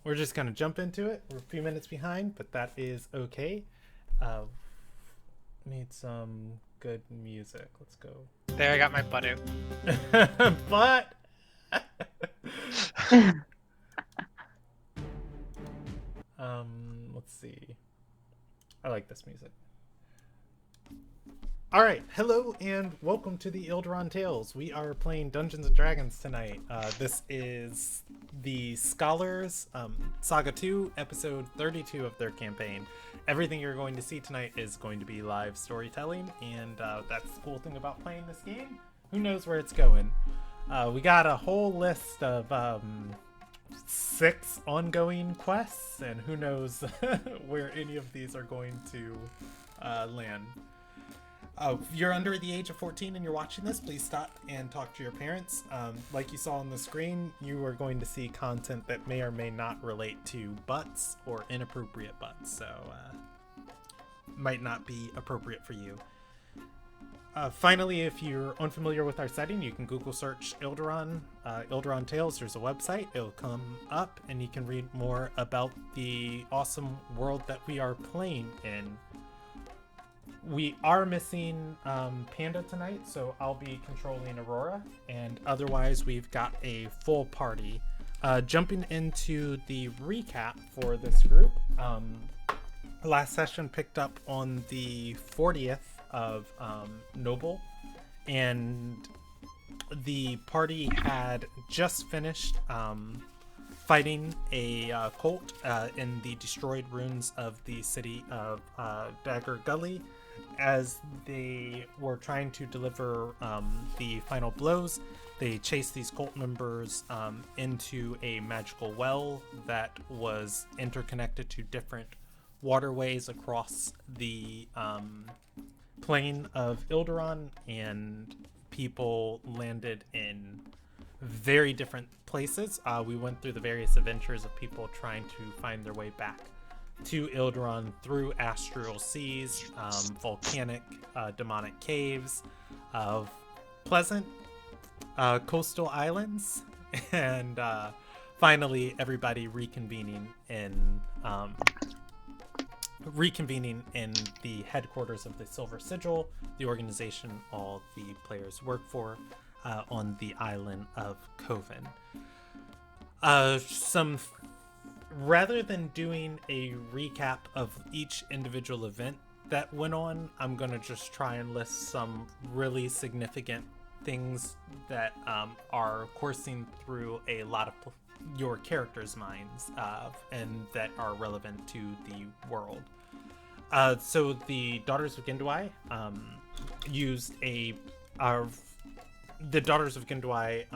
we're just gonna jump into it. We're a few minutes behind, but that is okay. Uh, need some good music. Let's go. There, I got my butt out. But let's see. I like this music. All right, hello and welcome to the Ilderon Tales. We are playing Dungeons and Dragons tonight. This is the Scholars Saga 2, episode 32 of their campaign. Everything you're going to see tonight is going to be live storytelling, and that's the cool thing about playing this game. Who knows where it's going? We got a whole list of 6 ongoing quests, and who knows where any of these are going to land. If you're under the age of 14 and you're watching this, please stop and talk to your parents. Like you saw on the screen, you are going to see content that may or may not relate to butts or inappropriate butts, so might not be appropriate for you. Finally, if you're unfamiliar with our setting, you can Google search Ilderon, Ilderon Tales. There's a website. It'll come up, and you can read more about the awesome world that we are playing in. We are missing Panda tonight, so I'll be controlling Aurora, and otherwise we've got a full party. Jumping into the recap for this group, last session picked up on the 40th of Noble, and the party had just finished fighting a cult in the destroyed ruins of the city of Dagger Gully, as they were trying to deliver the final blows. They chased these cult members into a magical well that was interconnected to different waterways across the plain of Ilderon, and people landed in very different places. We went through the various adventures of people trying to find their way back to Ilderon through astral seas, volcanic demonic caves, of pleasant coastal islands, and finally everybody reconvening in the headquarters of the Silver Sigil, the organization all the players work for, on the island of Coven. Rather than doing a recap of each individual event that went on, I'm going to just try and list some really significant things that are coursing through a lot of your characters' minds, and that are relevant to the world. So the Daughters of Gindwai used the Daughters of Gindwai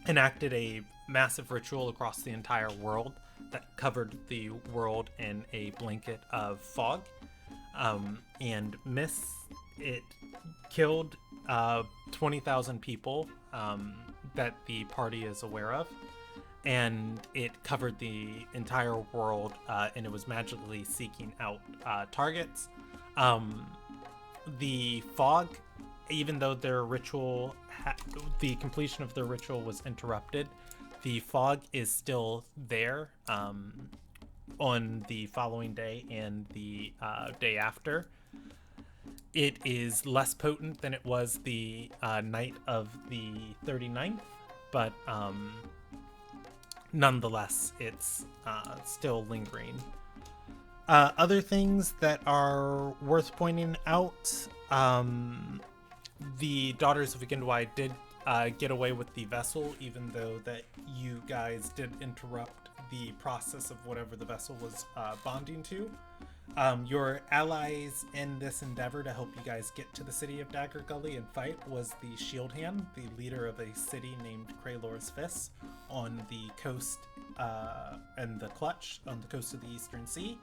enacted a massive ritual across the entire world that covered the world in a blanket of fog, and it killed 20,000 people that the party is aware of, and it covered the entire world, and it was magically seeking out targets. The fog, even though their ritual, the completion of their ritual was interrupted, the fog is still there on the following day and the day after. It is less potent than it was the night of the 39th, but nonetheless, it's still lingering. Other things that are worth pointing out, the Daughters of Gindwai did get away with the vessel, even though that you guys did interrupt the process of whatever the vessel was bonding to. Your allies in this endeavor to help you guys get to the city of Dagger Gully and fight was the Shield Hand, the leader of a city named Kraylor's Fist on the coast, and the Clutch on the coast of the Eastern Sea.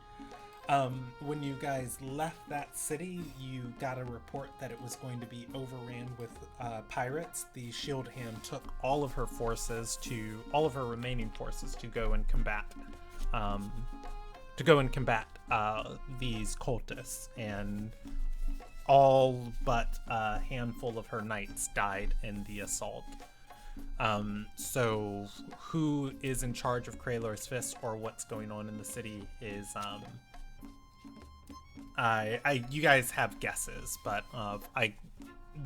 When you guys left that city, you got a report that it was going to be overran with pirates. The Shield Hand took all of her remaining forces to go and combat these cultists, and all but a handful of her knights died in the assault. So who is in charge of Kraylor's Fist or what's going on in the city is you guys have guesses, but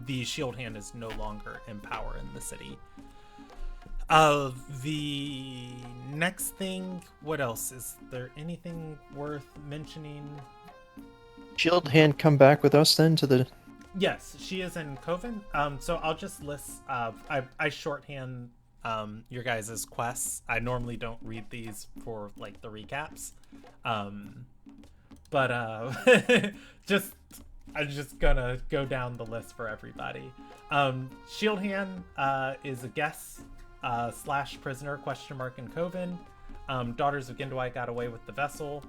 the Shield Hand is no longer in power in the city. The next thing, what else? Is there anything worth mentioning? Shield Hand come back with us then to the... Yes, she is in Coven. So I'll just list, I shorthand your guys' quests. I normally don't read these for like the recaps. But I'm just gonna go down the list for everybody. Shield Hand is a guest / prisoner in Coven. Daughters of Gindwai got away with the vessel.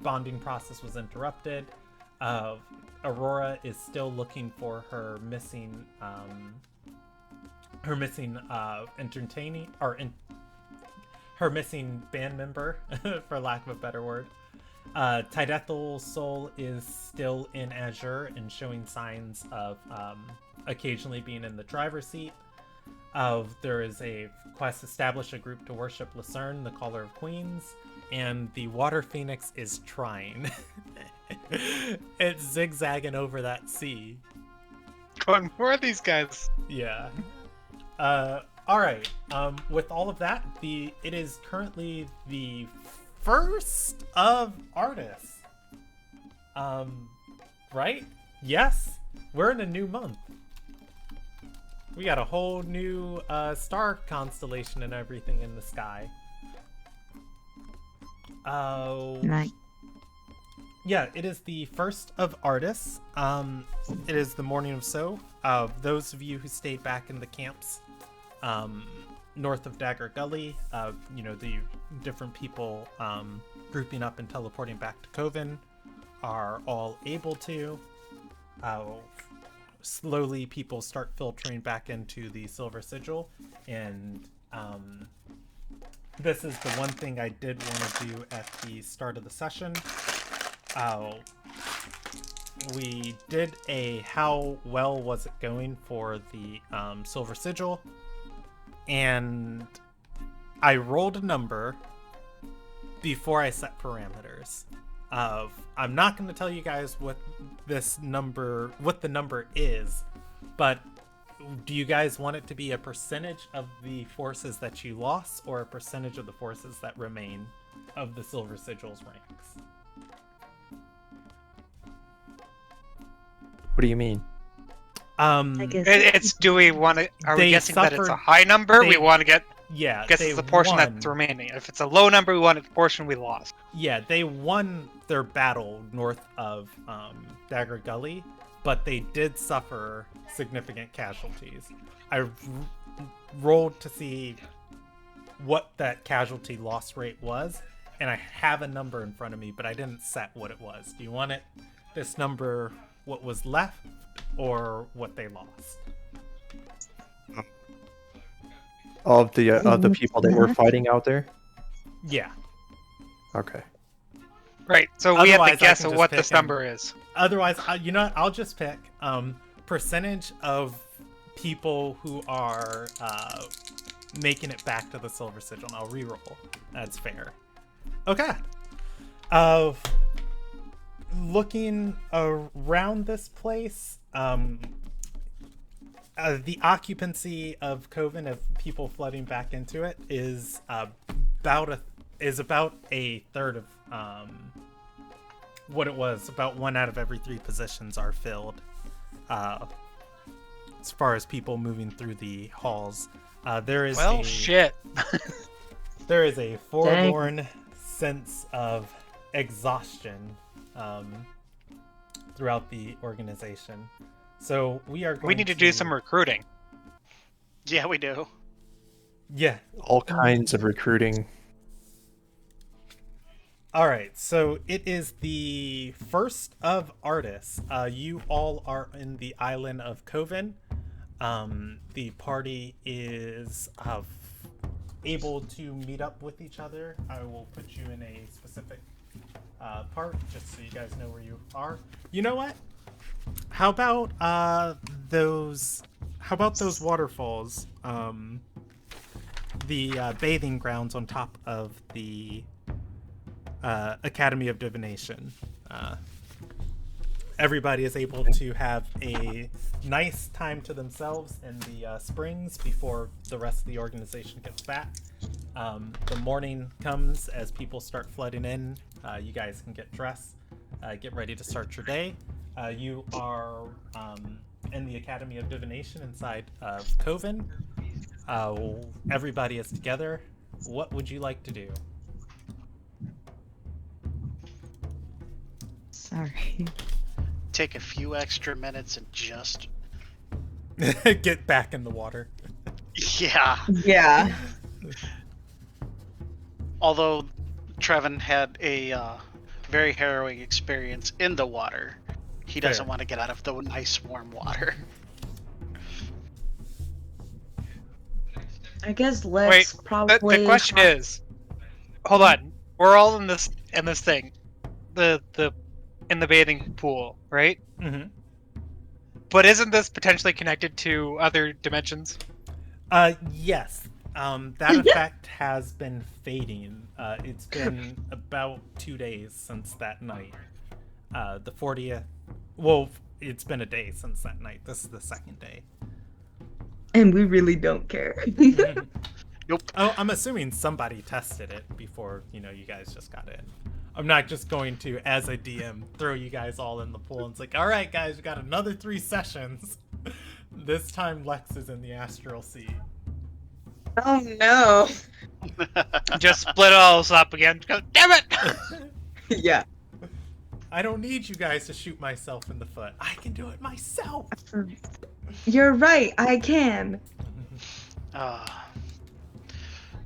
Bonding process was interrupted. Aurora is still looking for her missing her missing band member, for lack of a better word. Tidethal's soul is still in Azure and showing signs of occasionally being in the driver's seat. There is a quest: establish a group to worship Lucerne, the Caller of Queens, and the Water Phoenix is trying. It's zigzagging over that sea. Going, who are these guys? Yeah. All right. With all of that, it is currently the first of artists. Right? Yes. We're in a new month. We got a whole new star constellation and everything in the sky. Right. Yeah, it is the first of artists. It is the morning of So. Those of you who stayed back in the camps north of Dagger Gully, the different people grouping up and teleporting back to Coven are all able to. Slowly people start filtering back into the Silver Sigil, and this is the one thing I did want to do at the start of the session. We did a how well was it going for the Silver Sigil, and I rolled a number before I set parameters. I'm not going to tell you guys what the number is, but do you guys want it to be a percentage of the forces that you lost or a percentage of the forces that remain of the Silver Sigil's ranks? What do you mean? I guess It's, do we want to, are we They guessing that it's a suffered- high number? they- We want to guess They it's the portion won. that's remaining. If it's a low number, we want the portion we lost. Yeah, they won their battle north of Dagger Gully, but they did suffer significant casualties. I rolled to see what that casualty loss rate was, and I have a number in front of me, but I didn't set what it was. Do you want this number, what was left, or what they lost? Of the people that were fighting out there? Yeah. Okay. Right, so we have Otherwise, to I guess can of just what pick this number is. Otherwise, you know what? I'll just pick percentage of people who are making it back to the Silver Sigil, and I'll reroll. That's fair. Okay. Looking around this place, the occupancy of Coven, of people flooding back into it, is about a third of what it was. About 1 out of every 3 positions are filled. As far as people moving through the halls, there is Shit. there is a forlorn sense of exhaustion throughout the organization. So we are going We need to do some recruiting. Yeah, we do. Yeah. All kinds of recruiting. All right. So it is the first of artists. You all are in the island of Coven. The party is able to meet up with each other. I will put you in a specific part just so you guys know where you are. You know what? How how about those waterfalls? The bathing grounds on top of the Academy of Divination. Everybody is able to have a nice time to themselves in the springs before the rest of the organization gets back. The morning comes as people start flooding in. You guys can get dressed, get ready to start your day. You are in the Academy of Divination inside of Coven. Everybody is together. What would you like to do? Sorry. Take a few extra minutes and just... Get back in the water. Yeah. Yeah. Although Trevin had a very harrowing experience in the water, he doesn't Fair. want to get out of the nice warm water. I guess Wait, let's the probably. question is, hold on, we're all in this thing, the in the bathing pool, right? Mm-hmm. But isn't this potentially connected to other dimensions? Yes. That effect has been fading. It's been about 2 days since that night. The 40th. Well, it's been a day since that night. This is the second day. And we really don't care. Nope. Oh, I'm assuming somebody tested it before, you guys just got in. I'm not just going to, as a DM, throw you guys all in the pool and it's like, all right, guys, we got another 3 sessions. This time Lex is in the Astral Sea. Oh no. Just split all up again. Go, damn it! Yeah. I don't need you guys to shoot myself in the foot. I can do it myself. You're right. I can.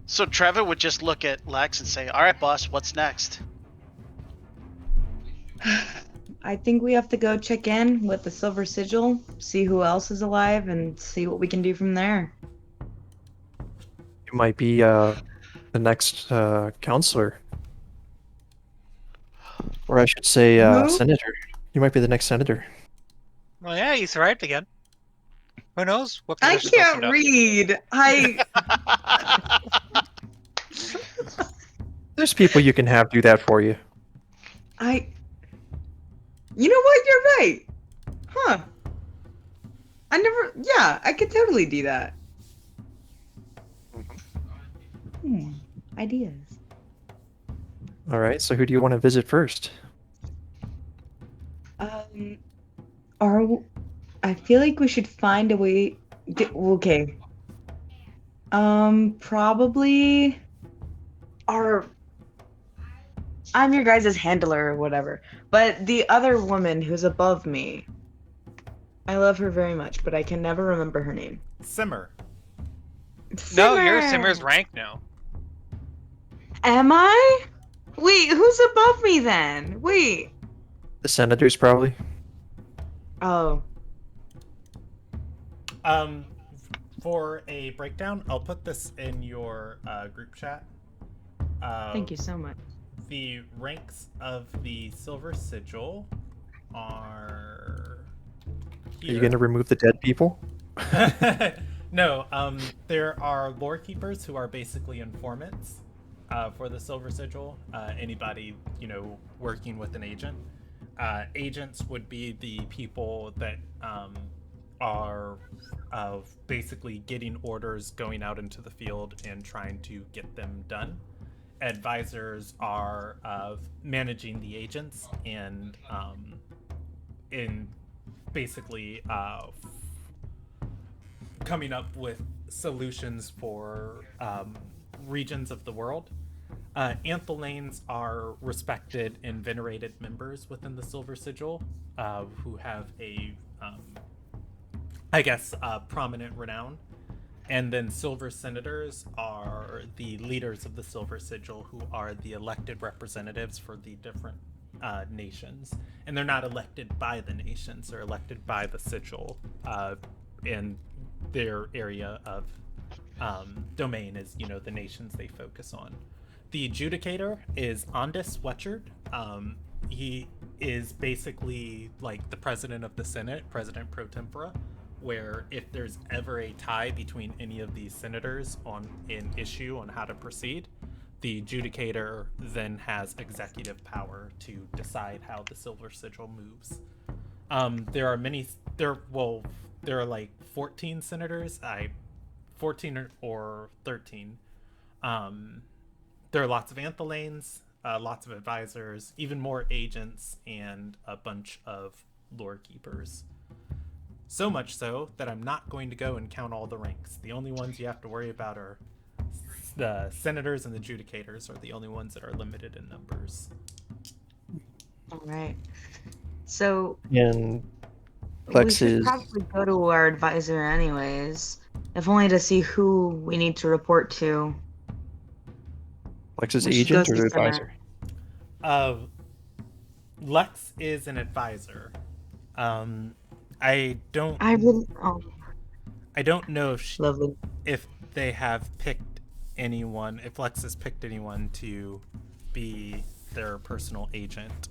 So Trevin would just look at Lex and say, all right, boss, what's next? I think we have to go check in with the Silver Sigil, see who else is alive, and see what we can do from there. You might be the next counselor. Or I should say Who? senator. You might be the next senator. Well, yeah, you survived again. Who knows? What I positions opened can't up? read. There's people you can have do that for you. You know what? You're right. Huh. Yeah, I could totally do that. Ideas. All right, so who do you want to visit first? I feel like we should find a way. Okay. Probably. I'm your guys' handler or whatever. But the other woman who's above me. I love her very much, but I can never remember her name. Simmer. No, you're Simmer's rank now. Am I? Wait, who's above me then? Wait. The senators, probably. Oh. For a breakdown, I'll put this in your group chat. Thank you so much. The ranks of the Silver Sigil are here. Are you going to remove the dead people? No, there are lore keepers who are basically informants for the Silver Sigil. Anybody, working with an agent. Agents would be the people that are basically getting orders, going out into the field and trying to get them done. Advisors are managing the agents and in basically coming up with solutions for regions of the world. Anthelanes are respected and venerated members within the Silver Sigil who have a, prominent renown. And then Silver Senators are the leaders of the Silver Sigil who are the elected representatives for the different nations. And they're not elected by the nations, they're elected by the Sigil in their area of domain is, the nations they focus on. The adjudicator is Andis Wetchard. He is basically like the president of the Senate, President pro tempore, where if there's ever a tie between any of these senators on an issue on how to proceed, the adjudicator then has executive power to decide how the Silver Sigil moves. There are many. There are like 14 senators. 14 or 13. There are lots of anthelanes, lots of advisors, even more agents, and a bunch of lore keepers. So much so that I'm not going to go and count all the ranks. The only ones you have to worry about are the senators and the adjudicators are the only ones that are limited in numbers. All right. So And we Lex should is probably go to our advisor anyways, if only to see who we need to report to. Lex's We should go agent or see advisor? Lex is an advisor. I don't. I really. Oh, I don't know lovely. if they have picked anyone. If Lex has picked anyone to be their personal agent.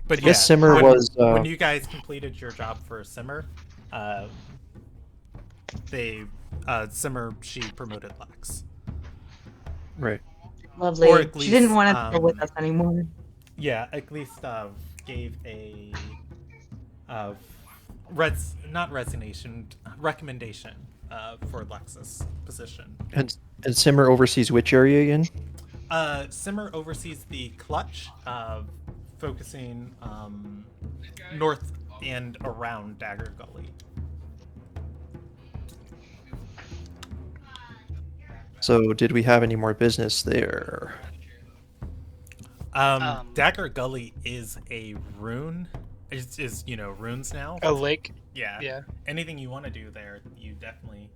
But yeah, Yes, Simmer was. when you guys completed your job for Simmer, Simmer, she promoted Lex. Right. Lovely. Or at She didn't least, want to stay with us anymore. Yeah, at least gave a recommendation for Lex's position. And Simmer oversees which area again? Simmer oversees the clutch, focusing north and around Dagger Gully. So, did we have any more business there? Dagger Gully is a rune. Is runes now. A lake. Yeah. Yeah. Anything you want to do there, you definitely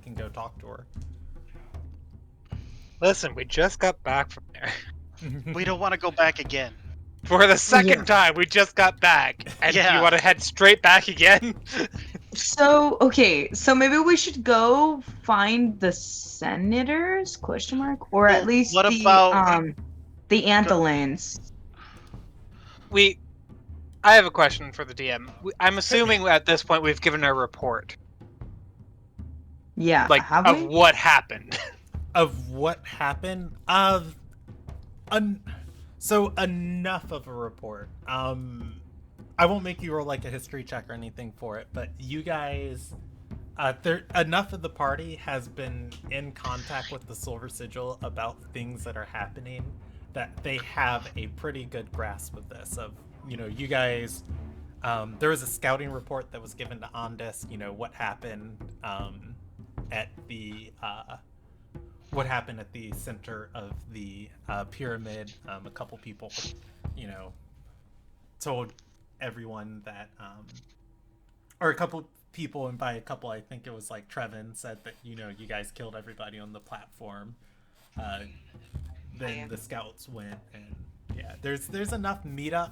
can go talk to her. Listen, we just got back from there. We don't want to go back again. For the second time, we just got back. And Yeah. you want to head straight back again? So okay, so maybe we should go find the senators? Question mark, or Well, at least what the about- the anthelanes. I have a question for the DM. I'm assuming at this point we've given our report, Yeah, like have of we? what happened. Of what happened? So enough of a report. I won't make you roll like a history check or anything for it, but you guys, enough of the party has been in contact with the Silver Sigil about things that are happening that they have a pretty good grasp of this. Of you guys, there was a scouting report that was given to Ondis. What happened at the center of the pyramid. A couple people, told everyone that, or a couple people, and by a couple, I think it was like Trevin, said that, you guys killed everybody on the platform. Then the scouts went, and yeah, there's enough meetup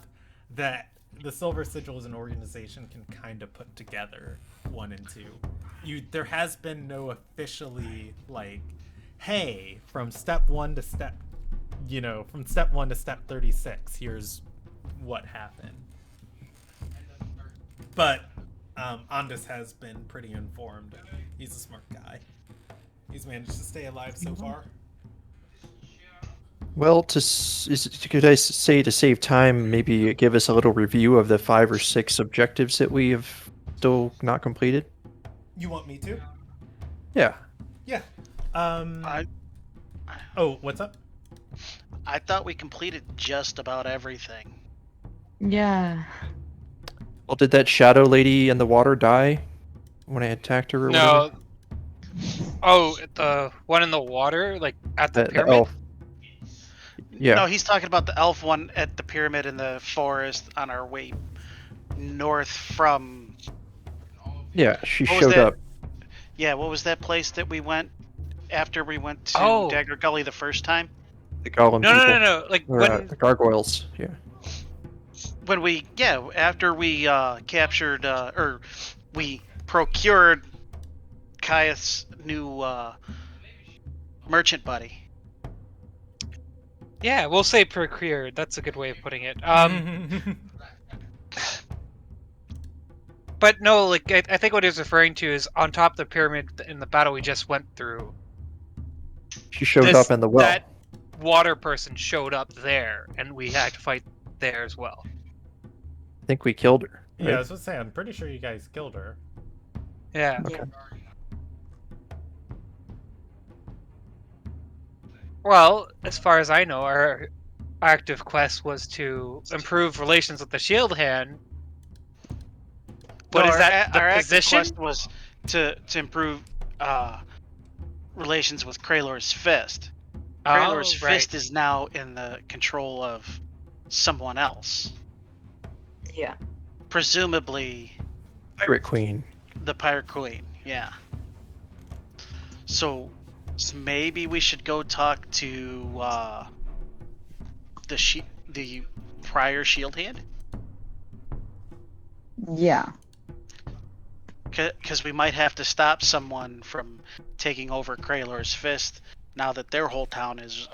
that the Silver Sigil as an organization can kind of put together 1 and 2. There has been no officially like, hey, from step 1 to step 36, here's what happened. But Ondis has been pretty informed. He's a smart guy. He's managed to stay alive so far. Well, could I say to save time, maybe give us a little review of the 5 or 6 objectives that we have still not completed? You want me to? Yeah. Yeah. I Oh, what's up? I thought we completed just about everything. Yeah. Well, did that shadow lady in the water die when I attacked her or whatever? No. Oh, the one in the water, like at the The pyramid. elf. Yeah. No, he's talking about the elf one at the pyramid in the forest on our way north from. Yeah, she What was showed that? up. Yeah, what was that place that we went after we went to Oh. Dagger Gully the first time? The golem No, people. no, no, no. Like Or, when the gargoyles. Yeah. After we captured or we procured Caius' new merchant buddy. Yeah, we'll say procured. That's a good way of putting it. But no, like I think what he's referring to is on top of the pyramid in the battle we just went through. She showed up in the well. That water person showed up there, and we had to fight there as well. I think we killed her. Right? Yeah, I was gonna say, I'm pretty sure you guys killed her. Yeah. Okay. Well, as far as I know, our active quest was to improve relations with the Shield Hand. But No, is that the our active position? quest was to improve relations with Kraylor's Fist. Kraylor's Oh, right. Fist is now in the control of someone else. Yeah. Presumably Pirate Queen. the Pirate Queen, yeah. So maybe we should go talk to the prior Shield Hand? Yeah. Because we might have to stop someone from taking over Kraylor's Fist now that their whole town is They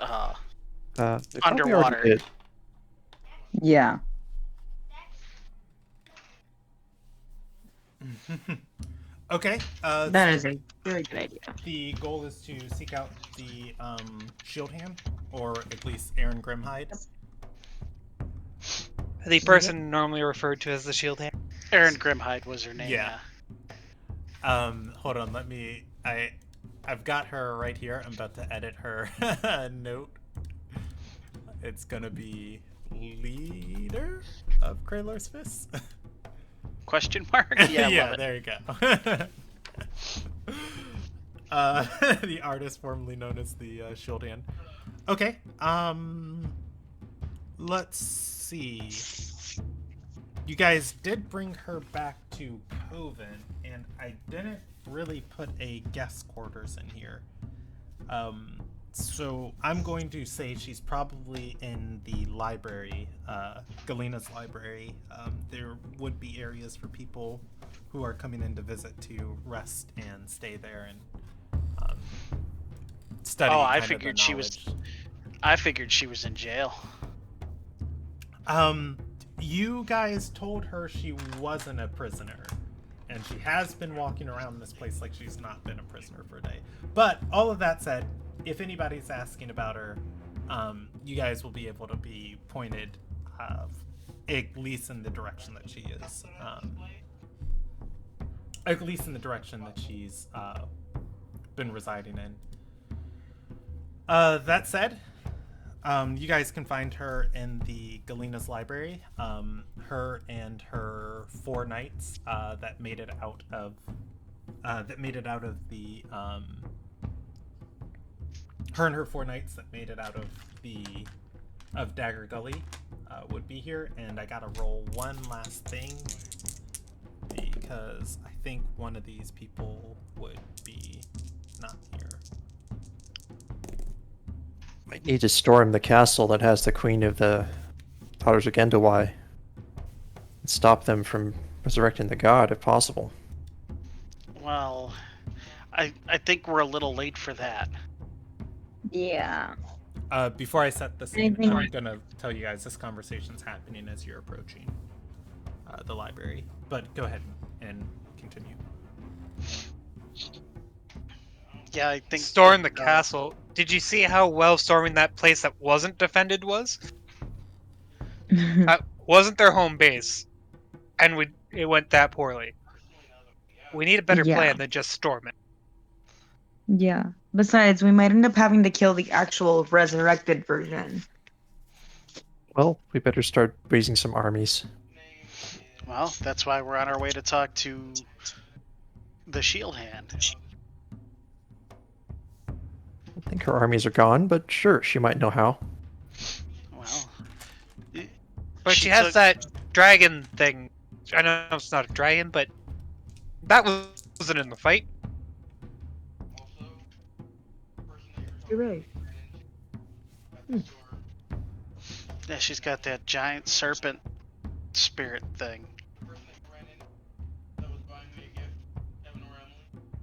probably underwater. already did. Yeah. Okay. That is a very good idea. The goal is to seek out the Shield Hand, or at least Aaron Grimhide. The person normally referred to as the Shield Hand. Erin Grimhide was her name. Yeah. Hold on, I've got her right here. I'm about to edit her note. It's gonna be leader of Kraylor's Fist. Question mark? Yeah, yeah, love it. there you go. The artist formerly known as the Shield Hand. Okay. Let's see. You guys did bring her back to Coven, and I didn't really put a guest quarters in here. So I'm going to say she's probably in the library, Galena's library. There would be areas for people who are coming in to visit to rest and stay there and study. Oh, I figured she was in jail. You guys told her she wasn't a prisoner, and she has been walking around this place like she's not been a prisoner for a day. But all of that said, if anybody's asking about her, you guys will be able to be pointed at least in the direction that she is. At least in the direction that she's been residing in. That said, you guys can find her in the Galena's library. Her and her four knights that made it out of the her and her four knights that made it out of Dagger Gully would be here, and I gotta roll one last thing because I think one of these people would be not here. Might need to storm the castle that has the Queen of the Daughters of Gendawai and stop them from resurrecting the god if possible. Well, I think we're a little late for that. Yeah. Before I set the scene, Anything- I'm gonna tell you guys this conversation's happening as you're approaching the library. But go ahead and continue. Yeah, I think Storm the castle. Did you see how well storming that place that wasn't defended was? Wasn't their home base, and it went that poorly. We need a better Yeah. plan than just storm it. Yeah. Besides, we might end up having to kill the actual resurrected version. Well, we better start raising some armies. Well, that's why we're on our way to talk to the Shield Hand. I think her armies are gone, but sure, she might know how. Well, But she has that dragon thing. I know it's not a dragon, but that wasn't in the fight. You're right. Yeah, she's got that giant serpent spirit thing.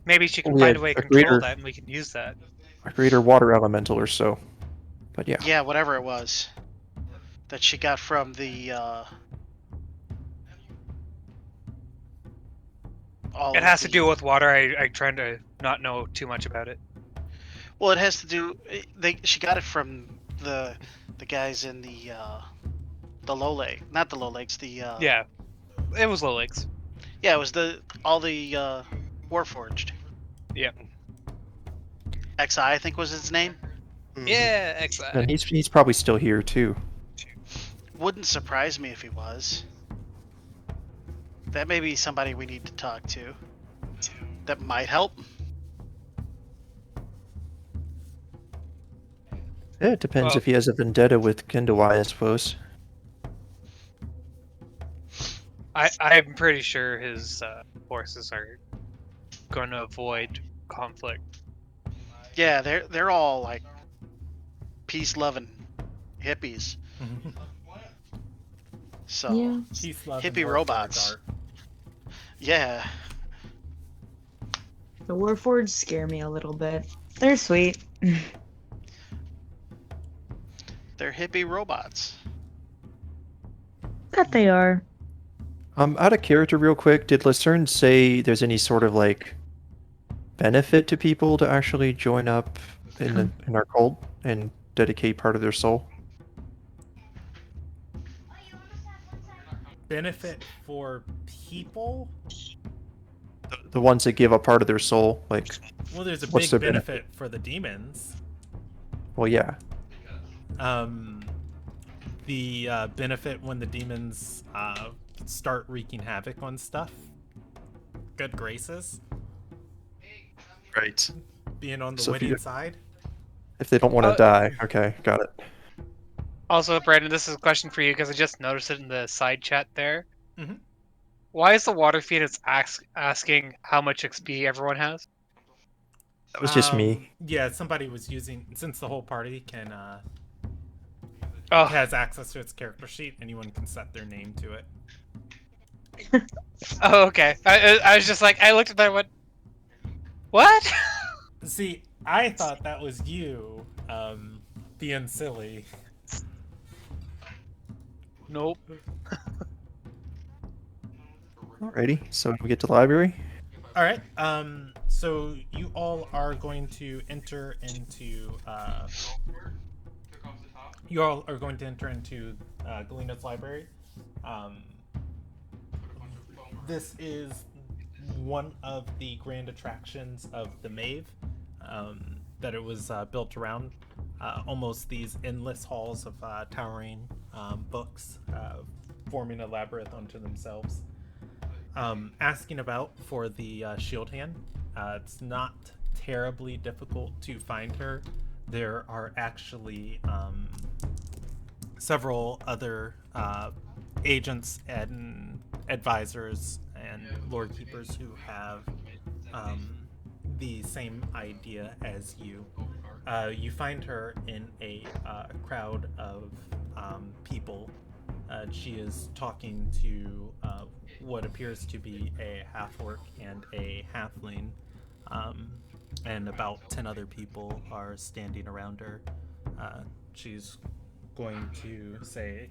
Maybe she can We find had a way to a control greater- that, and we can use that. A greater water elemental or so. But yeah. Yeah, whatever it was that she got from the all It of has to the- do with water. I try to not know too much about it. Well, it has to do. She got it from the guys in the low leg, not the low legs. The Yeah, it was low legs. yeah, it was all the Warforged. Yeah. XI, I think was his name. Yeah, exactly. And he's probably still here too. Wouldn't surprise me if he was. That may be somebody we need to talk to. That might help. Yeah, it depends Well- if he has a vendetta with Kindawai, I suppose. I'm pretty sure his forces are going to avoid conflict. Yeah, they're all like peace-loving hippies. So Yeah. Peace, love, Hippie and robots. art. yeah, The Warforged scare me a little bit. They're sweet. they're hippie robots. That they are. Out of character, real quick, did Lucerne say there's any sort of like benefit to people to actually join up in our cult and dedicate part of their soul? Benefit for people? The ones that give up part of their soul, like, Well, there's a What's big their benefit for the demons. well, yeah. The benefit when the demons start wreaking havoc on stuff. Good graces. Right. Being on the So if you- winning side. If they don't want to die, okay, got it. Also, Brandon, this is a question for you because I just noticed it in the side chat there. Mhm. Why is the water phoenix asking how much XP everyone has? That was just me. Yeah, somebody was using, since the whole party can Oh, has access to its character sheet, anyone can set their name to it. oh okay. I was just like, I looked at that and went, what? See, I thought that was you, being silly. Nope. Alrighty, so we get to the library. All right. So you all are going to enter into. You all are going to enter into Galena's library. This is one of the grand attractions of the Mave. That it was built around. Almost these endless halls of towering books, forming a labyrinth unto themselves. Asking about for the shield hand. It's not terribly difficult to find her. There are actually several other agents and advisors and lord keepers who have the same idea as you. You find her in a crowd of people. She is talking to what appears to be a half-orc and a halfling, and about 10 other people are standing around her. She's going to say,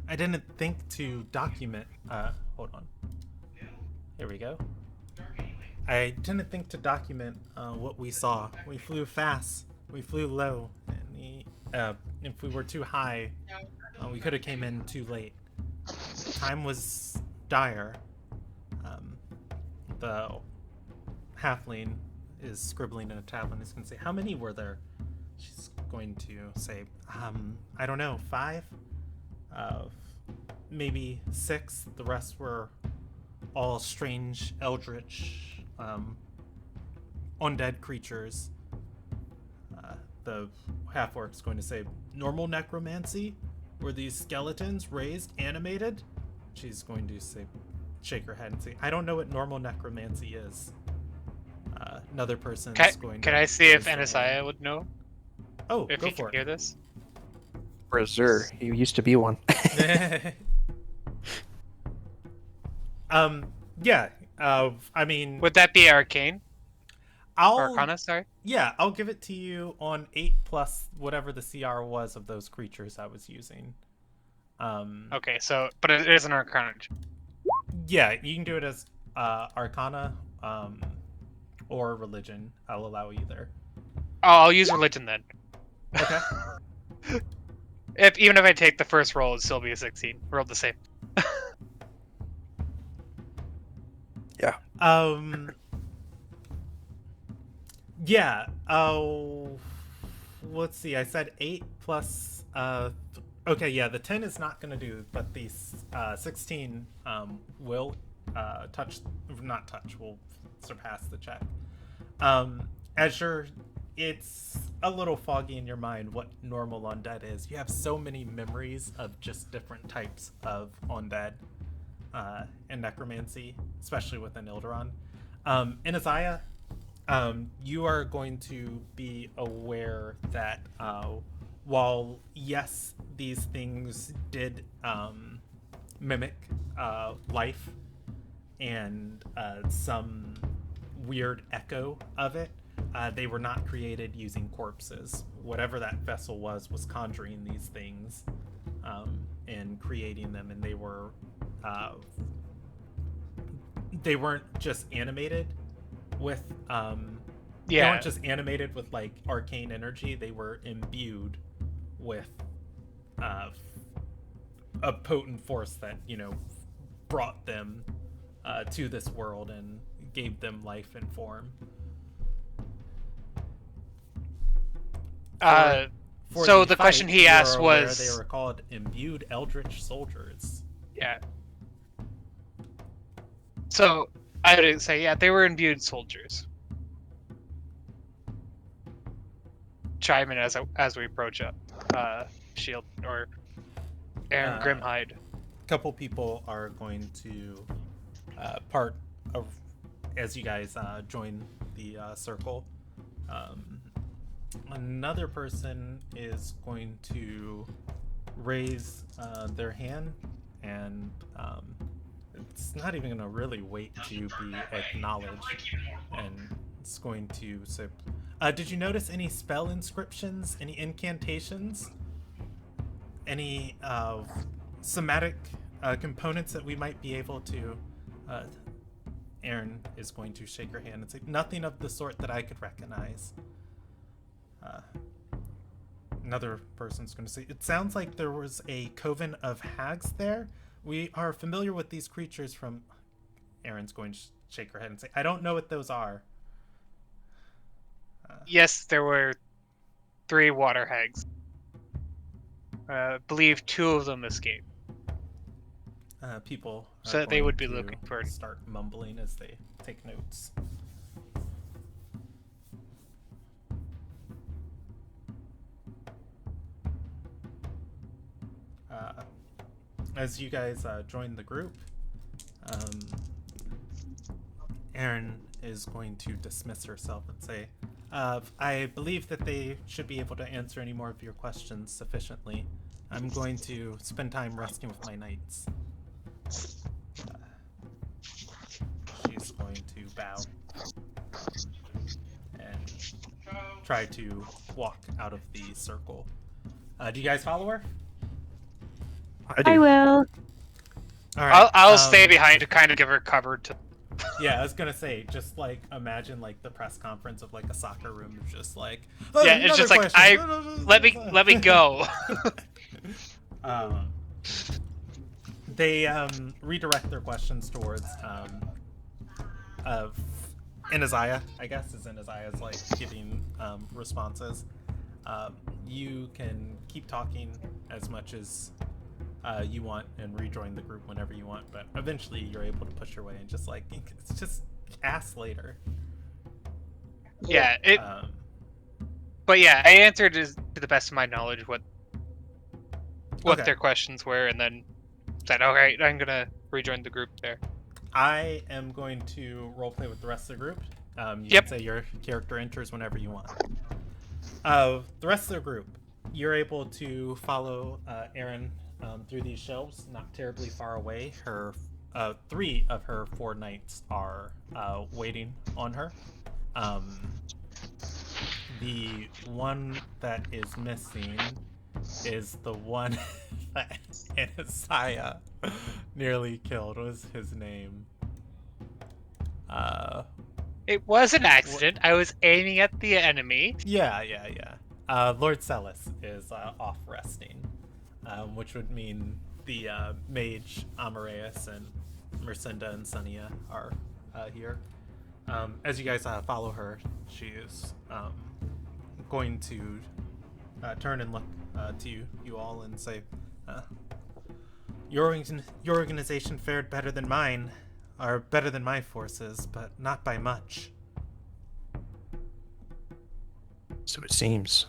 I didn't think to document, hold on. Here we go. I didn't think to document what we saw. We flew fast, we flew low, and if we were too high, we could have came in too late. Time was dire. The halfling is scribbling in a tablet. He's going to say, how many were there? She's going to say, I don't know, 5? Maybe 6. The rest were all strange, eldritch, undead creatures. The half-orc's going to say, normal necromancy? Were these skeletons raised, animated? She's going to say, shake her head and say, I don't know what normal necromancy is. Another person is going to... Can I see if raise their hand. Anasiah would know? Oh, If go he can for hear this? Brazer, he used to be one. it. Yeah. I mean, Would that be arcane? I'll... Arcana, sorry? Yeah, I'll give it to you on 8 plus whatever the CR was of those creatures I was using. Okay, so, but it is an arcana. Yeah, you can do it as Arcana or Religion. I'll allow either. Oh, I'll use religion then. Okay. Even if I take the first roll, it'd still be a 16. Rolled the same. Yeah. Yeah. Oh. Let's see. I said 8 plus. Okay. Yeah. The 10 is not gonna do, but the 16 will touch. Not touch. Will surpass the check. As it's a little foggy in your mind what normal undead is. You have so many memories of just different types of undead and necromancy, especially within Ilderon. In Isaiah, you are going to be aware that while, yes, these things did mimic life and some weird echo of it, they were not created using corpses. Whatever that vessel was conjuring these things and creating them, and they weren't just animated with they weren't just animated with like arcane energy. They were imbued with a potent force that brought them to this world and gave them life and form. So the question he asked was, they were called imbued eldritch soldiers. Yeah. So I would say, yeah, they were imbued soldiers. Chime in as we approach up. Shield or Aaron Grimhide. A couple people are going to part of as you guys join the circle. Another person is going to raise their hand, and it's not even going to really wait to be acknowledged, and it's going to say, did you notice any spell inscriptions, any incantations, any somatic components that we might be able to... Aaron is going to shake her hand and say, nothing of the sort that I could recognize. Another person's going to say, it sounds like there was a coven of hags there. We are familiar with these creatures from... Aaron's going to shake her head and say, I don't know what those are. Yes, there were 3 water hags. I believe 2 of them escaped. People so they would be looking for... start mumbling as they take notes. As you guys join the group, Erin is going to dismiss herself and say, I believe that they should be able to answer any more of your questions sufficiently. I'm going to spend time resting with my knights. She's going to bow and try to walk out of the circle. Do you guys follow her? I will. All right. I'll stay behind to kind of give her cover to... Yeah, I was gonna say, just like imagine like the press conference of like a soccer room, just like yeah, it's just like let me go. They redirect their questions towards Iniziah, I guess, is Iniziah's like giving responses. You can keep talking as much as you want and rejoin the group whenever you want, but eventually you're able to push your way and just ask later. Yeah, but yeah, I answered to the best of my knowledge what Okay. their questions were, and then said, "All right, I'm gonna rejoin the group there." I am going to roleplay with the rest of the group. You Yep. can say your character enters whenever you want. The rest of the group, you're able to follow Erin through these shelves, not terribly far away. Her 3 of her 4 knights are waiting on her. The one that is missing is the one that Anasiah nearly killed. What was his name? It was an accident. I was aiming at the enemy. Yeah. Lord Celis is off resting, which would mean the mage Amareus and Mercinda and Sonia are here. As you guys follow her, she is going to turn and look to you all and say, your organization fared better than mine, or better than my forces, but not by much. So it seems.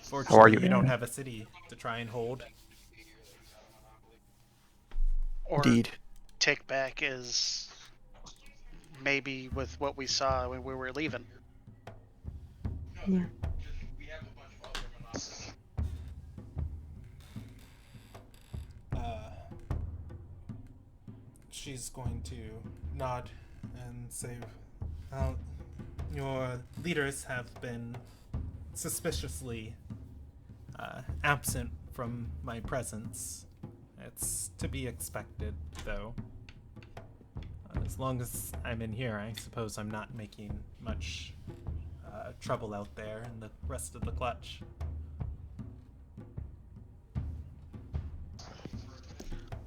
Fortunately, How are you? you don't have a city to try and hold. Or Indeed. take back as maybe with what we saw when we were leaving. Yeah. She's going to nod and say, well, your leaders have been suspiciously absent from my presence. It's to be expected, though. As long as I'm in here, I suppose I'm not making much trouble out there in the rest of the clutch.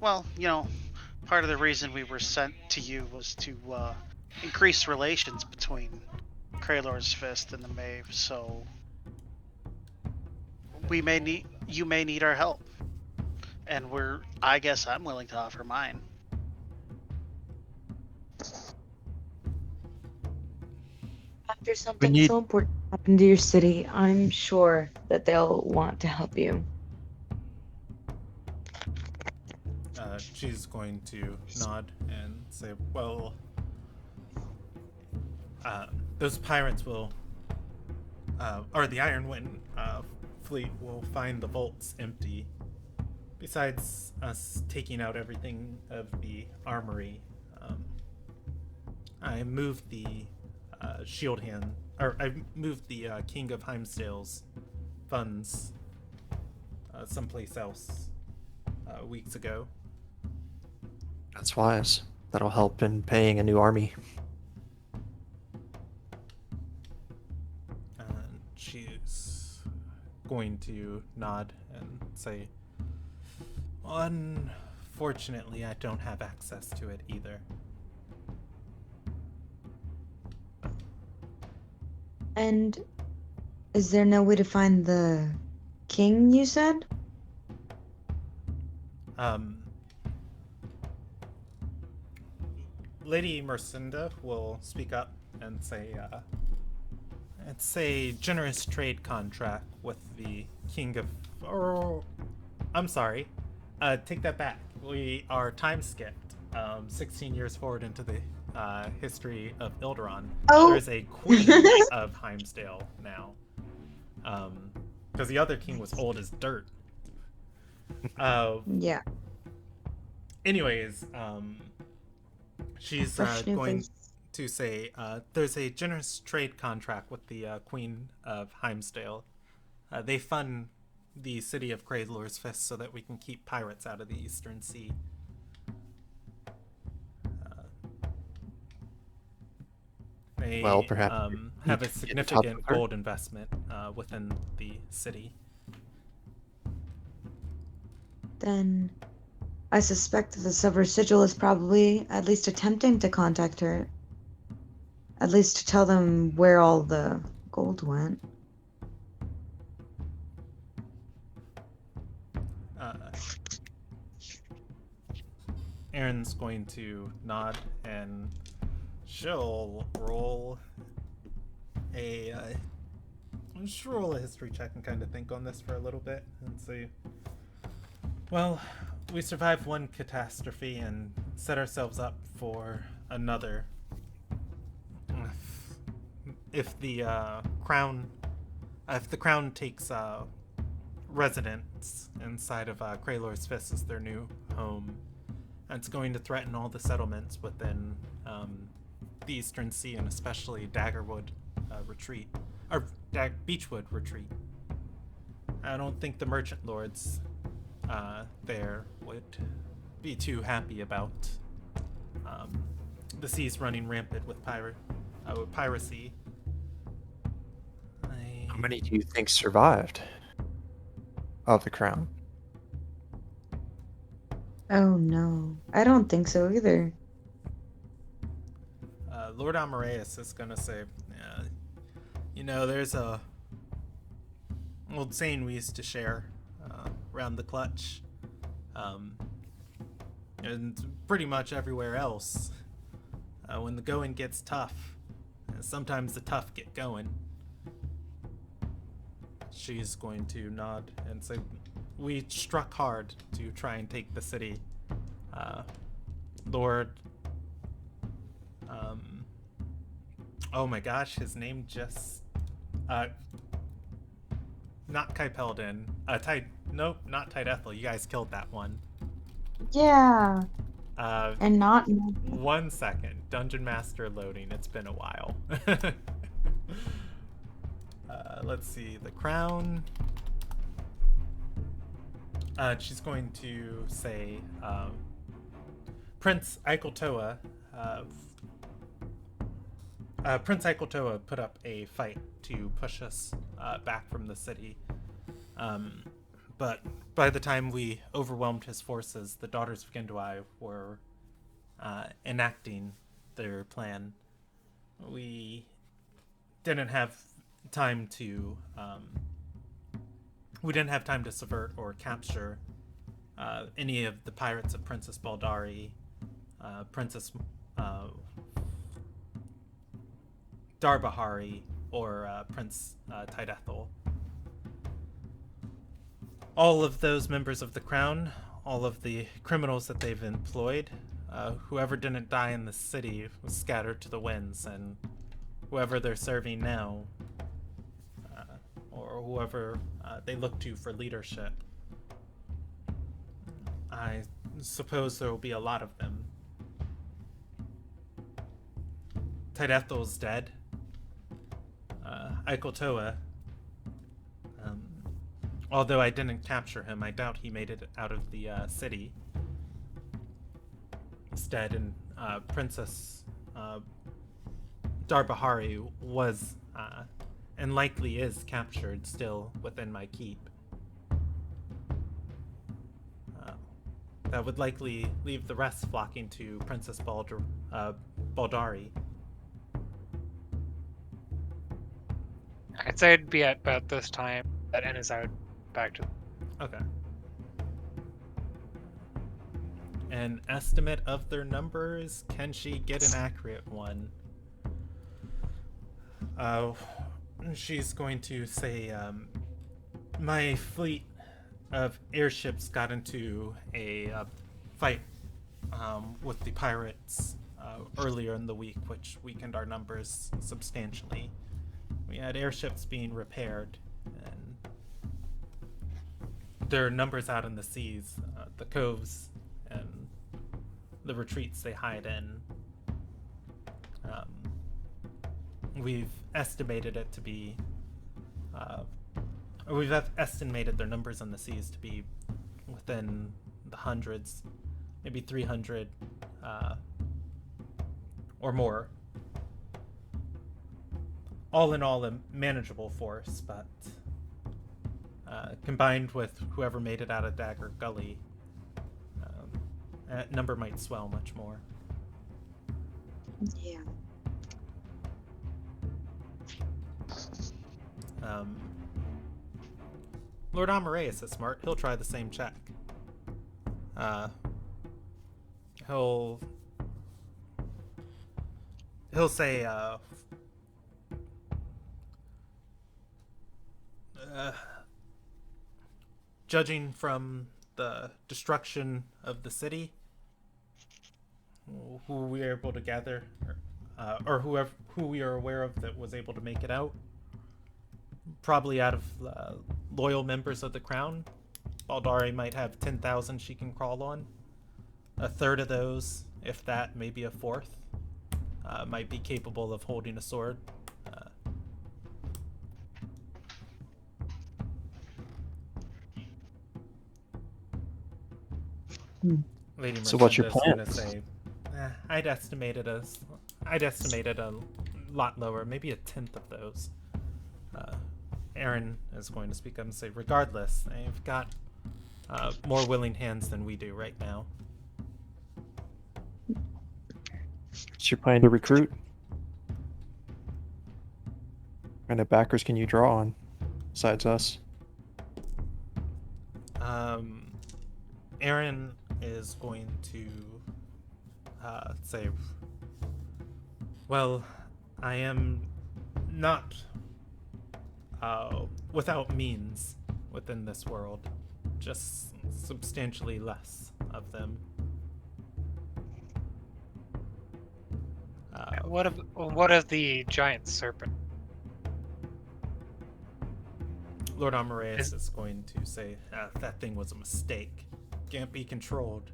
Well, part of the reason we were sent to you was to increase relations between Kraylor's Fist and the Mave, so you may need our help. And I guess I'm willing to offer mine. After something need- so important happened to your city, I'm sure that they'll want to help you. She's going to nod and say, well, those pirates will, or the Iron Wind fleet will find the vaults empty. Besides us taking out everything of the armory, I moved the I moved the King of Heimsdale's funds someplace else weeks ago. That's wise. That'll help in paying a new army. And she's going to nod and say, unfortunately, I don't have access to it either. And is there no way to find the king you said? Lady Mercinda will speak up and say, it's a generous trade contract with the King of... Oh, I'm sorry. Take that back. We are time skipped 16 years forward into the history of Ilderon. Oh. There's a Queen of Heimsdale now. Because the other king was old as dirt. Yeah. Anyways, she's Fresh new going face. to say there's a generous trade contract with the Queen of Heimsdale. They fund the city of Kraylor's Fist so that we can keep pirates out of the Eastern Sea. They Well, perhaps have you a could get in touch significant with her. gold investment within the city. Then I suspect that the Silver Sigil is probably at least attempting to contact her. At least to tell them where all the gold went. Erin's going to nod and she'll roll a history check and kind of think on this for a little bit and see. Well, we survived one catastrophe and set ourselves up for another. If the crown takes residence inside of Kraylor's Fist as their new home, it's going to threaten all the settlements within the Eastern Sea and especially Daggerwood Retreat, or Beechwood Retreat. I don't think the merchant lords there would be too happy about the seas running rampant with piracy. How many do you think survived of the crown? Oh no, I don't think so either. Lord Amareus is gonna say, there's a old saying we used to share around the clutch, and pretty much everywhere else. When the going gets tough, sometimes the tough get going. She's going to nod and say, we struck hard to try and take the city. Lord... oh my gosh, his name just... not Kypeldin. Nope, not Tidethel. You guys killed that one. Yeah, Uh, and not. 1 second. Dungeon Master loading. It's been a while. Let's see. The crown. She's going to say, Prince Eicheltoa. Prince Eicheltoa put up a fight to push us back from the city. But by the time we overwhelmed his forces, the Daughters of Gindui were enacting their plan. We didn't have time to subvert or capture any of the pirates of Princess Baldari, Princess Darbahari, or Prince Tidethel. All of those members of the crown, all of the criminals that they've employed, whoever didn't die in the city was scattered to the winds, and whoever they're serving now, or whoever they look to for leadership, I suppose there will be a lot of them. Tidethel's dead. Eicheltoa, although I didn't capture him, I doubt he made it out of the city. Instead, and Princess Darbahari was and likely is captured still within my keep. That would likely leave the rest flocking to Princess Baldari. I'd say it'd be at about this time that Ennis out back to. Okay. An estimate of their numbers? Can she get an accurate one? She's going to say, my fleet of airships got into a fight with the pirates earlier in the week, which weakened our numbers substantially. We had airships being repaired, and their numbers out in the seas, the coves, and the retreats they hide in. We've estimated it to be, estimated their numbers on the seas to be within the hundreds, maybe 300 or more. All in all, a manageable force, but combined with whoever made it out of Dagger Gully, that number might swell much more. Yeah. Lord Amareus is smart. He'll try the same check. He'll say, judging from the destruction of the city, who we are able to gather, or who we are aware of that was able to make it out, probably out of loyal members of the crown, Baldari might have 10,000 she can crawl on. A third of those, if that, maybe a fourth, might be capable of holding a sword. Lady So what's your Mercinda's plan? gonna say, I'd estimated a lot lower, maybe a tenth of those. Aaron is going to speak up and say, regardless, they've got more willing hands than we do right now. What's your plan to recruit? What kind of backers can you draw on besides us? Aaron is going to say, well, I am not without means within this world, just substantially less of them. What of the giant serpent? Lord Amareus is going to say, that thing was a mistake. Can't be controlled.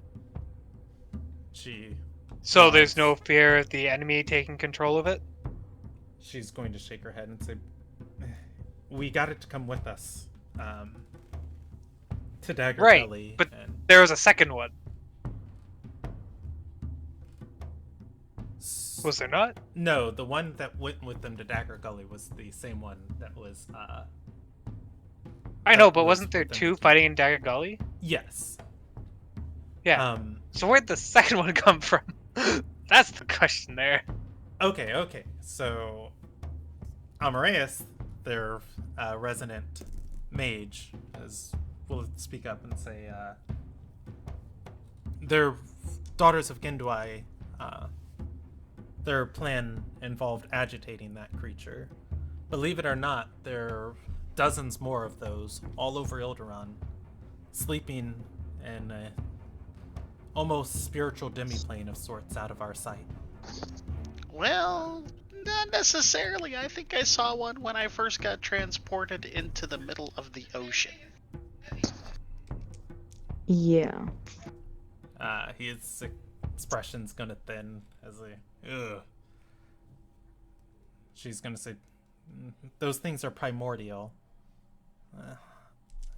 So there's no fear of the enemy taking control of it? She's going to shake her head and say, we got it to come with us. To Dagger Right, Gully. but there was a second one. Was there not? No, the one that went with them to Dagger Gully was the same one that was, I know, but wasn't there two fighting in Dagger Gully? Yes. Yeah. So where'd the second one come from? That's the question there. Okay. So, Amareus, their resident mage, will speak up and say, their daughters of Gindwai, their plan involved agitating that creature. Believe it or not, there are dozens more of those all over Ilderon, sleeping in a almost spiritual demiplane of sorts out of our sight. Well, not necessarily. I think I saw one when I first got transported into the middle of the ocean. Yeah. His expression's gonna thin as ugh. She's gonna say, those things are primordial.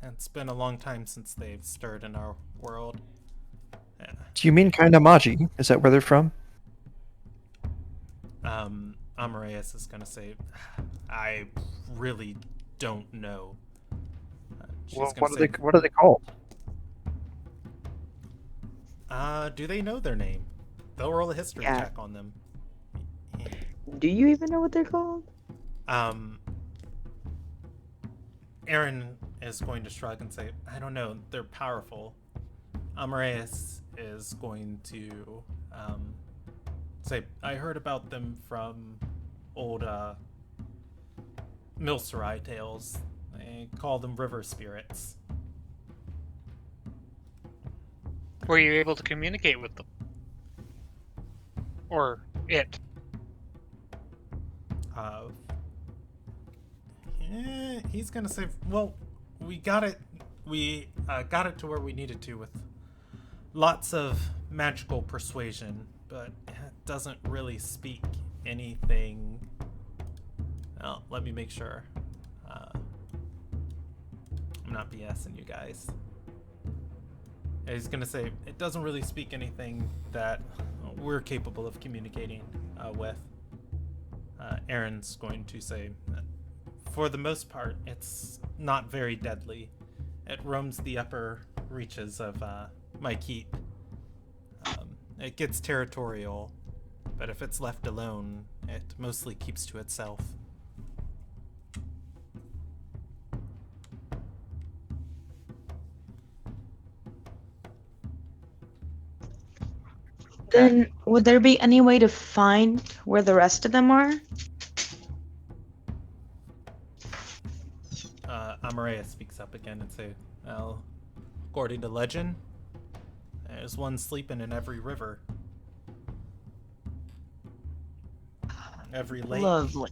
It's been a long time since they've stirred in our world. Do you mean kind of Maji? Is that where they're from? Amareus is gonna say, I really don't know. Well, what are they called? Do they know their name? They'll roll a history Yeah. check on them. Do you even know what they're called? Aaron is going to shrug and say, I don't know, they're powerful. Amareus is going to say, I heard about them from old Milsarai tales. They call them river spirits. Were you able to communicate with them? Or it? He's gonna say, well, we got it to where we needed to with lots of magical persuasion, but it doesn't really speak anything. Well, let me make sure. I'm not BSing you guys. He's gonna say it doesn't really speak anything that we're capable of communicating with. Aaron's going to say, for the most part, it's not very deadly. It roams the upper reaches of my keep. It gets territorial, but if it's left alone, it mostly keeps to itself. Then would there be any way to find where the rest of them are? Amareus speaks up again and say, well, according to legend, there's one sleeping in every river. Every lake. Lovely.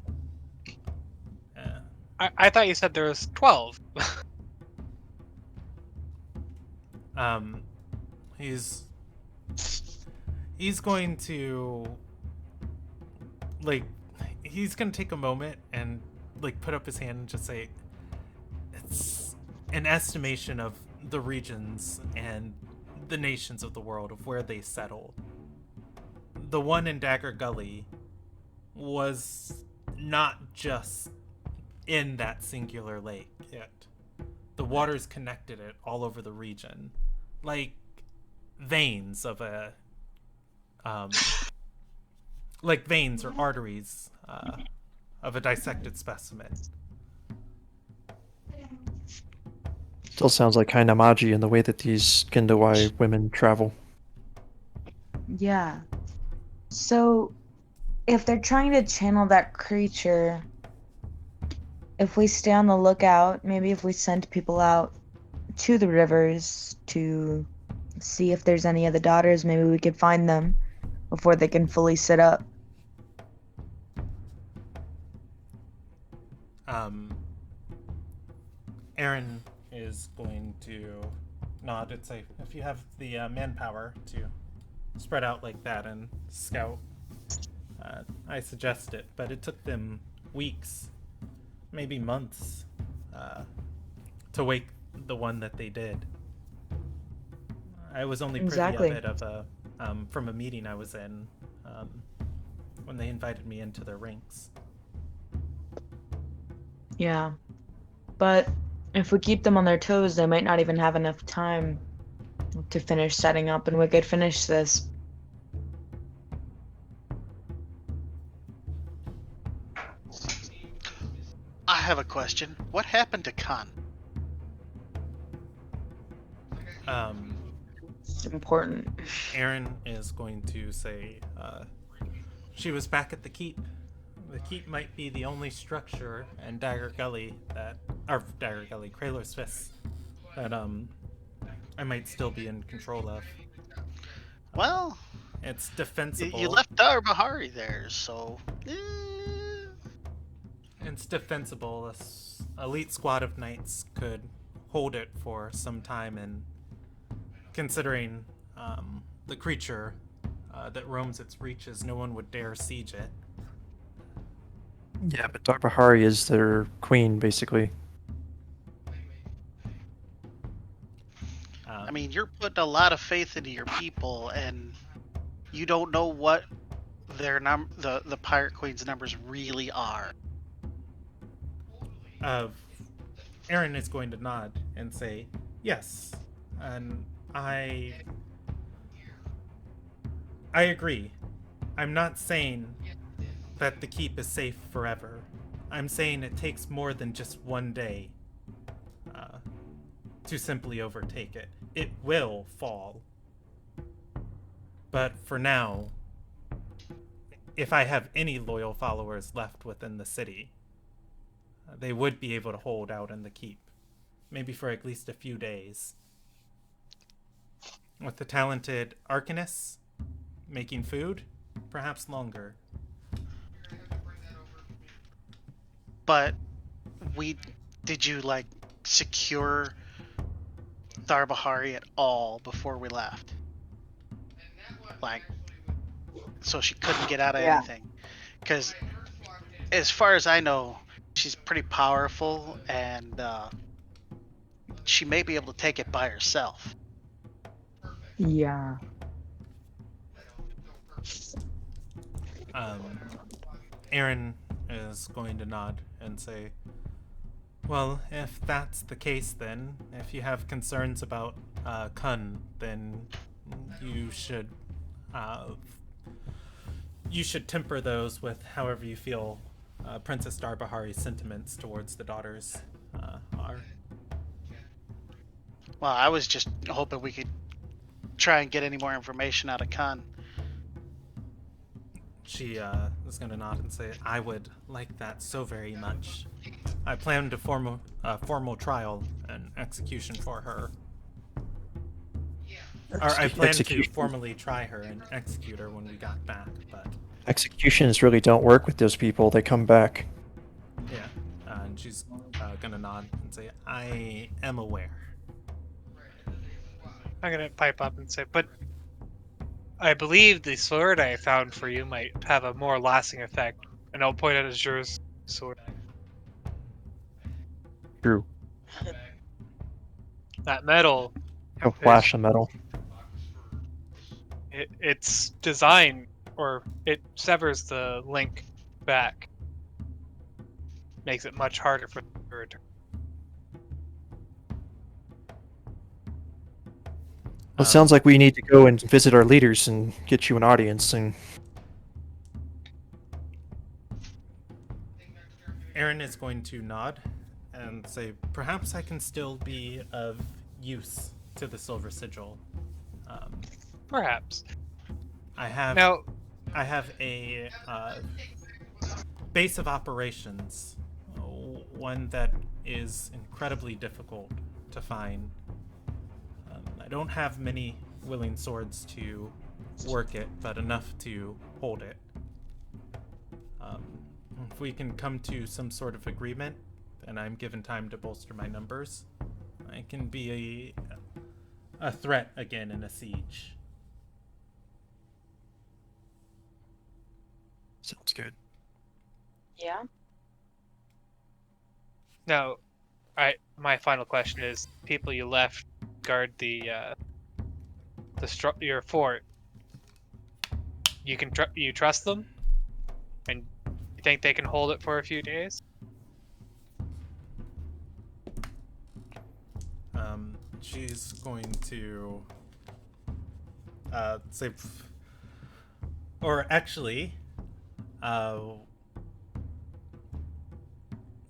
Yeah. I thought you said there was 12. He's going to, like, he's gonna take a moment and, like, put up his hand and just say, it's an estimation of the regions, and the nations of the world, of where they settle. The one in Dagger Gully was not just in that singular lake. The waters connected it all over the region, like veins of a, like veins or arteries of a dissected specimen. Still sounds like Kainamaji in the way that these Kindawai women travel. Yeah. So, if they're trying to channel that creature, if we stay on the lookout, maybe if we send people out to the rivers to see if there's any of the daughters, maybe we could find them before they can fully sit up. Aaron is going to nod and say, if you have the manpower to spread out like that and scout, I suggest it. But it took them weeks, maybe months, to wake the one that they did. I was only privy Exactly. of it from a meeting I was in when they invited me into their ranks. Yeah. But if we keep them on their toes, they might not even have enough time to finish setting up, and we could finish this. I have a question. What happened to Khan? It's important. Aaron is going to say, she was back at the keep. The keep might be the only structure in Dagger Gully Kraler's Fist, that I might still be in control of. Well, It's defensible. you left Dar Bahari there, so. It's defensible. Elite squad of knights could hold it for some time, and considering the creature that roams its reaches, no one would dare siege it. Yeah, but Darbahari is their queen, basically. I mean, you're putting a lot of faith into your people, and you don't know what their the Pirate Queen's numbers really are. Aaron is going to nod and say, yes, and I agree. I'm not saying that the keep is safe forever. I'm saying it takes more than just one day to simply overtake it. It will fall. But for now, if I have any loyal followers left within the city, they would be able to hold out in the keep. Maybe for at least a few days. With the talented Arcanist making food, perhaps longer. But did you secure Dar Bahari at all before we left? So she couldn't get out of anything. Because as far as I know, she's pretty powerful, and she may be able to take it by herself. Yeah. Aaron is going to nod and say, well, if that's the case, then if you have concerns about Kun, then you should temper those with however you feel Princess Darbahari's sentiments towards the daughters are. Well, I was just hoping we could try and get any more information out of Khan. She is going to nod and say, I would like that so very much. I plan to form a formal trial and execution for her. Or I plan to formally try her and execute her when we got back, but... Executions really don't work with those people. They come back. Yeah, and she's going to nod and say, I am aware. I'm gonna pipe up and say, but I believe the sword I found for you might have a more lasting effect. And I'll point at Azure's sword. True. That metal. A flash of metal. It's designed, or it severs the link back. Makes it much harder for the return. Well, it sounds like we need to go and visit our leaders and get you an audience. And Aaron is going to nod and say, "Perhaps I can still be of use to the Silver Sigil. Perhaps. I have Now, a base of operations, one that is incredibly difficult to find. I don't have many willing swords to work it, but enough to hold it. If we can come to some sort of agreement, and I'm given time to bolster my numbers, I can be a threat again in a siege." sounds good. Yeah. now, my final question is: people you left guard your fort. You can you trust them, and you think they can hold it for a few days? She's going to say, or actually,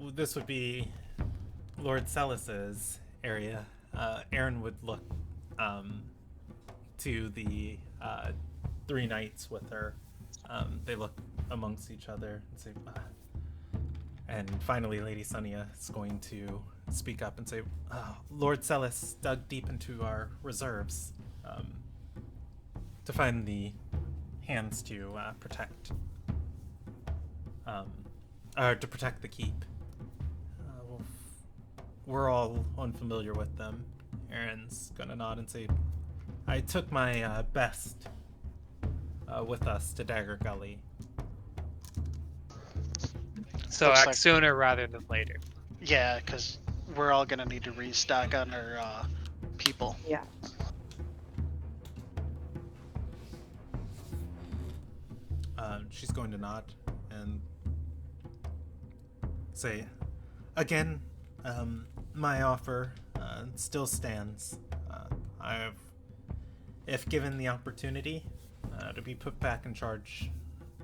this would be Lord Celis's area. Aaron would look to the 3 knights with her. They look amongst each other and say, and finally Lady Sonia is going to speak up and say, "Lord Celis dug deep into our reserves to find the hands to protect the keep. We're all unfamiliar with them." Aaron's gonna nod and say, "I took my best with us to Dagger Gully." So Looks act like- sooner rather than later. Yeah, because we're all gonna need to restock on our people. Yeah. She's going to nod and say, "Again, my offer still stands. If given the opportunity to be put back in charge,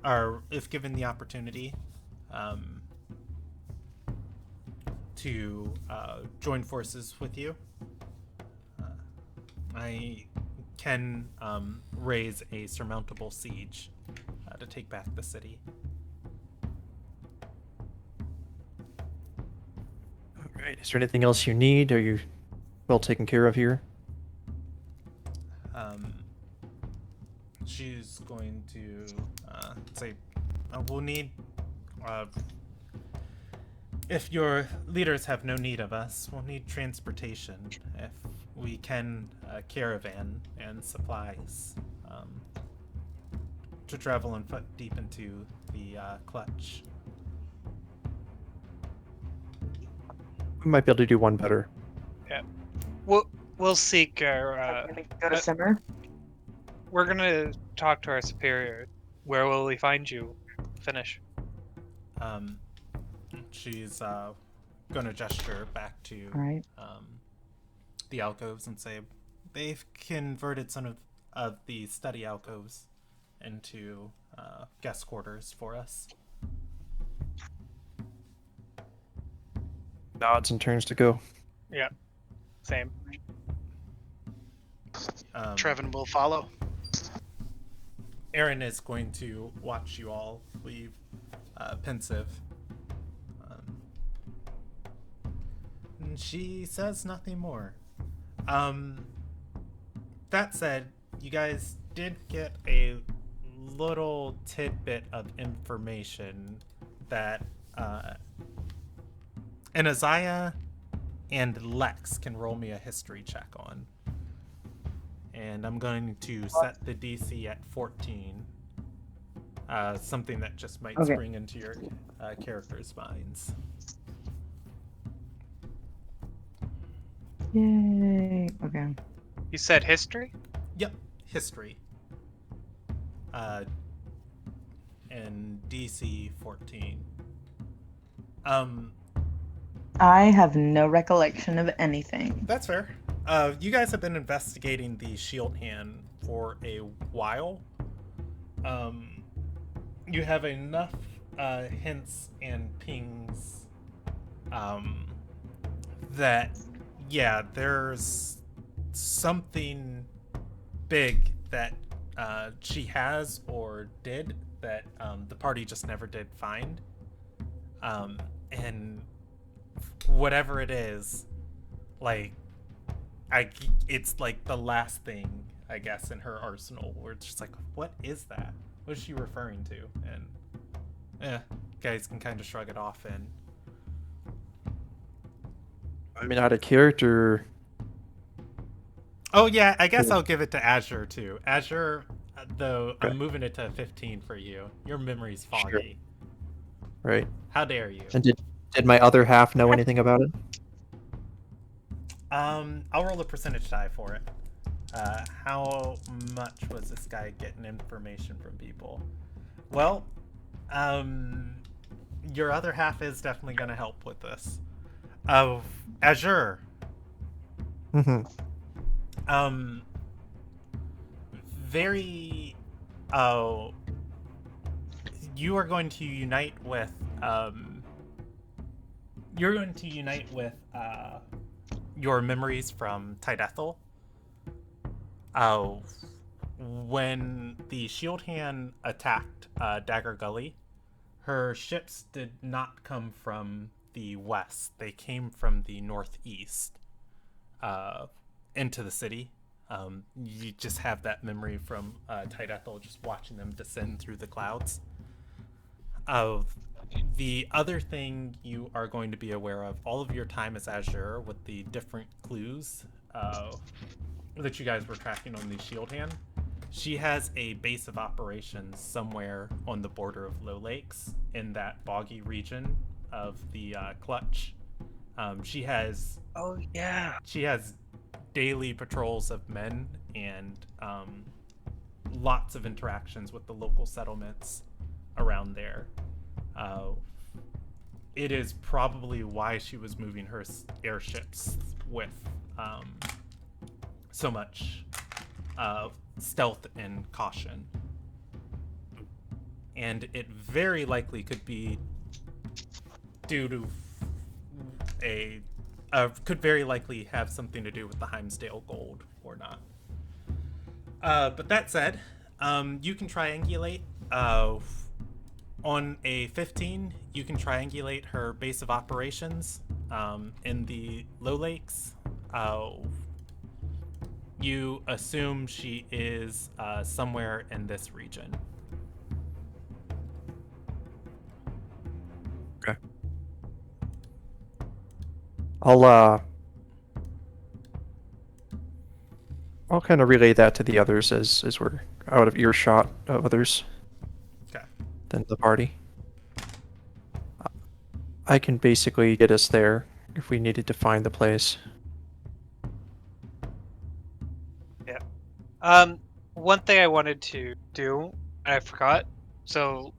or if given the opportunity to join forces with you, I can raise a surmountable siege to take back the city." All right. Is there anything else you need? Are you well taken care of here? She's going to say, "We'll need, if your leaders have no need of us, we'll need transportation. If we can, caravan and supplies to travel and foot deep into the clutch." We might be able to do one better. We'll seek our. Go to Simmer. We're gonna talk to our superior. Where will we find you? Finish. She's gonna gesture back to Right. the alcoves and say, "They've converted some of the study alcoves into guest quarters for us." Nods and turns to go. Yeah. Same. Trevin will follow. Aaron is going to watch you all leave, pensive. And she says nothing more. That said, you guys did get a little tidbit of information that Anaziah and Lex can roll me a history check on. And I'm going to set the DC at 14. Something that just might Okay. spring into your characters' minds. Yay. Okay. You said history? Yep, history. and DC 14. I have no recollection of anything. That's fair. You guys have been investigating the shield hand for a while. You have enough hints and pings that, yeah, there's something big that she has or did that the party just never did find. And whatever it is, like, it's like the last thing, I guess, in her arsenal, where it's just like, what is that? What is she referring to? And guys can kind of shrug it off. And I mean, out of character. oh yeah, I guess I'll give it to Azure too. Azure, though, Okay. I'm moving it to 15 for you. Your memory's foggy. Right. How dare you? And did my other half know anything about it? I'll roll a percentage die for it. How much was this guy getting information from people? Well, your other half is definitely going to help with this. Azure. Mm-hmm. Very. You are going to unite with. You're going to unite with your memories from Tidethel. When the shield hand attacked Dagger Gully, her ships did not come from the west. They came from the northeast into the city. You just have that memory from Tidethel, just watching them descend through the clouds. The other thing you are going to be aware of, all of your time as Azure with the different clues that you guys were tracking on the shield hand, she has a base of operations somewhere on the border of Low Lakes in that boggy region of the Clutch. She has Oh yeah. daily patrols of men and lots of interactions with the local settlements around there. It is probably why she was moving her airships with so much stealth and caution. And it very likely could be due to could very likely have something to do with the Heimsdale gold or not. But that said, you can triangulate. On a 15, you can triangulate her base of operations in the Low Lakes. You assume she is somewhere in this region. Okay. I'll kind of relay that to the others as we're out of earshot of others Okay. than the party. I can basically get us there if we needed to find the place. One thing I wanted to do, I forgot. So,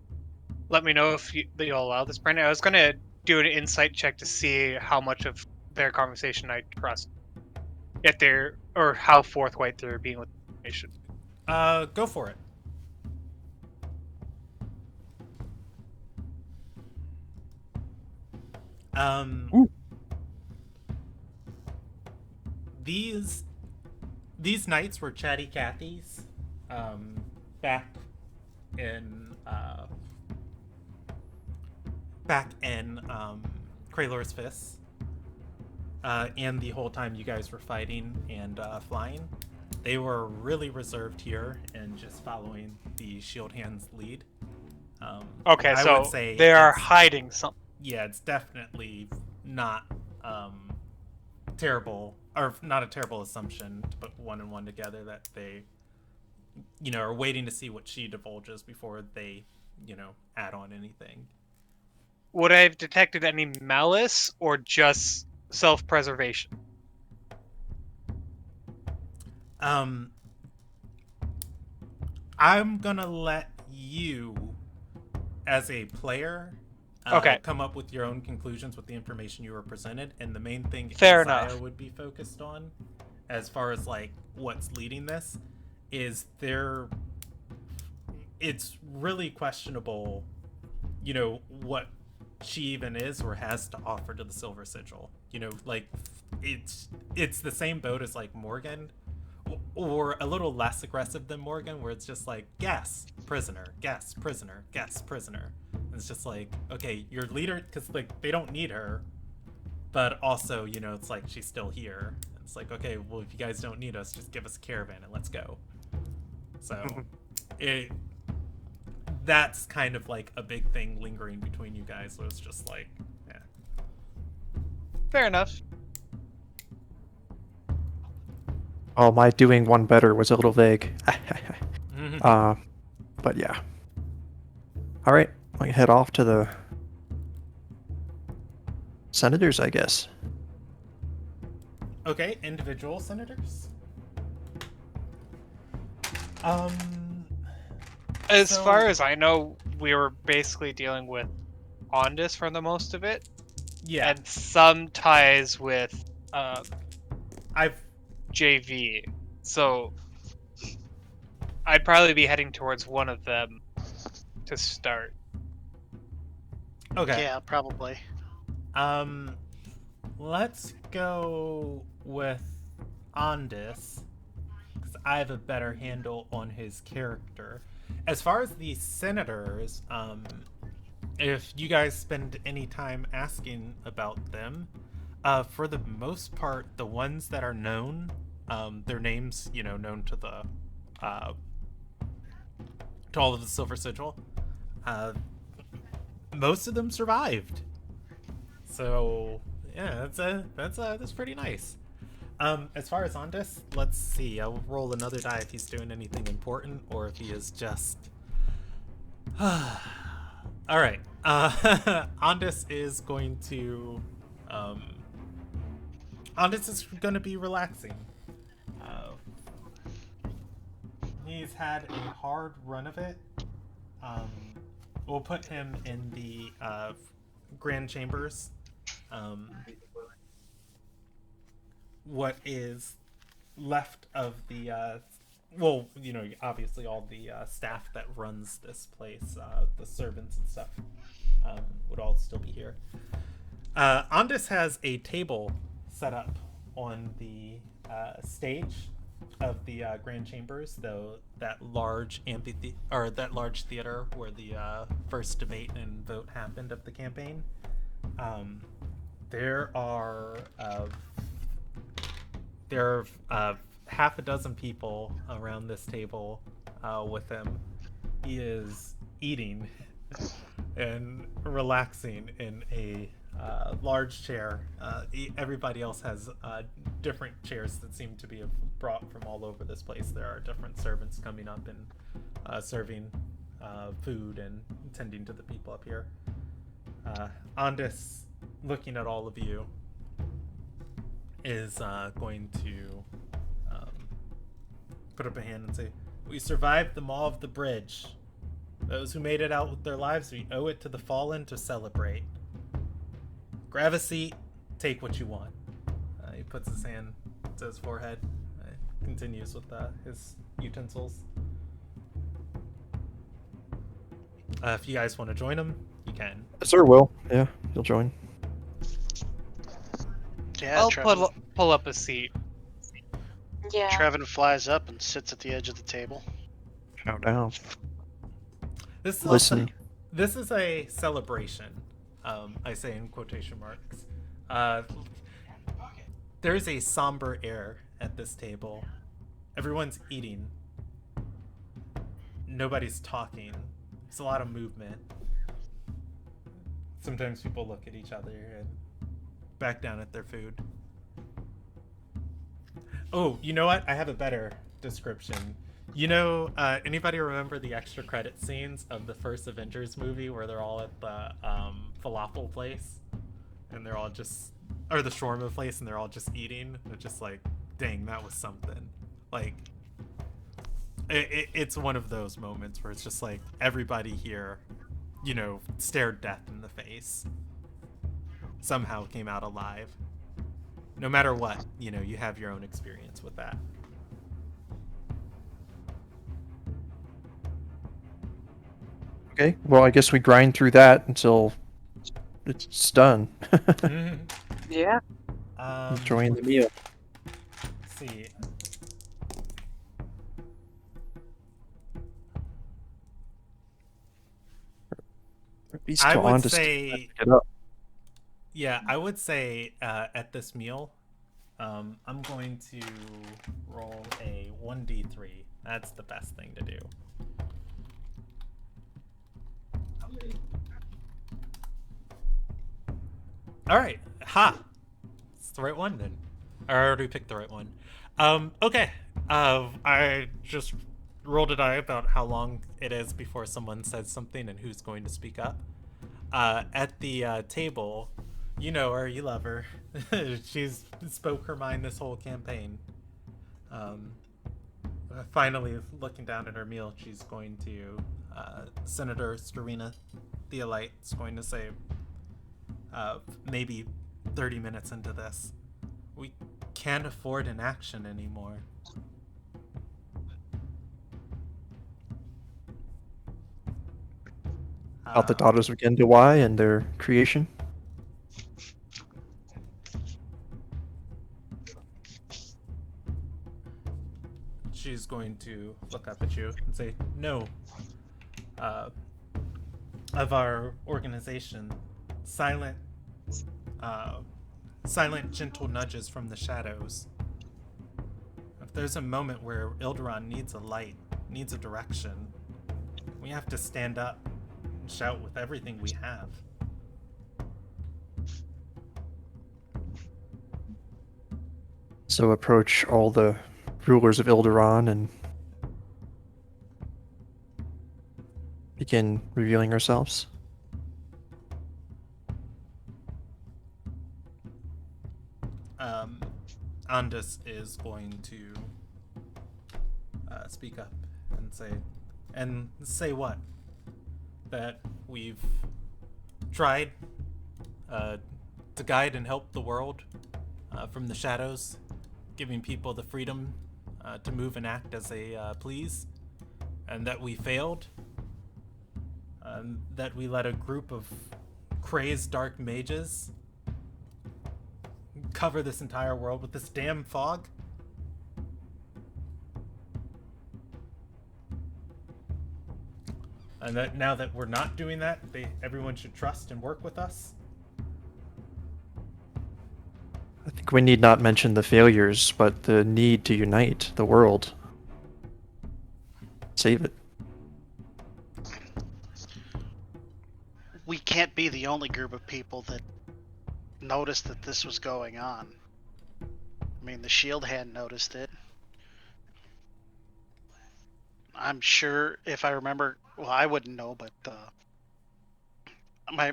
let me know if you'll allow this, Brandon. I was gonna do an insight check to see how much of their conversation I trust, if they're or how forthright they're being with information. Go for it. Ooh. These nights were chatty Cathy's back in Kraylor's Fists, and the whole time you guys were fighting and flying. They were really reserved here and just following the shield hand's lead. Okay, I so would say they are it's- hiding something. Yeah, it's definitely not terrible, or not a terrible assumption to put one and one together that they, are waiting to see what she divulges before they, add on anything. Would I have detected any malice or just self-preservation? I'm gonna let you, as a player, Okay. come up with your own conclusions with the information you were presented, and the main thing Fair Isaiah enough. would be focused on, as far as like what's leading this, is there. It's really questionable, what she even is or has to offer to the Silver Sigil. Like it's the same boat as like Morgan, or a little less aggressive than Morgan, where it's just like guess prisoner, guess prisoner, guess prisoner. And it's just like, okay, your leader, because like they don't need her, but also it's like she's still here. It's like, okay, well, if you guys don't need us, just give us a caravan and let's go. So that's kind of like a big thing lingering between you guys. So it's just like, yeah. Fair enough. Oh, my doing one better was a little vague. But yeah. All right, I can head off to the senators, I guess. Okay, individual senators. As far as I know, we were basically dealing with Ondus for the most of it, yeah, and some ties with I've JV. So I'd probably be heading towards one of them to start. okay. Yeah, probably. Let's go with Ondus, because I have a better handle on his character. As far as the senators, if you guys spend any time asking about them, for the most part, the ones that are known, their names, known to the to all of the Silver Sigil, most of them survived. So yeah, that's pretty nice. As far as Ondus, let's see. I'll roll another die if he's doing anything important or if he is just. All right. Ondus is going to. Ondus is going to be relaxing. He's had a hard run of it. We'll put him in the Grand Chambers. What is left of the obviously all the staff that runs this place, the servants and stuff, would all still be here. Ondus has a table set up on the stage of the Grand Chambers, though that large amphitheater, or that large theater where the first debate and vote happened of the campaign. There are half a dozen people around this table with him. He is eating and relaxing in a large chair. Everybody else has different chairs that seem to be brought from all over this place. There are different servants coming up and serving food and tending to the people up here. Ondus, looking at all of you, is going to put up a hand and say, "We survived the Maw of the Bridge. Those who made it out with their lives, we owe it to the fallen to celebrate. Grab a seat, take what you want." He puts his hand to his forehead, continues with his utensils. If you guys want to join him, you can. Sir will. Yeah, he'll join. Yeah, I'll Trevin, pull up a seat. Yeah. Trevin flies up and sits at the edge of the table. Count down. This is Listen. This is a celebration. I say in quotation marks. There's a somber air at this table. Everyone's eating. Nobody's talking. There's a lot of movement. Sometimes people look at each other and back down at their food. Oh, you know what? I have a better description. Anybody remember the extra credit scenes of the first Avengers movie where they're all at the falafel place and they're all just, or the shawarma place, and they're all just eating? They're just like, dang, that was something. Like, it's one of those moments where it's just like everybody here, stared death in the face. Somehow came out alive. No matter what, you have your own experience with that. Okay, well, I guess we grind through that until it's done. Yeah. Enjoying the meal. Let's see. I would say, get up. yeah, I would say at this meal, I'm going to roll a 1d3. That's the best thing to do. All right, ha! It's the right one then. I already picked the right one. Okay. I just rolled a die about how long it is before someone says something and who's going to speak up. At the table, you know her, you love her. She's spoke her mind this whole campaign. Finally, looking down at her meal, she's going to, Senator Starina Theolite is going to say, maybe 30 minutes into this, we can't afford inaction anymore. About the daughters of Gendiwai and their creation. She's going to look up at you and say, no. Of our organization, silent, gentle nudges from the shadows. If there's a moment where Ilderon needs a light, needs a direction, we have to stand up and shout with everything we have. So approach all the rulers of Ilderon and begin revealing ourselves. Andis is going to speak up and say what? That we've tried to guide and help the world from the shadows, giving people the freedom to move and act as they please, and that we failed, that we let a group of crazed dark mages cover this entire world with this damn fog. And that now that we're not doing that, everyone should trust and work with us. I think we need not mention the failures, but the need to unite the world. Save it. We can't be the only group of people that noticed that this was going on. I mean, the Shield Hand noticed it. I'm sure, if I remember, well, I wouldn't know, but my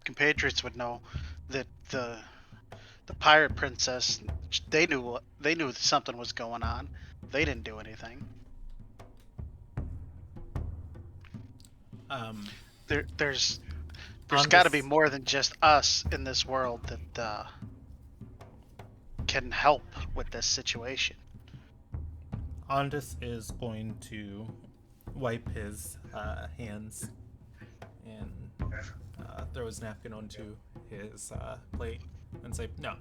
compatriots would know that the pirate princess, they knew something was going on. They didn't do anything. There's got to be more than just us in this world that can help with this situation. Andis is going to wipe his hands and throw his napkin onto his plate and say, no,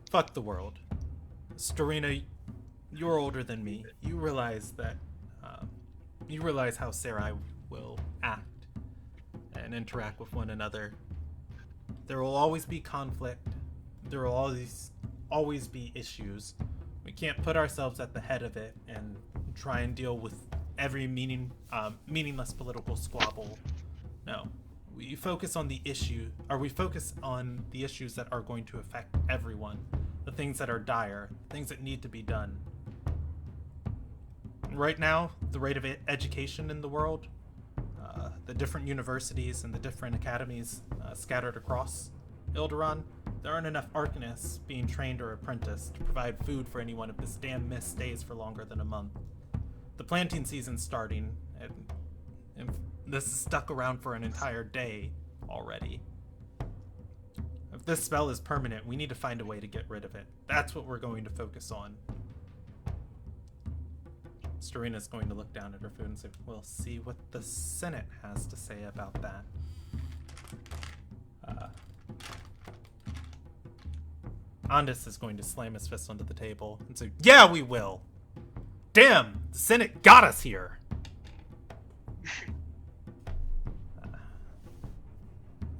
fuck the world. Starina, you're older than me. You realize how Sarai will act and interact with one another. There will always be conflict. There will always be issues. We can't put ourselves at the head of it and try and deal with every meaningless political squabble. No, we focus on the issue, or we focus on the issues that are going to affect everyone, the things that are dire, things that need to be done. Right now, the rate of education in the world, the different universities and the different academies scattered across Ilderon, there aren't enough arcanists being trained or apprenticed to provide food for anyone if this damn mist stays for longer than a month. the planting season's starting, and if this is stuck around for an entire day already. If this spell is permanent, we need to find a way to get rid of it. That's what we're going to focus on. Starina's going to look down at her food and say, we'll see what the Senate has to say about that. Andis is going to slam his fist onto the table and say, yeah, we will! Damn! The Senate got us here!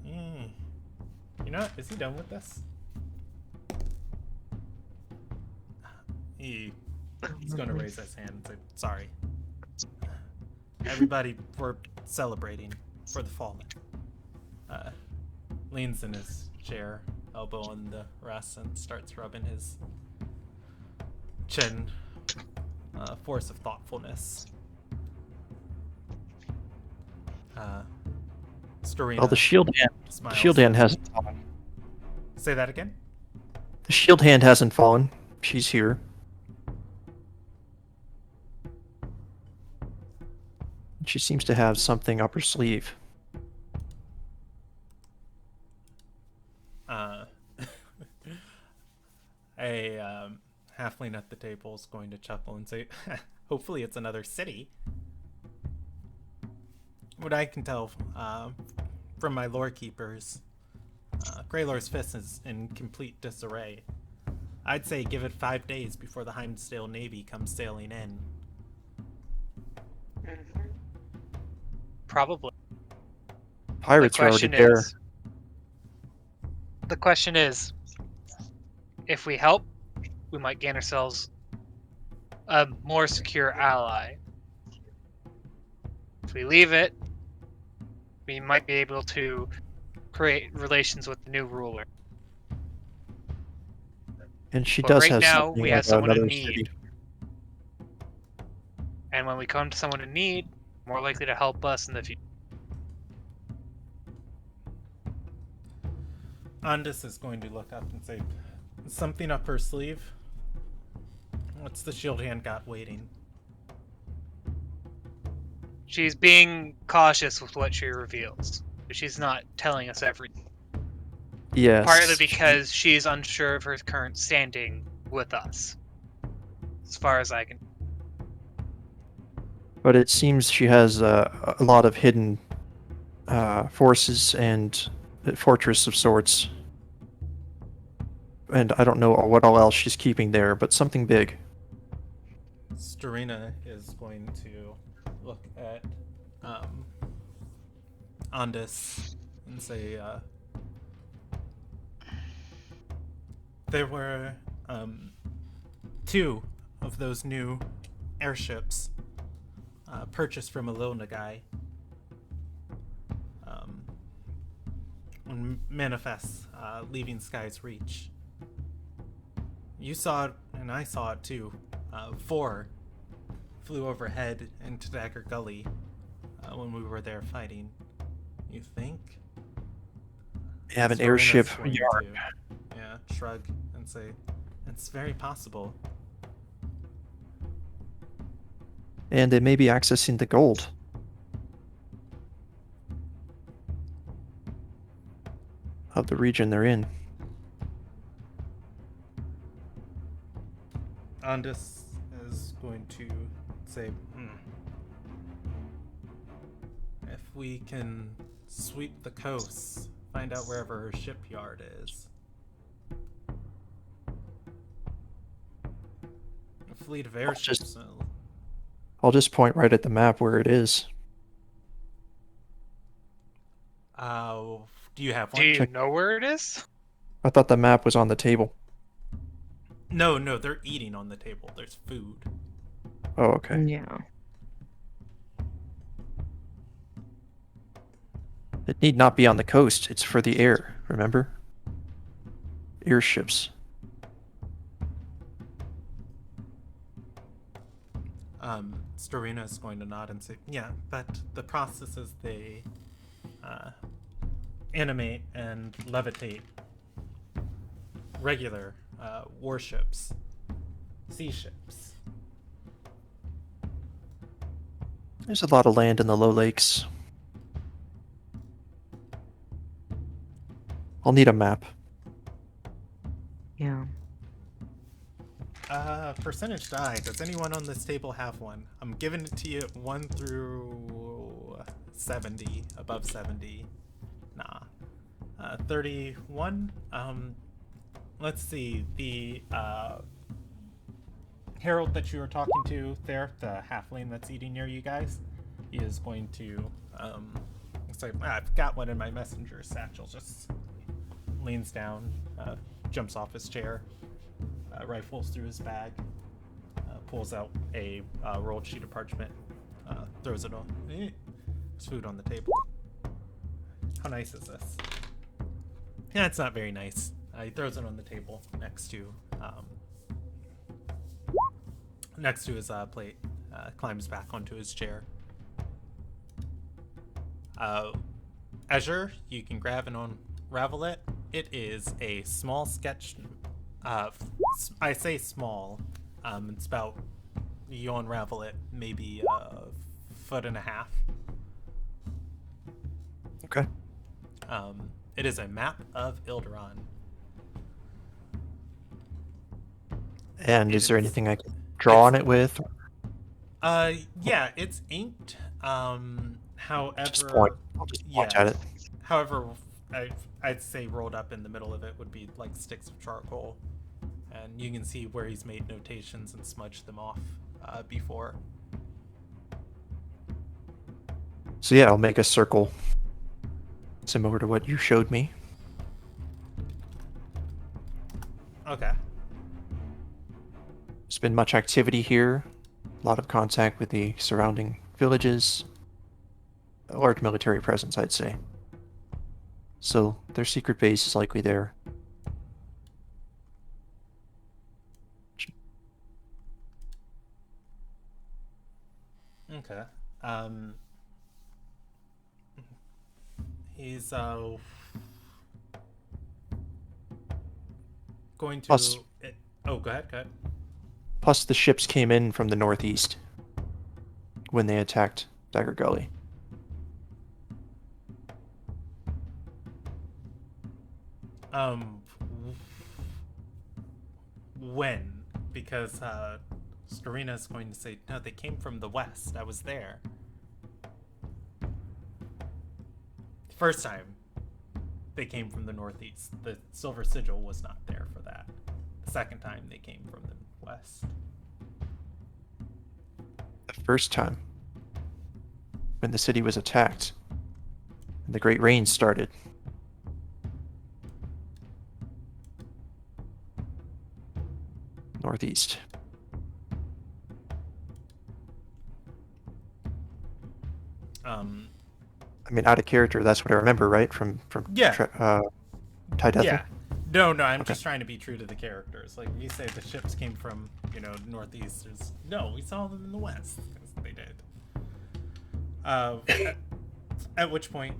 You know what? Is he done with this? He's going to raise his hand and say, sorry. Everybody, we're celebrating for the fallen. Leans in his chair, elbow on the rest, and starts rubbing his chin. Force of thoughtfulness. Starina. Well, the shield smiles. hand hasn't fallen. Say that again? The shield hand hasn't fallen. She's here. She seems to have something up her sleeve. A halfling at the table is going to chuckle and say, hopefully it's another city. What I can tell from my lore keepers, Greylor's Fist is in complete disarray. I'd say give it 5 days before the Heimdall Navy comes sailing in. Probably. Pirates are already there. The question is, if we help, we might gain ourselves a more secure ally. If we leave it, we might be able to create relations with the new ruler. And she But does right have now, something we have of someone in another need. city. And when we come to someone in need, more likely to help us in the future. Andis is going to look up and say, something up her sleeve? What's the shield hand got waiting? She's being cautious with what she reveals. She's not telling us everything. Yes. Partly because she's unsure of her current standing with us. As far as I can. But it seems she has a lot of hidden forces and a fortress of sorts. And I don't know what all else she's keeping there, but something big. Starina is going to look at Andis and say, there were 2 of those new airships purchased from a Lilna guy. When manifests leaving Sky's reach. You saw it, and I saw it too. 4 flew overhead into Dagger Gully when we were there fighting. You think? They have an Starina's airship going yard. to, shrug and say, it's very possible. And they may be accessing the gold. Of the region they're in. Andis is going to say, if we can sweep the coast, find out wherever her shipyard is. A fleet of airships. I'll just point right at the map where it is. Do you have one? Do you know where it is? I thought the map was on the table. No, they're eating on the table. There's food. Oh, okay. Yeah. It need not be on the coast. It's for the air, remember? Airships. Starina is going to nod and say, yeah, but the processes they animate and levitate regular warships, sea ships. There's a lot of land in the low lakes. I'll need a map. Yeah. Percentage die. Does anyone on this table have one? I'm giving it to you 1 through 70. Above 70. Nah. 31. Let's see. The Herald that you were talking to there, the halfling that's eating near you guys, he is going to looks like I've got one in my messenger satchel. Just leans down, jumps off his chair, rifles through his bag, pulls out a rolled sheet of parchment, throws it on. There's food on the table. How nice is this? Yeah, it's not very nice. He throws it on the table next to his plate. Climbs back onto his chair. Azure, you can grab and unravel it. It is a small sketch. I say small. It's about, you unravel it, maybe a 1.5 feet. Okay. It is a map of Ilderon. And is there anything I can draw on it with? Yeah, it's inked. However, Just point. I'll just point at it. However, I'd say rolled up in the middle of it would be like sticks of charcoal, and you can see where he's made notations and smudged them off before. So yeah, I'll make a circle similar to what you showed me. Okay. There's been much activity here, a lot of contact with the surrounding villages, a large military presence, I'd say. So their secret base is likely there. Okay. He's going to. Plus- Oh, go ahead. Go ahead. Plus the ships came in from the northeast when they attacked Dagger Gully. When? Because Starina's going to say, no, they came from the west. I was there. First time, they came from the northeast. The Silver Sigil was not there for that. The second time, they came from the west. The first time, when the city was attacked, and the Great Rain started. Northeast. I mean, out of character, that's what I remember, right? From Yeah. Ty Deathly? Yeah. No, I'm Okay. just trying to be true to the characters. Like, you say the ships came from, northeast. No, we saw them in the west. 'Cause they did. At which point,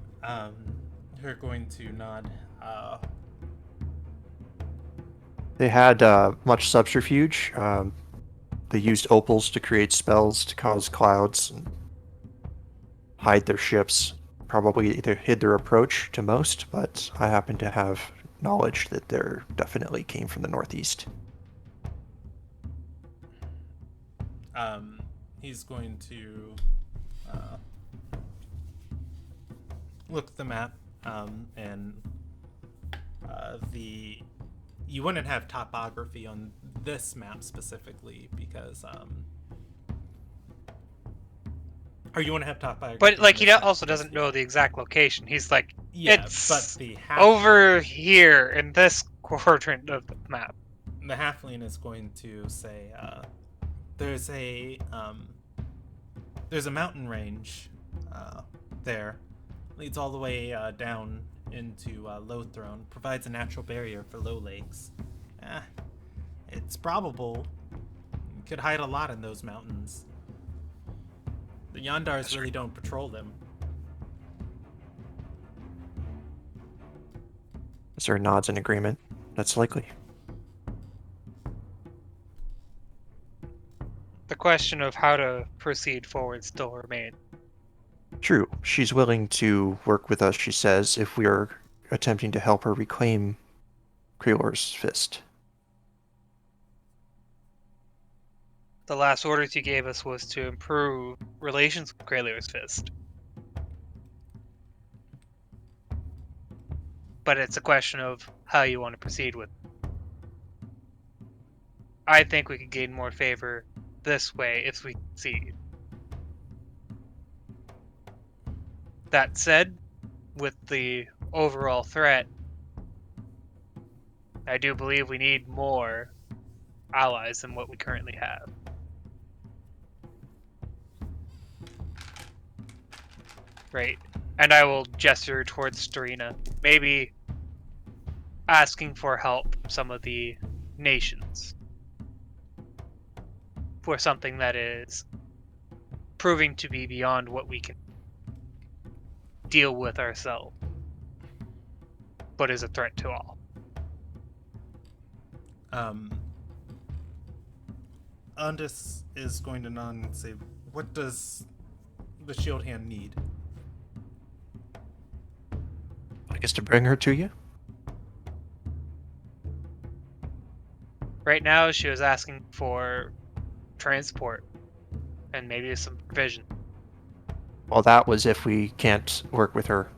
we're going to nod. They had much subterfuge. They used opals to create spells to cause clouds and hide their ships. Probably they hid their approach to most, but I happen to have knowledge that they definitely came from the northeast. He's going to look at the map, and you wouldn't have topography on this map specifically because or you want to have topography. But like on he this map also because doesn't know the exact location. He's like, Yeah, it's but the over here in this quadrant of the map. The halfling is going to say, there's a mountain range there, leads all the way down into Low Throne, provides a natural barrier for low lakes. It's probable you could hide a lot in those mountains. The Yondars really don't patrol them. Sir nods in agreement. That's likely. the question of how to proceed forward still remains. True, she's willing to work with us, she says, if we are attempting to help her reclaim Creelor's fist. The last orders you gave us was to improve relations with Kraler's Fist. But it's a question of how you want to proceed with it. I think we could gain more favor this way if we succeed. That said, with the overall threat, I do believe we need more allies than what we currently have. Right. And I will gesture towards Starina. Maybe asking for help from some of the nations for something that is proving to be beyond what we can deal with ourselves, but is a threat to all. Undis is going to nod and say, what does the shield hand need? I guess to bring her to you? Right now, she was asking for transport and maybe some provision. Well, that was if we can't work with her.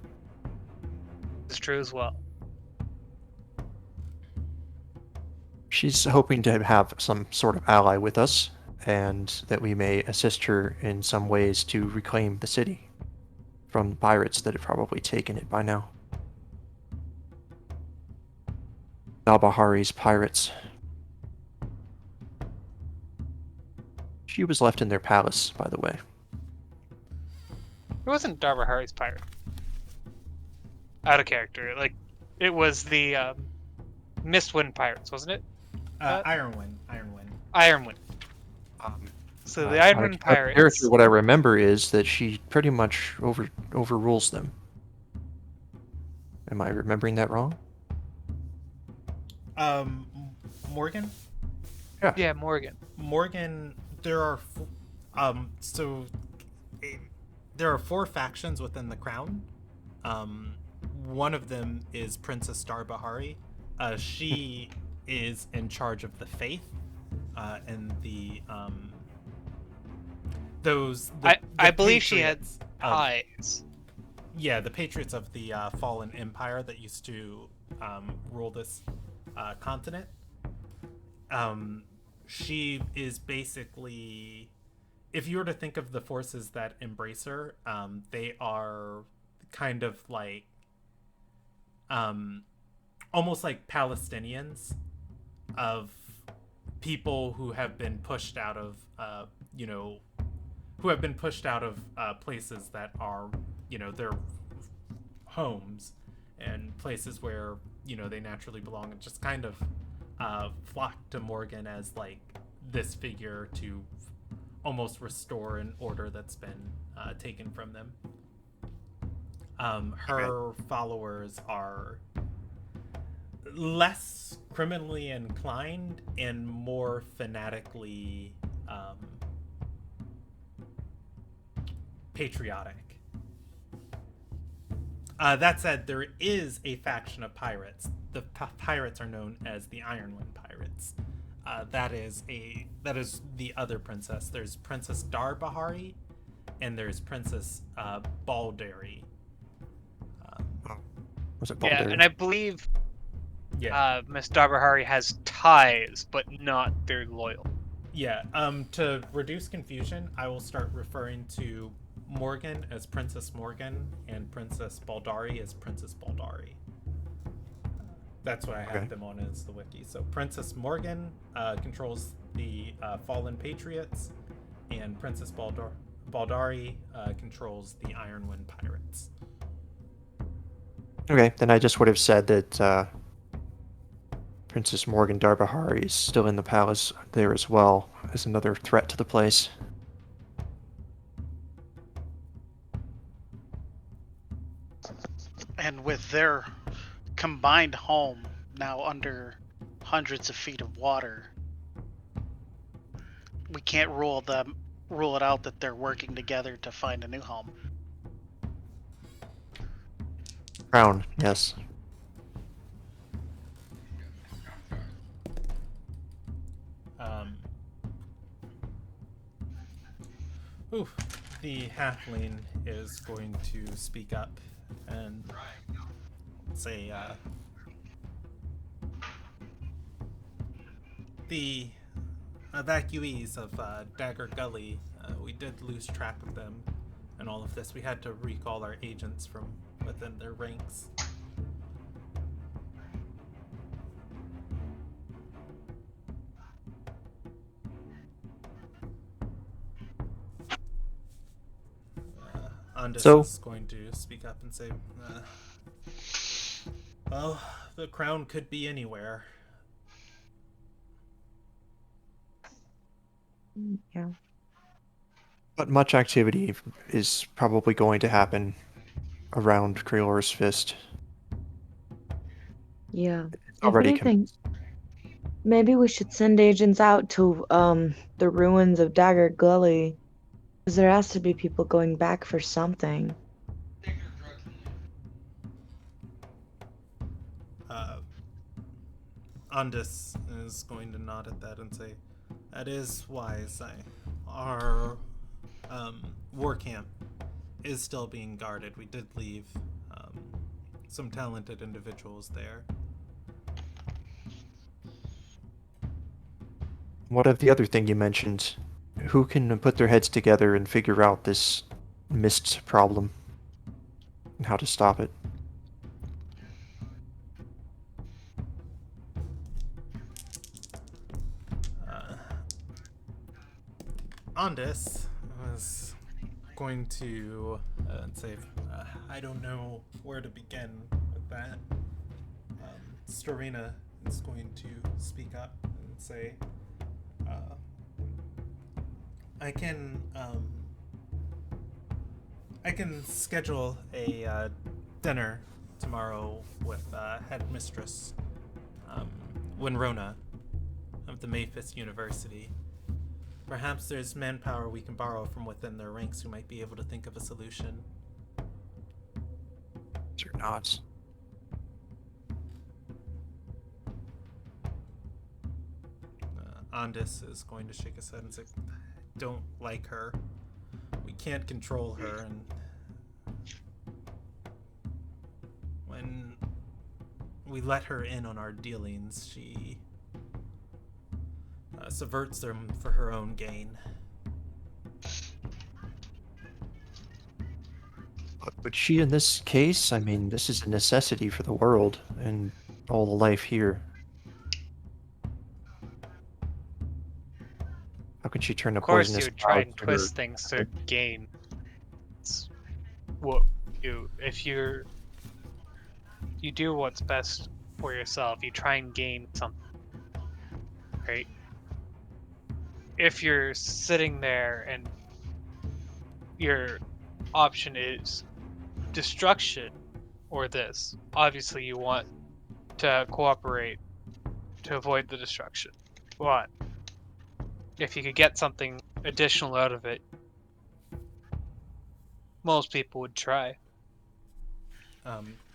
It's true as well. She's hoping to have some sort of ally with us, and that we may assist her in some ways to reclaim the city from the pirates that have probably taken it by now. Al-Bahari's pirates. She was left in their palace, by the way. It wasn't Darbahari's pirate. Out of character. Like, it was the Mistwind pirates, wasn't it? Ironwind. Ironwind. So the Ironwind pirates. Character, what I remember is that she pretty much overrules them. Am I remembering that wrong? Morgan? Yeah, Morgan. Morgan, there are there are 4 factions within the crown. One of them is Princess Darbahari. She is in charge of the faith, and I believe she had patriots ties. Yeah, the patriots of the fallen empire that used to rule this continent. She is basically, if you were to think of the forces that embrace her, they are kind of like almost like Palestinians, of people who have been pushed out of places that are, their homes and places where, they naturally belong, and just kind of flock to Morgan as like this figure to almost restore an order that's been taken from them. Her followers are less criminally inclined and more fanatically patriotic. That said, there is a faction of pirates. The pirates are known as the Ironwind Pirates. That is the other princess. There's Princess Darbahari, and there's Princess Baldari. Was it Baldari? Yeah, and I believe Yeah. Miss Darbahari has ties, but not very loyal. Yeah. To reduce confusion, I will start referring to Morgan as Princess Morgan and Princess Baldari as Princess Baldari. That's what I have them on as the wiki. So Princess Morgan controls the fallen patriots, and Princess Baldari controls the Ironwind pirates. Okay, then I just would have said that Princess Morgan Darbahari is still in the palace there as well, as another threat to the place. And with their combined home now under hundreds of feet of water, we can't rule it out that they're working together to find a new home. Crown, yes. The halfling is going to speak up and say, the evacuees of Dagger Gully, we did lose track of them and all of this. We had to recall our agents from within their ranks. Andis is going to speak up and say, well, the crown could be anywhere. Yeah. But much activity is probably going to happen around Kraylor's Fist. Yeah. It's already if anything, maybe we should send agents out to the ruins of Dagger Gully, because there has to be people going back for something. Andis is going to nod at that and say, that is wise. Our war camp is still being guarded. We did leave some talented individuals there. What of the other thing you mentioned? Who can put their heads together and figure out this mist problem and how to stop it? Andis was going to say, I don't know where to begin with that. Storina is going to speak up and say, I can schedule a dinner tomorrow with headmistress Winrona of the Mayfist University. Perhaps there's manpower we can borrow from within their ranks who might be able to think of a solution. Or not. Andis is going to shake his head and say, don't like her. We can't control her, and when we let her in on our dealings, she subverts them for her own gain. But she, in this case, I mean, this is a necessity for the world and all the life here. How can she turn a Of course, poisonous you would try cloud and to twist her? things to gain. It's what if you do what's best for yourself. You try and gain something, right? If you're sitting there and your option is destruction or this, obviously you want to cooperate to avoid the destruction. But if you could get something additional out of it, most people would try.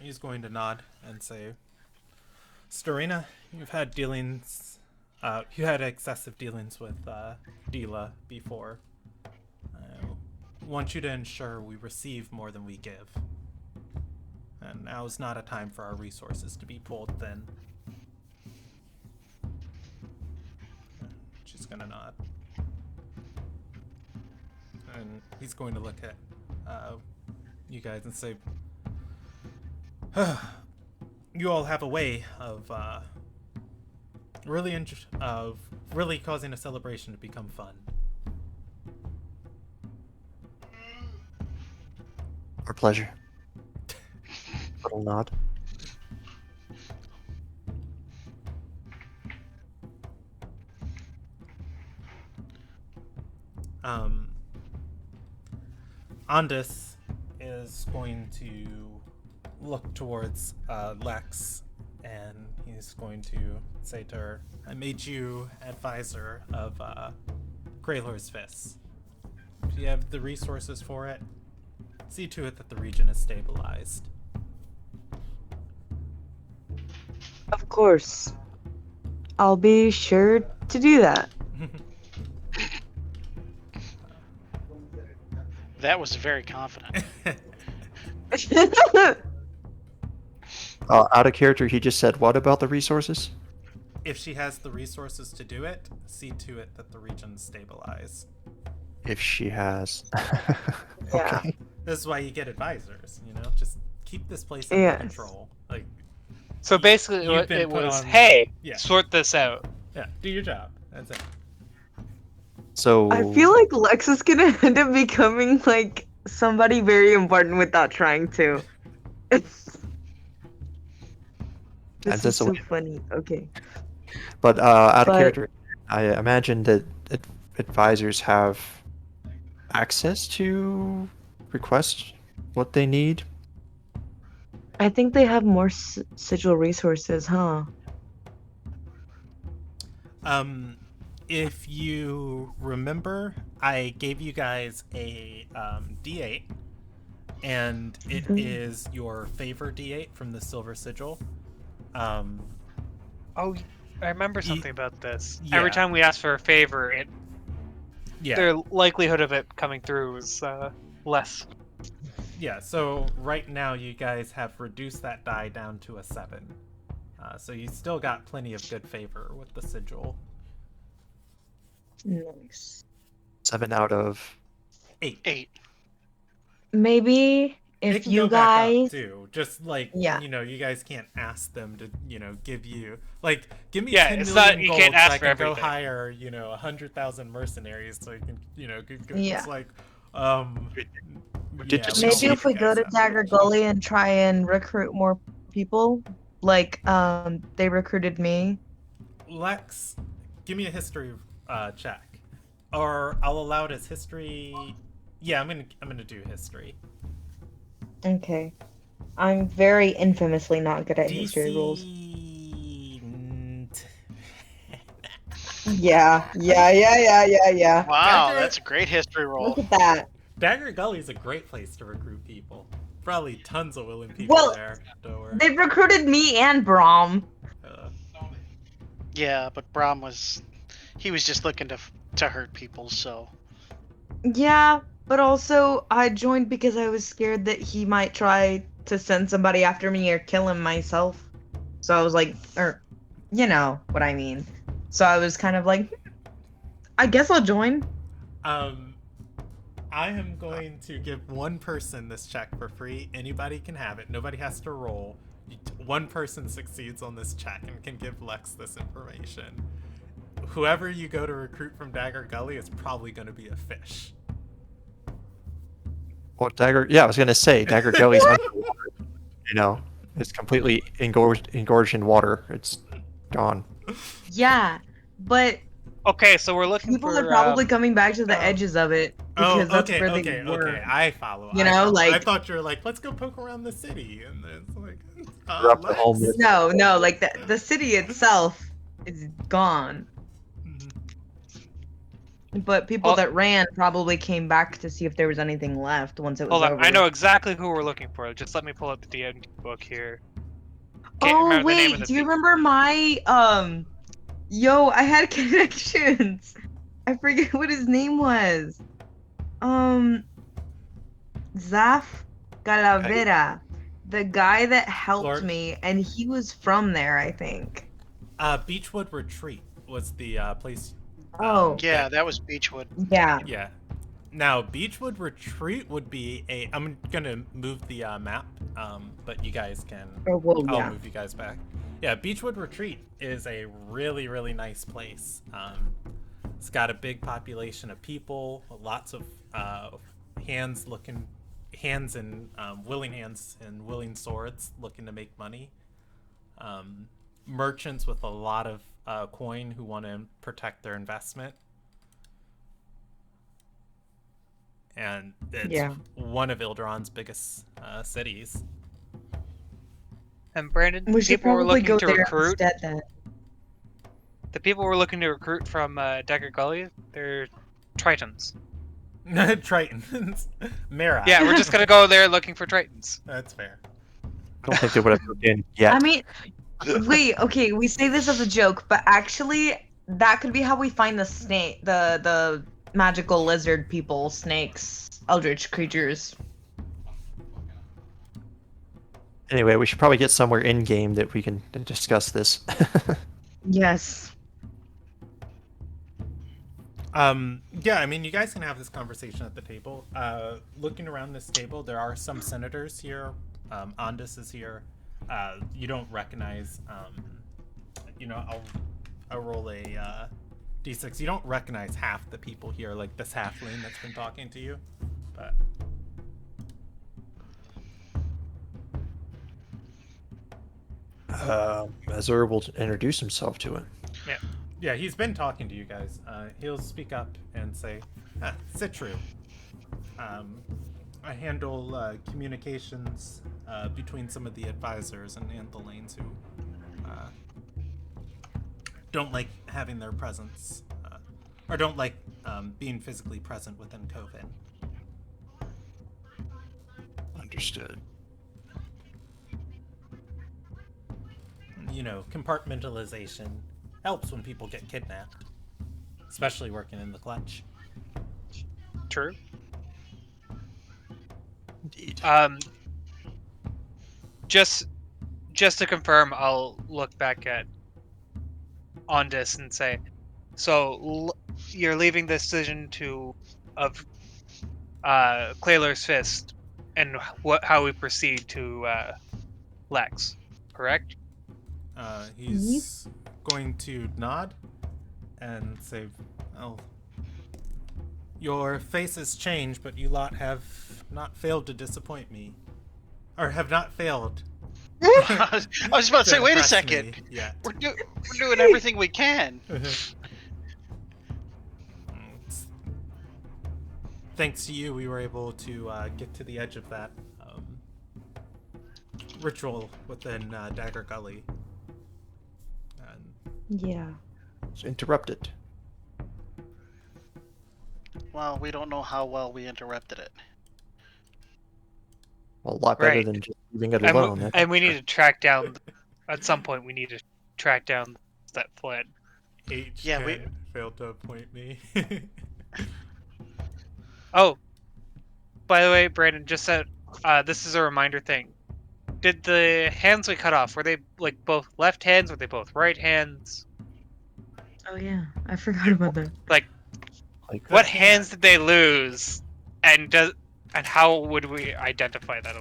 He's going to nod and say, Storina, you've had dealings, you had excessive dealings with Dila before. I want you to ensure we receive more than we give. And now is not a time for our resources to be pulled thin. She's gonna nod. And he's going to look at you guys and say, you all have a way of really causing a celebration to become fun. Our pleasure. Little nod. Andis is going to look towards Lex, and he's going to say to her, I made you advisor of Kraylor's fists. If you have the resources for it, see to it that the region is stabilized. Of course. I'll be sure to do that. That was very confident. Out of character, he just said what about the resources? If she has the resources to do it, see to it that the region's stabilized. If she has. Yeah. Okay. This is why you get advisors, you know? Just keep this place under Yes. control. Like, So basically, You've what been it put was, on- hey, yeah. sort this out. yeah, do your job. That's it. So I feel like Lex is gonna end up becoming like somebody very important without trying to. This That's is the so way- funny. Okay. But out of But- character, I imagine that advisors have access to request what they need. I think they have more sigil resources, huh? If you remember, I gave you guys a D8, and it is your favor D8 from the Silver Sigil. Oh, I remember something about this. yeah. Every time we ask for a favor, Yeah, the likelihood of it coming through is less. yeah. So right now, you guys have reduced that die down to a 7. So you still got plenty of good favor with the sigil. Nice. 7 out of 8. 8. Maybe It if can you go back up, guys. too. Just like Yeah. you know, you guys can't ask them to, you know, give you like give me Yeah, 10 it's million not- you gold can't so ask I for can go everything. hire, you know, 100,000 mercenaries so you can, you know, Yeah. it's like did just Maybe succeed. if we go to Dagger Gully and try and recruit more people, like they recruited me. Lex, give me a history check, or I'll allow it as history. Yeah, I'm gonna do history. Okay. I'm very infamously not good at history rules. Yeah. Wow, Dagger- that's a great history roll. Look at that. Dagger Gully is a great place to recruit people. Probably tons of willing people Well, there. Don't worry. They recruited me and Braum. Yeah, but Brahm was just looking to hurt people, so Yeah, but also I joined because I was scared that he might try to send somebody after me or kill him myself. So I was like, or, you know what I mean. So I was kind of like, I guess I'll join. I am going to give one person this check for free. Anybody can have it. Nobody has to roll. One person succeeds on this check and can give Lex this information. Whoever you go to recruit from Dagger Gully is probably going to be a fish. Well, Dagger. Yeah, I was gonna say Dagger Gully's underwater. You know, it's completely engorged in water. It's gone. Yeah, but Okay, so we're looking people for. are probably coming back to the edges of it because that's where they were. Okay. I follow. You I know, follow. I like- thought you were like, let's go poke around the city, and it's like, Drop the whole Lex. myth. No, like the city itself is gone. Mhm. But people Oh. that ran probably came back to see if there was anything left once it was Hold on, over. I know exactly who we're looking for. Just let me pull up the D&D book here. Can't Oh remember the name wait, of the do you people. remember my Yo, I had connections. I forget what his name was. Zaf Calavera, the guy that helped Lord- me, and he was from there, I think. Beechwood Retreat was the place. Oh, yeah, that was Beechwood. yeah. Yeah. Now, Beechwood Retreat would be a. I'm gonna move the map, but you guys can. Or well, I'll yeah. move you guys back. Yeah, Beechwood Retreat is a really, really nice place. It's got a big population of people, lots of hands and willing hands and willing swords looking to make money. Merchants with a lot of coin who want to protect their investment. And it's Yeah. one of Ilderon's biggest cities. And Brandon, We the should people we're probably looking go to there recruit, instead then. the people we're looking to recruit from Dagger Gully, they're Tritons. Tritons. Mara. Yeah, we're just gonna go there looking for Tritons. That's fair. I don't think they would have moved in yet. I mean, wait, okay, we say this as a joke, but actually, that could be how we find the snake, the magical lizard people, snakes, eldritch creatures. Anyway, we should probably get somewhere in game that we can discuss this. Yes. Yeah, I mean, you guys can have this conversation at the table. Looking around this table, there are some senators here. Andis is here. You don't recognize, I'll roll a d6. You don't recognize half the people here, like this halfling that's been talking to you, but... Azur will introduce himself to him. Yeah, he's been talking to you guys. He'll speak up and say, Citru. I handle communications between some of the advisors and Anthelanes who don't like having their presence, or don't like being physically present within Coven. Understood. You know, compartmentalization helps when people get kidnapped, especially working in the clutch. True. Indeed. Just to confirm, I'll look back at Ondis and say, so you're leaving the decision of Clayler's Fist and how we proceed to Lex, correct? He's going to nod and say, "Oh, your faces change, but you lot have not failed to disappoint me, or have not failed." I was about to say, wait a impress second. me yet." We're doing everything we can. Thanks to you, we were able to get to the edge of that ritual within Dagger Gully. Yeah. It's interrupted. Well, we don't know how well we interrupted it. Well, a lot better Right. than just leaving it alone. that's And we for need to track down. At some point, we need to track down that fled. H Yeah, we- failed to appoint me. Oh, by the way, Brandon, just said this is a reminder thing. Did the hands we cut off, were they like both left hands? Were they both right hands? Oh yeah, I forgot about that. Like, Like, what hands did they lose? And how would we identify that?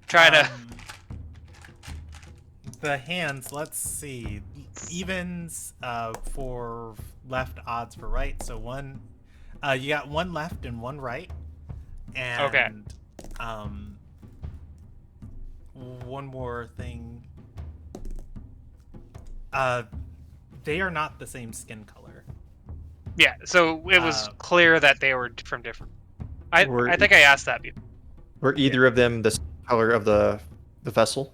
Trying to. The hands, let's see. Evens for left, odds for right. So one, you got one left and one right. And Okay. One more thing. They are not the same skin color. Yeah, so it was clear that they were from different. I think I asked that before. were either of them the color of the vessel?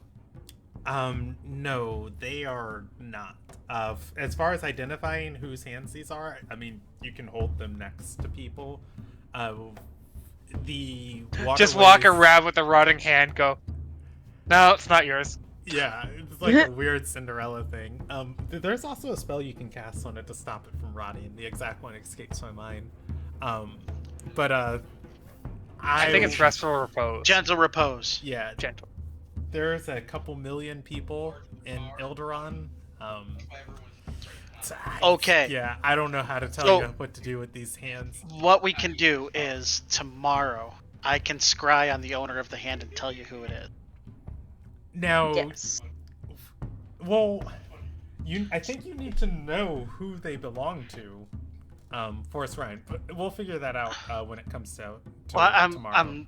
No, they are not. As far as identifying whose hands these are, I mean, you can hold them next to people. The Just walk waterways- around with a rotting hand, go, no, it's not yours. Yeah, it's like a weird Cinderella thing. There's also a spell you can cast on it to stop it from rotting. The exact one escapes my mind. But I think it's restful repose. Gentle repose. Yeah, Gentle. there's a couple million people in Ilderon. Okay. Yeah, I don't know how to tell So- you what to do with these hands. What we can do is tomorrow I can scry on the owner of the hand and tell you who it is. Now, Yes. well, I think you need to know who they belong to. Forrest Ryan, but we'll figure that out when it comes out tomorrow.